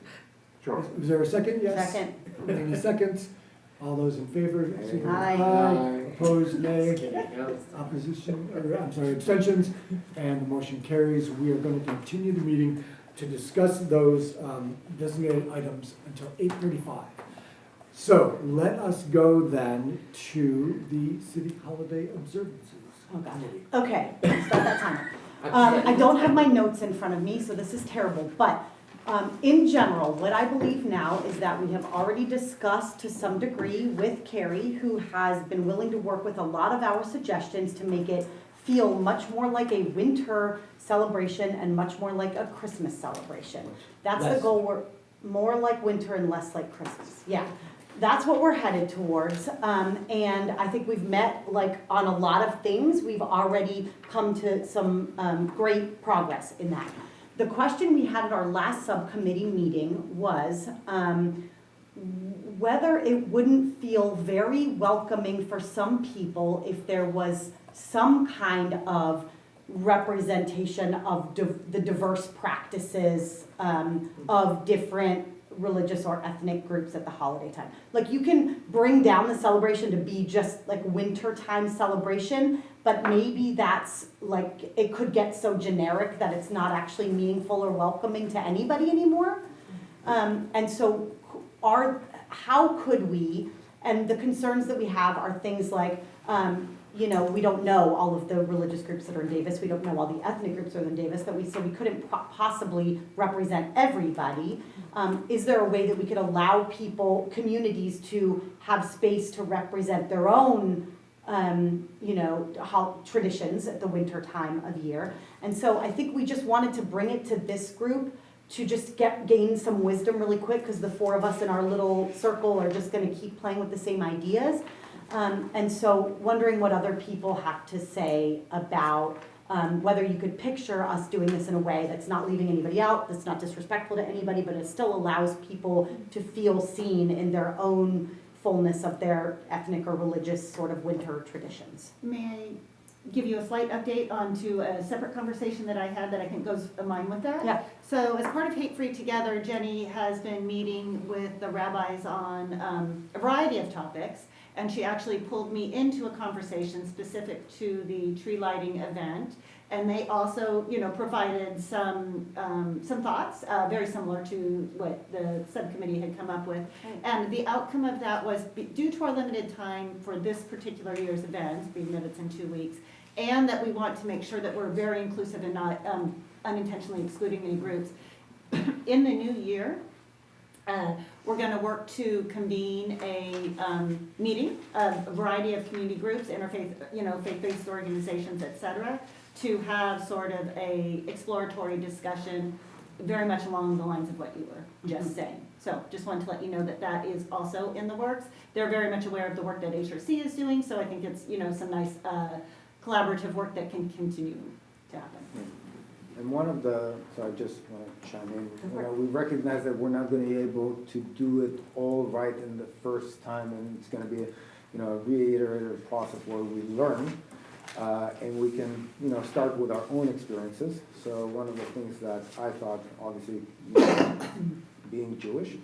S4: Sure.
S1: Is there a second? Yes?
S17: Second.
S1: Any seconds? All those in favor?
S17: Aye.
S1: Opposed, nay. Opposition, or I'm sorry, abstentions, and the motion carries. We are going to continue the meeting to discuss those designated items until 8:35. So let us go then to the city holiday observances.
S17: Oh, God. Okay, start that timer. I don't have my notes in front of me, so this is terrible, but in general, what I believe now is that we have already discussed to some degree with Carrie, who has been willing to work with a lot of our suggestions to make it feel much more like a winter celebration and much more like a Christmas celebration. That's the goal, we're more like winter and less like Christmas. Yeah, that's what we're headed towards. And I think we've met like on a lot of things. We've already come to some great progress in that. The question we had at our last subcommittee meeting was whether it wouldn't feel very welcoming for some people if there was some kind of representation of the diverse practices of different religious or ethnic groups at the holiday time. Like you can bring down the celebration to be just like wintertime celebration, but maybe that's like, it could get so generic that it's not actually meaningful or welcoming to anybody anymore. And so how could we, and the concerns that we have are things like, you know, we don't know all of the religious groups that are in Davis. We don't know all the ethnic groups that are in Davis. So we couldn't possibly represent everybody. Is there a way that we could allow communities to have space to represent their own, you know, traditions at the winter time of year? And so I think we just wanted to bring it to this group to just gain some wisdom really quick, because the four of us in our little circle are just going to keep playing with the same ideas. And so wondering what other people have to say about whether you could picture us doing this in a way that's not leaving anybody out, that's not disrespectful to anybody, but it still allows people to feel seen in their own fullness of their ethnic or religious sort of winter traditions.
S2: May I give you a slight update onto a separate conversation that I had that I think goes in line with that?
S17: Yeah.
S2: So as part of Hate Free Together, Jenny has been meeting with the rabbis on a variety of topics. And she actually pulled me into a conversation specific to the tree lighting event. And they also, you know, provided some thoughts, very similar to what the subcommittee had come up with. And the outcome of that was, due to our limited time for this particular year's event, being that it's in 2 weeks, and that we want to make sure that we're very inclusive and not unintentionally excluding any groups, in the new year, we're gonna work to convene a meeting of a variety of community groups, interfaith, you know, faith-based organizations, et cetera, to have sort of a exploratory discussion very much along the lines of what you were just saying. So just wanted to let you know that that is also in the works. They're very much aware of the work that HRC is doing, so I think it's, you know, some nice collaborative work that can continue to happen.
S5: And one of the, so I just want to chime in, you know, we recognize that we're not going to be able to do it all right in the first time, and it's going to be a, you know, a reiterative process where we learn, and we can, you know, start with our own experiences. So one of the things that I thought, obviously, you know, being Jewish,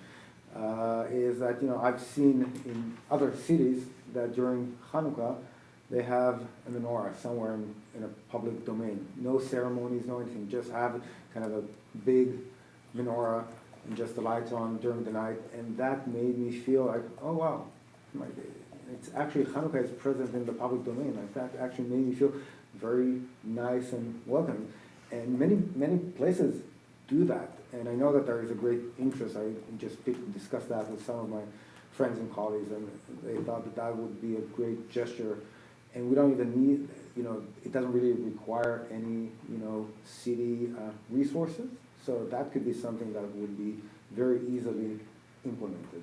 S5: is that, you know, I've seen in other cities that during Hanukkah, they have a menorah somewhere in a public domain. No ceremonies, no anything, just have kind of a big menorah and just the lights on during the night. And that made me feel like, oh wow, it's actually Hanukkah is present in the public domain. Like that actually made me feel very nice and welcoming. And many places do that. And I know that there is a great interest. I just discussed that with some of my friends and colleagues, and they thought that that would be a great gesture. And we don't even need, you know, it doesn't really require any, you know, city resources. So that could be something that would be very easily implemented.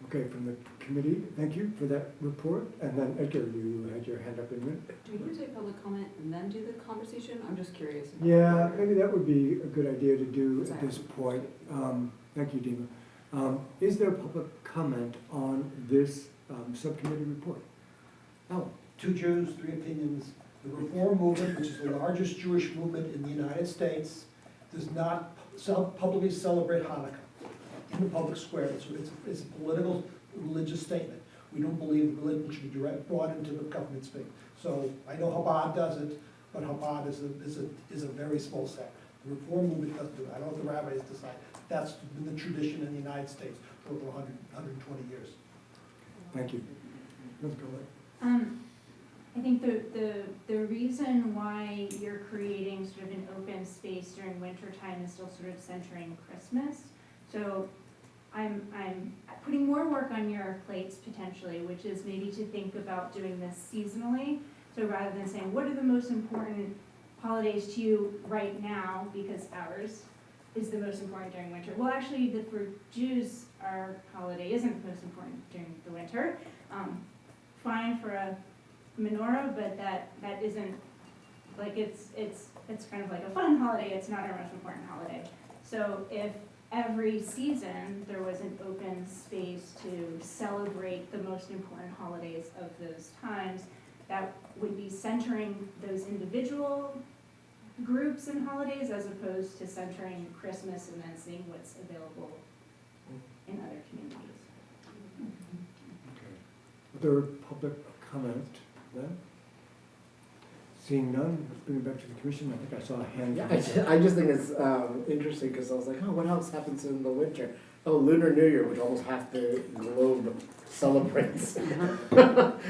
S1: Okay, from the committee, thank you for that report. And then Edgar, you had your hand up in a minute.
S15: Do we usually public comment and then do the conversation? I'm just curious.
S1: Yeah, maybe that would be a good idea to do at this point. Thank you, Dima. Is there public comment on this subcommittee report? Alan?
S7: 2 Jews, 3 opinions. The Reform movement, which is the largest Jewish movement in the United States, does not publicly celebrate Hanukkah in the public square. It's a political, religious statement. We don't believe religion should be brought into the government speak. So I know Chabad does it, but Chabad is a very small sect. The Reform movement doesn't do it. I don't know if the rabbis decide. That's been the tradition in the United States for over 120 years.
S1: Thank you. Let's go ahead.
S9: I think the reason why you're creating sort of an open space during winter time is still sort of centering Christmas. So I'm putting more work on your plates potentially, which is maybe to think about doing this seasonally. So rather than saying, what are the most important holidays to you right now, because ours is the most important during winter. Well, actually, for Jews, our holiday isn't the most important during the winter. Fine for a menorah, but that isn't, like, it's kind of like a fun holiday, it's not our most important holiday. So if every season there was an open space to celebrate the most important holidays of those times, that would be centering those individual groups and holidays as opposed to centering Christmas and then seeing what's available in other communities.
S1: Other public comment then? Seeing none, let's bring it back to the commission. I think I saw a hand.
S14: Yeah, I just think it's interesting because I was like, oh, what else happens in the winter? Oh, Lunar New Year, which almost half the globe celebrates.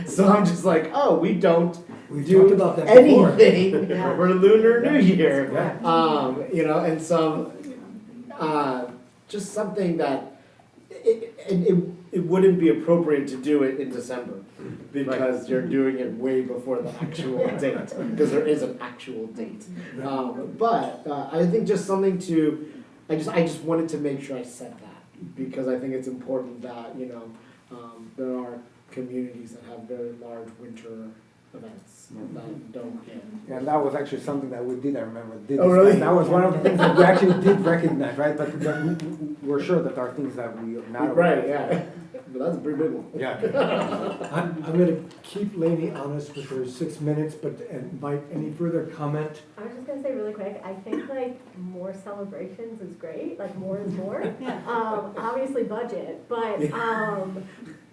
S14: So I'm just like, oh, we don't
S1: talked about that before.
S14: anything
S17: Yeah.
S14: for Lunar New Year.
S1: Yeah.
S14: You know, and so just something that it wouldn't be appropriate to do it in December because you're doing it way before the actual date, because there is an actual date. But I think just something to, I just wanted to make sure I said that, because I think it's important that, you know, there are communities that have very large winter events that don't get.
S5: Yeah, and that was actually something that we did, I remember.
S14: Oh, really?
S5: That was one of the things that we actually did recognize, right? But we're sure that there are things that we are not.
S14: Right, yeah. But that's a pretty big one.
S5: Yeah.
S1: I'm gonna keep Lainey honest with her 6 minutes, but invite any further comment.
S6: I was just gonna say really quick, I think like more celebrations is great, like more is more. Obviously budget, but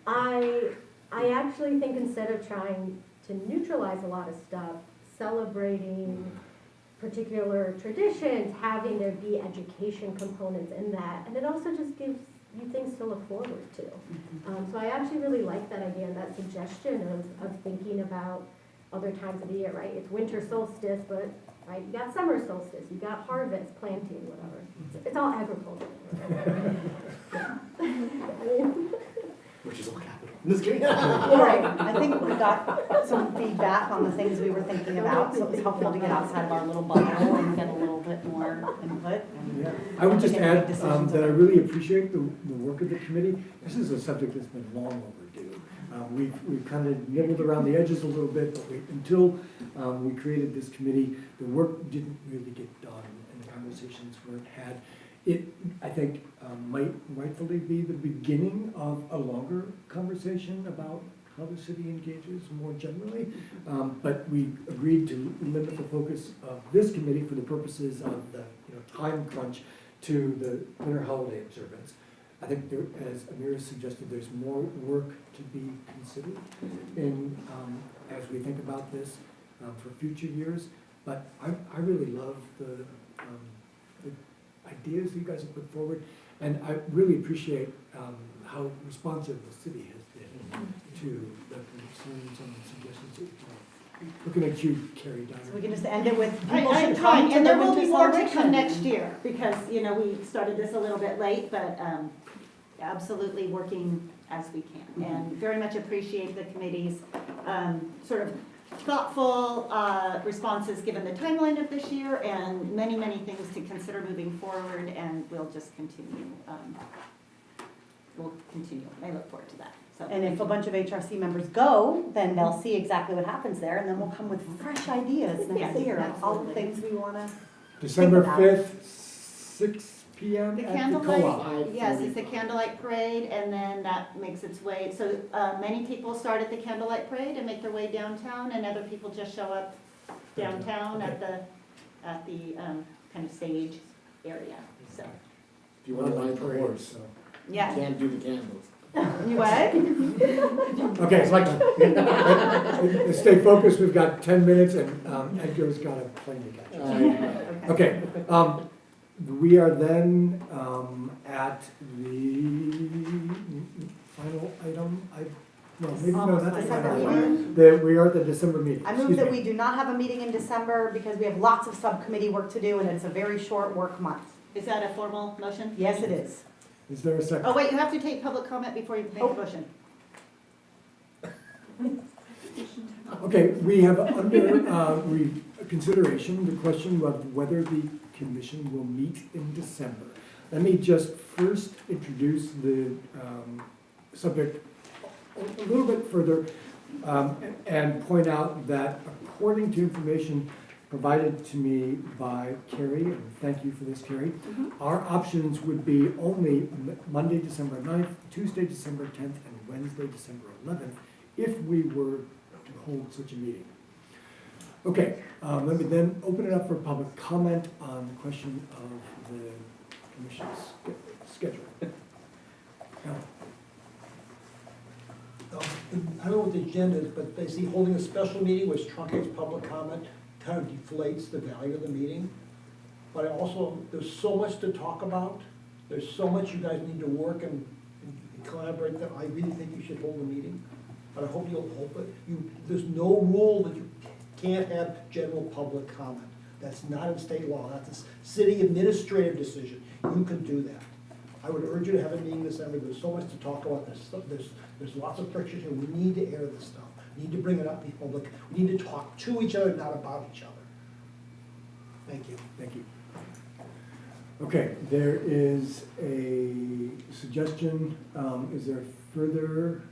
S6: I actually think instead of trying to neutralize a lot of stuff, celebrating particular traditions, having there be education components in that, and it also just gives you things to look forward to. So I actually really like that idea and that suggestion of thinking about other times of the year, right? It's winter solstice, but right, you got summer solstice, you got harvest, planting, whatever. It's all agriculture.
S1: Which is all capital.
S17: Just kidding. Right, I think we got some feedback on the things we were thinking about, so it's helpful to get outside of our little bubble and get a little bit more input.
S1: Yeah. I would just
S17: Make
S1: add
S17: decisions
S1: that I
S17: about
S1: really appreciate the work of the committee. This is a subject that's been long overdue. We've kind of nibbled around the edges a little bit, but until we created this committee, the work didn't really get done and the conversations weren't had. It, I think, might rightfully be the beginning of a longer conversation about how the city engages more generally. But we agreed to limit the focus of this committee for the purposes of the time crunch to the winter holiday observance. I think there, as Amira suggested, there's more work to be considered in as we think about this for future years. But I really love the ideas you guys have put forward, and I really appreciate how responsive the city has been to the concerns and suggestions. Looking at you, Carrie Dyer.
S2: So we can just end it with,
S17: I-
S2: people
S17: I
S2: should
S17: tried,
S2: come to
S17: and
S2: the
S17: there will
S2: winter
S17: be more to
S2: celebration
S17: come
S2: next year, because, we started this a little bit late, but absolutely working as we can. And very much appreciate the committee's sort of thoughtful responses given the timeline of this year, and many, many things to consider moving forward, and we'll just continue. We'll continue. I look forward to that. So, and if a bunch of HRC members go, then they'll see exactly what happens there, and then we'll come with fresh ideas next Yes, year of all the absolutely. things we want to.
S1: December
S2: about.
S1: 5th, 6 p.m.
S2: The
S1: at the
S2: candlelight,
S1: co-op.
S2: yes, it's the candlelight parade, and then that makes its way, so many people start at the candlelight parade and make their way downtown, and other people just show up downtown at the kind of stage area, so.
S14: If you want to ride the horse, you
S2: Yeah.
S14: can't do the candles.
S2: You what?
S1: Okay, it's like, let's stay focused, we've got 10 minutes, and Edgar's got a plane to catch. Okay, we are then at the final item. Maybe no, not the
S2: December
S1: final
S2: meeting.
S1: item. We are at the December meeting.
S17: I move that we do not have a meeting in December because we have lots of subcommittee work to do and it's a very short work month.
S2: Is that a formal motion?
S17: Yes, it is.
S1: Is there a second?
S2: Oh, wait, you have to take public comment before you make a motion.
S1: Okay, we have under consideration the question of whether the commission will meet in December. Let me just first introduce the subject a little bit further and point out that according to information provided to me by Carrie, and thank you for this, Carrie, our options would be only Monday, December 9th, Tuesday, December 10th, and Wednesday, December 11th, if we were to hold such a meeting. Okay, let me then open it up for public comment on the question of the commission's schedule.
S7: I don't know what the agenda is, but basically holding a special meeting which truncates public comment kind of deflates the value of the meeting. But I also, there's so much to talk about, there's so much you guys need to work and collaborate that I really think you should hold a meeting. But I hope you'll hold it. There's no rule that you can't have general public comment. That's not in state law, that's a city administrative decision. You can do that. I would urge you to have a meeting this December. There's so much to talk about. There's lots of friction here. We need to air this stuff. We need to bring it up in public. We need to talk to each other, not about each other. Thank you.
S1: Thank you. Okay, there is a suggestion. Is there further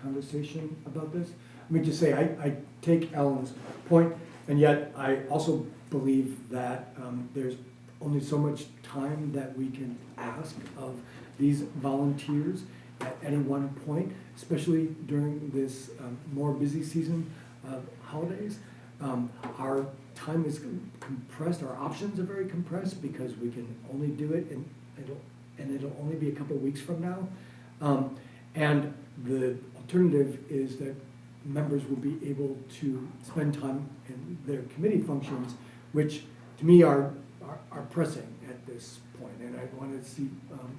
S1: conversation about this? Let me just say, I take Ellen's point, and yet I also believe that there's only so much time that we can ask of these volunteers at any one point, especially during this more busy season of holidays. Our time is compressed, our options are very compressed because we can only do it and it'll only be a couple of weeks from now. And the alternative is that members will be able to spend time in their committee functions, which to me are pressing at this point. And I want to see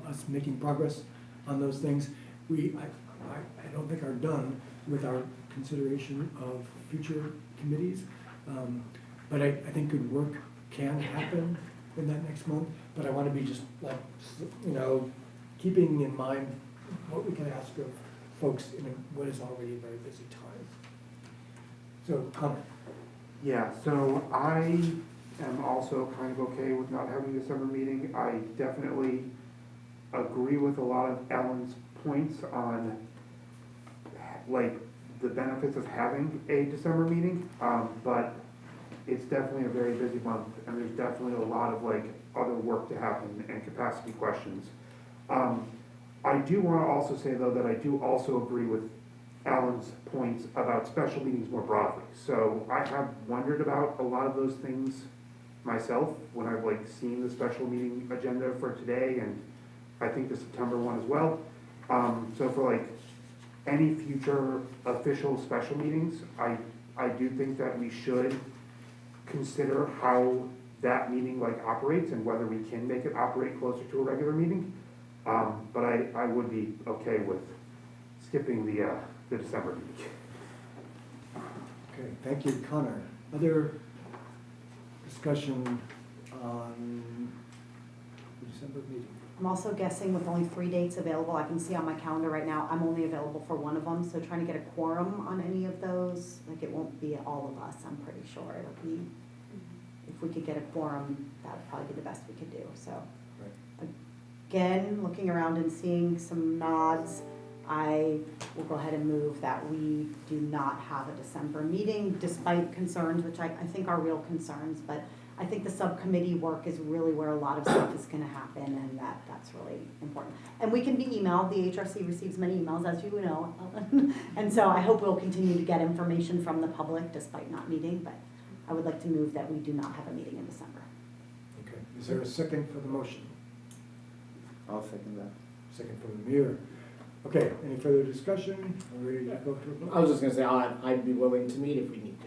S1: us making progress on those things. I don't think are done with our consideration of future committees. But I think good work can happen in that next month. But I want to be just like, keeping in mind what we can ask of folks in what is already a very busy time. So, comment.
S4: Yeah, so I am also kind of okay with not having a December meeting. I definitely agree with a lot of Ellen's points on like the benefits of having a December meeting, but it's definitely a very busy month, and there's definitely a lot of like other work to happen and capacity questions. I do want to also say though that I do also agree with Alan's points about special meetings more broadly. So I have wondered about a lot of those things myself when I've like seen the special meeting agenda for today, and I think the September one as well. So for like any future official special meetings, I do think that we should consider how that meeting like operates and whether we can make it operate closer to a regular meeting. But I would be okay with skipping the December meeting.
S1: Okay, thank you, Connor. Other discussion on the December meeting?
S17: I'm also guessing with only 3 dates available, I can see on my calendar right now, I'm only available for one of them, so trying to get a quorum on any of those, like it won't be all of us, I'm pretty sure. It'll be, if we could get a quorum, that would probably be the best we could do, so.
S1: Right.
S17: Again, looking around and seeing some nods, I will go ahead and move that we do not have a December meeting despite concerns, which I think are real concerns, but I think the subcommittee work is really where a lot of stuff is gonna happen, and that's really important. And we can be emailed, the HRC receives many emails, as you know, and so I hope we'll continue to get information from the public despite not meeting, but I would like to move that we do not have a meeting in December.
S1: Okay, is there a second for the motion?
S5: I'll second that.
S1: Second from Amir. Okay, any further discussion? Are we ready to go to a vote?
S14: I was just gonna say, I'd be willing to meet if we need to.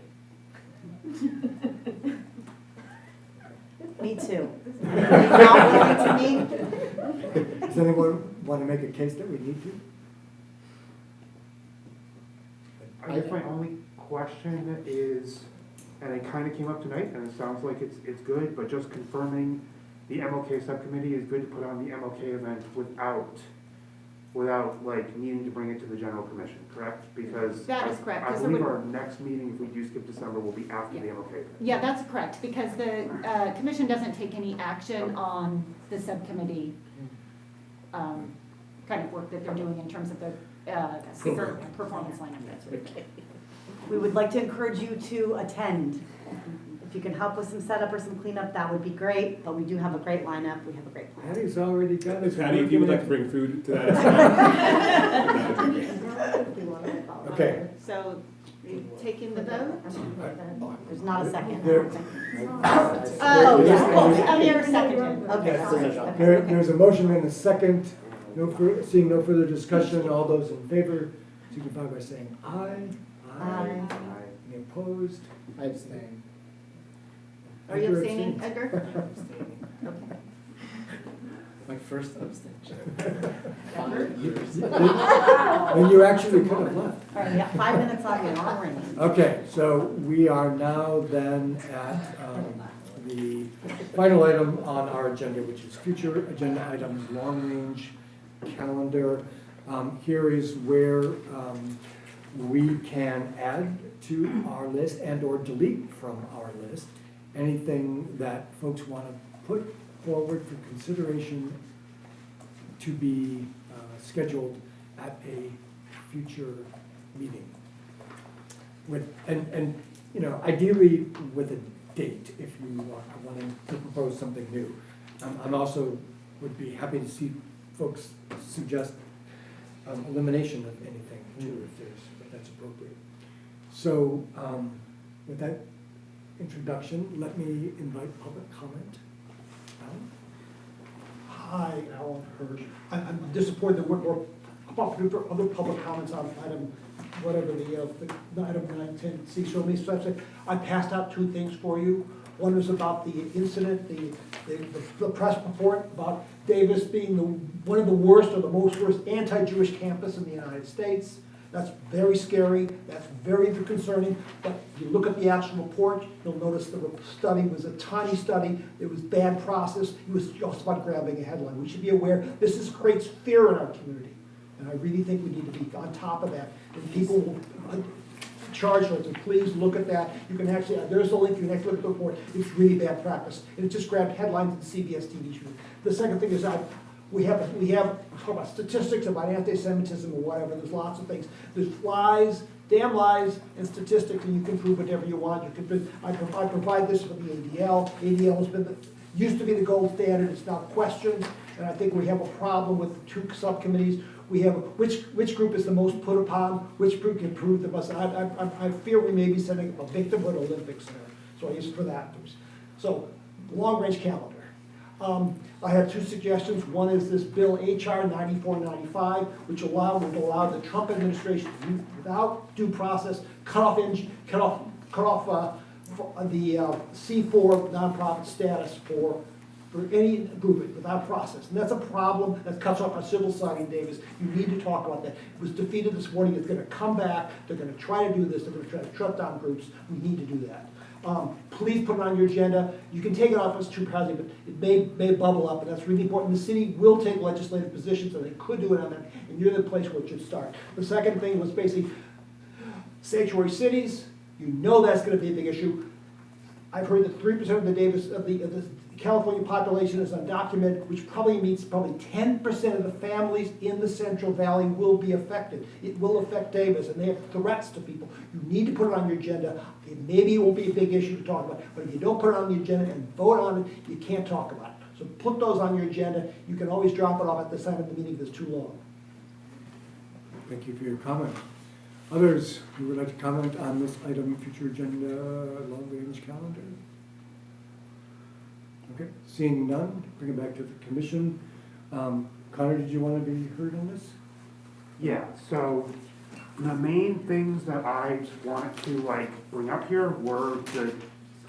S17: Me too. Not willing to meet?
S1: Does anyone want to make a case that we need to?
S4: I guess my only question is, and it kind of came up tonight, and it sounds like it's good, but just confirming the MLK subcommittee is good to put on the MLK event without like needing to bring it to the general commission, correct? Because
S2: That is correct,
S4: I
S2: 'cause there
S4: believe
S2: would-
S4: our next meeting, if we do skip December, will be after the MLK event.
S2: Yeah, that's correct, because the commission doesn't take any action on the subcommittee kind of work that they're doing in terms of the performance lineup. That's right.
S17: We would like to encourage you to attend. If you can help with some setup or some cleanup, that would be great, but we do have a great lineup, we have a great plan.
S1: Patty's already got his.
S3: Patty, if you would like to bring food to that.
S1: Okay.
S2: So, you taking the vote?
S17: There's not a second.
S1: There-
S2: Oh, yeah, Amir seconded.
S17: Okay.
S1: There's a motion and a second. Seeing no further discussion, all those in favor signify by saying aye.
S17: Aye.
S1: Any opposed?
S14: I abstain.
S2: Are you
S1: Edgar
S2: abstaining,
S1: abstains.
S2: Edgar?
S17: Okay.
S14: My first abstention. 5 years.
S1: Then you actually could have left.
S17: All right, yeah, 5 minutes on the hour ring.
S1: Okay, so we are now then at the final item on our agenda, which is future agenda items, long-range calendar. Here is where we can add to our list and or delete from our list anything that folks want to put forward for consideration to be scheduled at a future meeting. And ideally with a date if you are wanting to propose something new. I'm also would be happy to see folks suggest elimination of anything too if that's appropriate. So with that introduction, let me invite public comment. Alan?
S7: Hi, Alan Hirsch. I'm disappointed there weren't more opportunity for other public comments on item, whatever the item 910C. So me, so I passed out two things for you. One is about the incident, the press report about Davis being one of the worst or the most worst anti-Jewish campus in the United States. That's very scary, that's very concerning, but if you look at the actual report, you'll notice the study was a tiny study, it was bad process, it was just about grabbing a headline. We should be aware, this creates fear in our community, and I really think we need to be on top of that. And people will charge us, and please look at that. You can actually, there's a link, you can actually look at the report, it's really bad practice. And it just grabbed headlines and CBS TV show. The second thing is we have talk about statistics about anti-Semitism or whatever. There's lots of things. There's lies, damn lies, and statistics, and you can prove whatever you want. I provide this for the ADL. ADL has been used to be the gold standard. It's now questioned, and I think we have a problem with two subcommittees. We have which group is the most put upon, which group can prove the most. I fear we may be setting up a victimhood Olympics there. So I use it for that. So long-range calendar. I have two suggestions. One is this bill HR 9495, which would allow the Trump administration to, without due process, cut off the C4 nonprofit status for any group without process. And that's a problem that cuts off our civil society in Davis. You need to talk about that. It was defeated this morning. It's going to come back. They're going to try to do this. They're going to try to shut down groups. We need to do that. Please put it on your agenda. You can take it off as too pressing, but it may bubble up, and that's really important. The city will take legislative positions, and they could do it on that, and you're the place where it should start. The second thing was basically sanctuary cities. You know that's going to be a big issue. I've heard that 3% of the California population is undocumented, which probably means 10% of the families in the Central Valley will be affected. It will affect Davis, and they have threats to people. You need to put it on your agenda. Maybe it won't be a big issue to talk about, but if you don't put it on the agenda and vote on it, you can't talk about it. So put those on your agenda. You can always drop it off at the side of the meeting if it's too long.
S1: Thank you for your comment. Others who would like to comment on this item, future agenda, long-range calendar? Okay, seeing none, bring it back to the commission. Connor, did you want to be heard on this?
S4: Yeah, so the main things that I wanted to bring up here were the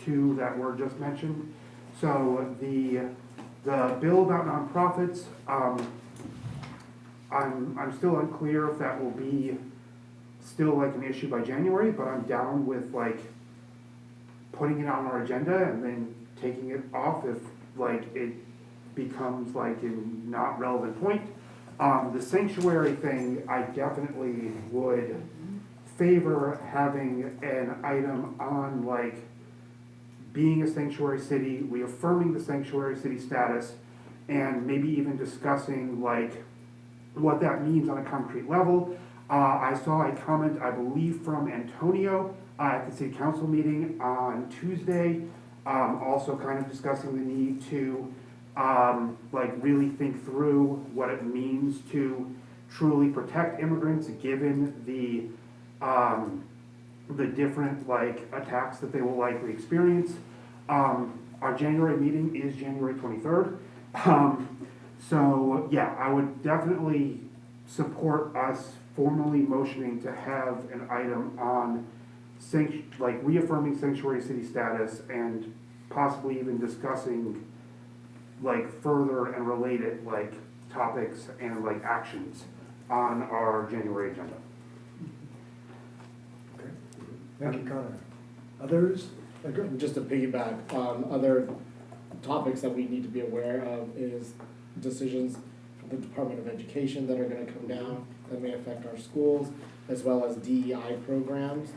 S4: two that were just mentioned. So the bill about nonprofits, I'm still unclear if that will be still an issue by January, but I'm down with putting it on our agenda and then taking it off if it becomes a not relevant point. The sanctuary thing, I definitely would favor having an item on being a sanctuary city, reaffirming the sanctuary city status, and maybe even discussing what that means on a concrete level. I saw a comment, I believe, from Antonio at the city council meeting on Tuesday, also kind of discussing the need to really think through what it means to truly protect immigrants given the different attacks that they will likely experience. Our January meeting is January 23rd. So yeah, I would definitely support us formally motioning to have an item on reaffirming sanctuary city status and possibly even discussing further and related topics and actions on our January agenda.
S1: Okay, thank you, Connor. Others?
S14: Just to piggyback, other topics that we need to be aware of is decisions from the Department of Education that are going to come down that may affect our schools, as well as DEI programs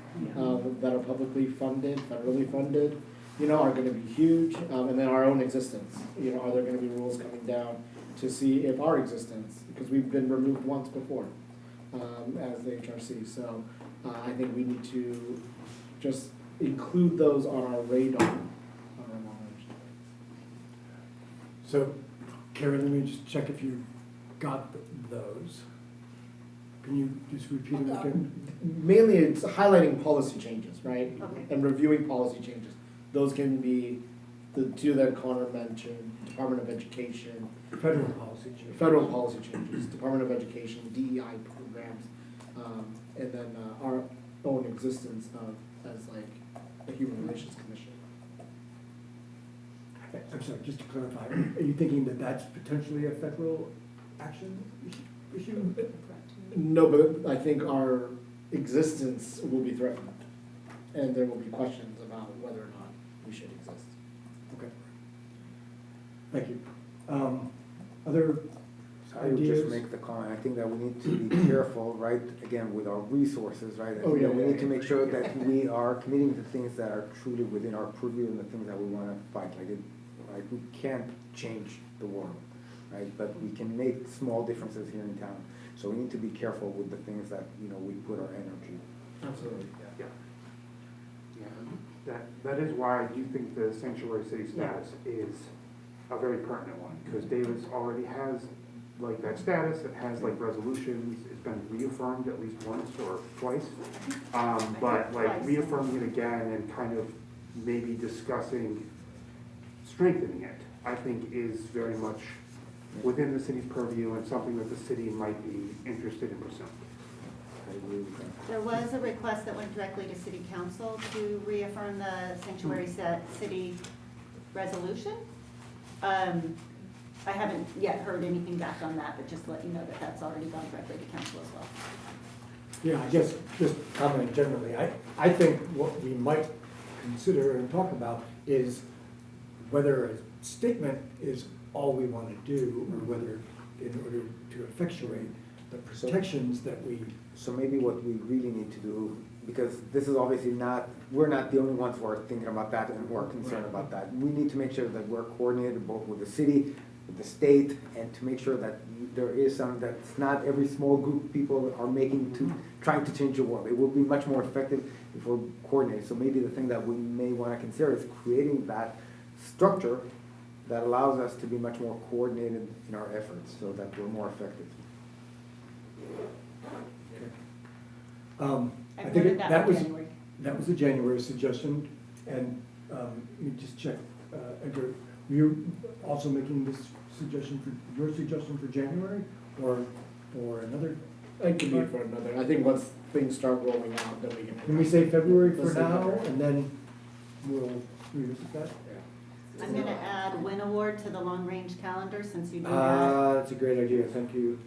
S14: that are publicly funded, federally funded, are going to be huge, and then our own existence. Are there going to be rules coming down to see if our existence, because we've been removed once before as the HRC, so I think we need to just include those on our radar.
S1: So, Karen, let me just check if you got those. Can you just repeat it again?
S14: Mainly it's highlighting policy changes, right?
S2: Okay.
S14: And reviewing policy changes. Those can be the two that Connor mentioned, Department of Education,
S1: Federal policy change.
S14: federal policy changes, Department of Education, DEI programs, and then our own existence as like a Human Relations Commission.
S1: I'm sorry, just to clarify, are you thinking that that's potentially a federal action issue?
S14: No, but I think our existence will be threatened, and there will be questions about whether or not we should exist.
S1: Okay. Thank you. Other
S5: I would just
S1: ideas?
S5: make the comment, I think that we need to be careful, right, again, with our resources, right? I
S14: Oh,
S5: think
S14: yeah,
S5: that we
S14: yeah,
S5: need to
S14: yeah.
S5: make sure that we are committing to things that are truly within our purview and the things that we wanna fight, like we can't change the world, right? But we can make small differences here in town, so we need to be careful with the things that, we put our energy.
S14: Absolutely.
S4: Yeah. That is why I do think the sanctuary city status is a very pertinent one, because Davis already has like that status, it has like resolutions, it's been reaffirmed at least once or twice. But like reaffirming it again and kind of maybe discussing strengthening it, I think is very much within the city's purview and something that the city might be interested in pursuing.
S5: I agree with that.
S2: There was a request that went directly to city council to reaffirm the sanctuary city resolution. I haven't yet heard anything back on that, but just to let you know that that's already gone directly to council as well.
S1: Yeah, I guess, just commenting generally, I think what we might consider and talk about is whether a statement is all we want to do, or whether in order to effectuate the protections that we.
S5: So maybe what we really need to do, because this is obviously we're not the only ones who are thinking about that and who are concerned about that. We need to make sure that we're coordinated both with the city, with the state, and to make sure that there is that's not every small group of people are trying to change the world. It will be much more effective if we're coordinated. So maybe the thing that we may want to consider is creating that structure that allows us to be much more coordinated in our efforts so that we're more effective.
S2: I
S1: think
S2: voted that for
S1: was
S2: January.
S1: That was a January suggestion, and let me just check, Edgar, were you also making this suggestion your suggestion for January, or for another?
S14: It could be for another, I think once things start rolling out, then we can.
S1: Can we say February for
S14: Let's say
S1: now,
S14: February.
S1: and then we'll revisit that?
S2: I'm gonna add Win Award to the long-range calendar since you do that.
S1: That's a great idea, thank you.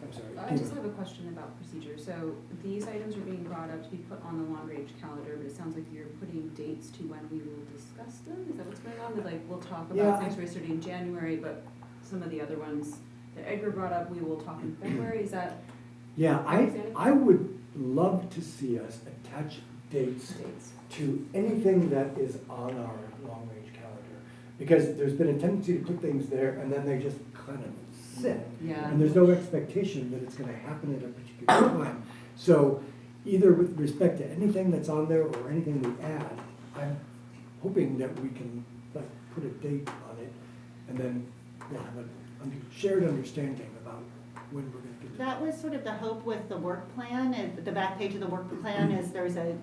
S1: I'm sorry.
S15: I just have a question about procedure. So these items are being brought up to be put on the long-range calendar, but it sounds like you're putting dates to when we will discuss them? Is that what's going on? That like, we'll talk
S1: Yeah.
S15: about sanctuary city in January, but some of the other ones that Edgar brought up, we will talk in February? Is that
S1: Yeah, I would love to see us attach dates to anything that is on our long-range calendar. Because there's been a tendency to put things there and then they just kind of sit.
S15: Yeah.
S1: And there's no expectation that it's gonna happen at a particular time. So either with respect to anything that's on there or anything we add, I'm hoping that we can like put a date on it and then we'll have a shared understanding about when we're gonna do that.
S2: That was sort of the hope with the work plan, and the back page of the work plan is there's a,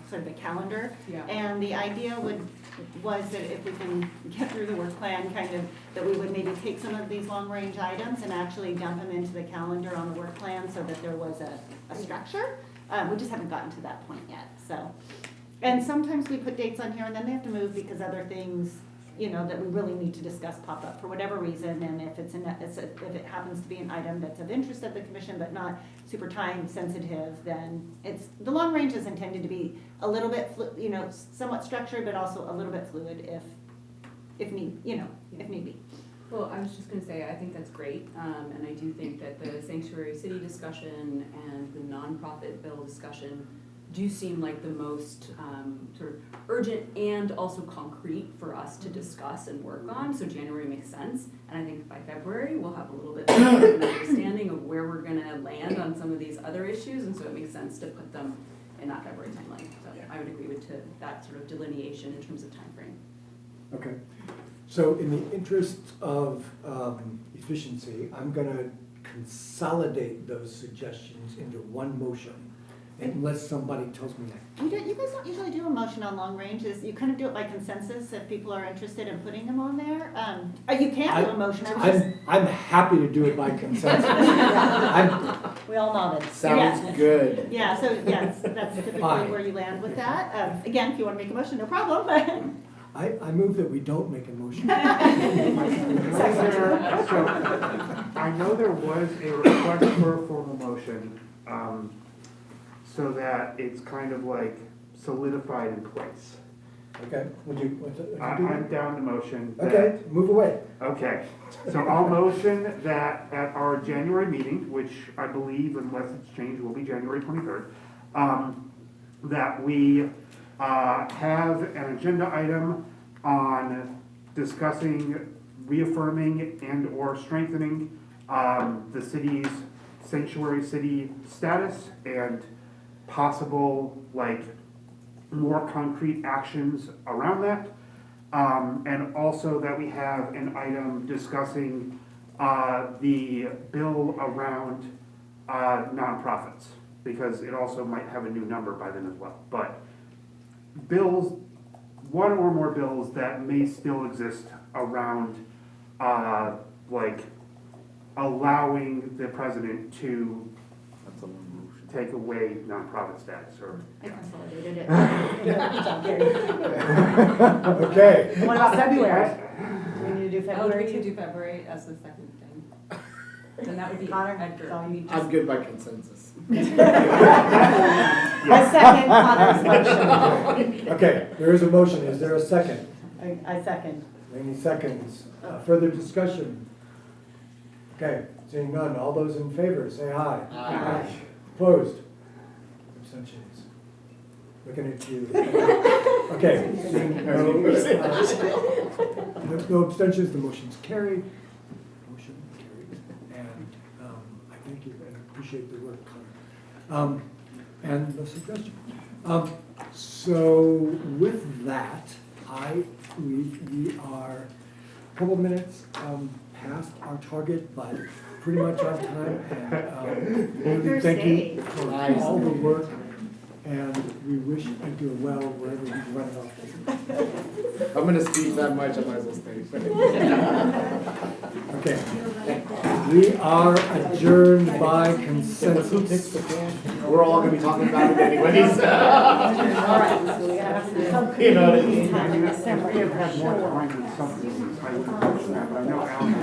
S2: sort of a calendar.
S15: Yeah.
S2: And the idea was that if we can get through the work plan, kind of, that we would maybe take some of these long-range items and actually dump them into the calendar on the work plan so that there was a structure. We just haven't gotten to that point yet, so. And sometimes we put dates on here and then they have to move because other things, that we really need to discuss pop up for whatever reason. And if if it happens to be an item that's of interest of the commission but not super time sensitive, then the long range is intended to be a little bit, somewhat structured, but also a little bit fluid if need be.
S15: Well, I was just gonna say, I think that's great, and I do think that the sanctuary city discussion and the nonprofit bill discussion do seem like the most sort of urgent and also concrete for us to discuss and work on, so January makes sense. And I think by February, we'll have a little bit more of an understanding of where we're gonna land on some of these other issues, and so it makes sense to put them in that February timeline. So I would agree with that sort of delineation in terms of timeframe.
S1: Okay, so in the interest of efficiency, I'm gonna consolidate those suggestions into one motion. unless somebody tells me that.
S2: You guys don't usually do a motion on long range, you kind of do it by consensus if people are interested in putting them on there. You can do a motion, I was just.
S1: I'm happy to do it by consensus. I'm-
S17: We all nodded.
S14: Sounds
S2: Yeah.
S14: good.
S2: Yeah, so yes, that's typically
S1: Fine.
S2: where you land with that. Again, if you want to make a motion, no problem.
S1: I move that we don't make a motion.
S4: So, I know there was a request for a formal motion, so that it's kind of like solidified in place.
S1: Okay, would you do
S4: I'm
S1: that?
S4: down to motion. that-
S1: Okay, move away.
S4: Okay, so I'll motion that at our January meeting, which I believe, unless it's changed, will be January 23rd, that we have an agenda item on discussing, reaffirming, and/or strengthening the city's sanctuary city status and possible, like, more concrete actions around that. And also that we have an item discussing the bill around nonprofits, because it also might have a new number by then as well. But bills, one or more bills that may still exist around, like, allowing the president to
S14: That's a long motion.
S4: take away nonprofit status, or.
S17: I consolidated it.
S2: Good job, Gary.
S1: Okay.
S17: And what about February? Do we need to do
S15: Oh, do we
S17: February
S15: need to
S17: too?
S15: do February as the second thing? Then that would be
S17: Connor,
S15: Edgar.
S17: so you
S14: I'm good by consensus.
S17: I second Connor's motion.
S1: Okay, there is a motion. Is there a second?
S17: I second.
S1: Any seconds? Further discussion? Okay, seeing none. All those in favor, say aye.
S14: Aye.
S1: Opposed? Abstentions? Looking at you. Okay, seeing no abstentions, the motion's carried. Motion carried. And I thank you and appreciate the work, Connor. And the suggestion. So with that, we are a couple minutes past our target, but pretty much on time. And really thank you for all the work, and we wish you do well wherever you run it off.
S14: I'm gonna speak that much, I might as well stay.
S1: Okay, we are adjourned by consensus.
S14: We're all gonna be talking about it anyways.
S17: All right, so we gotta have some.
S14: You know what I mean?
S4: If we had more time with something, I would have mentioned that, but I know Alan.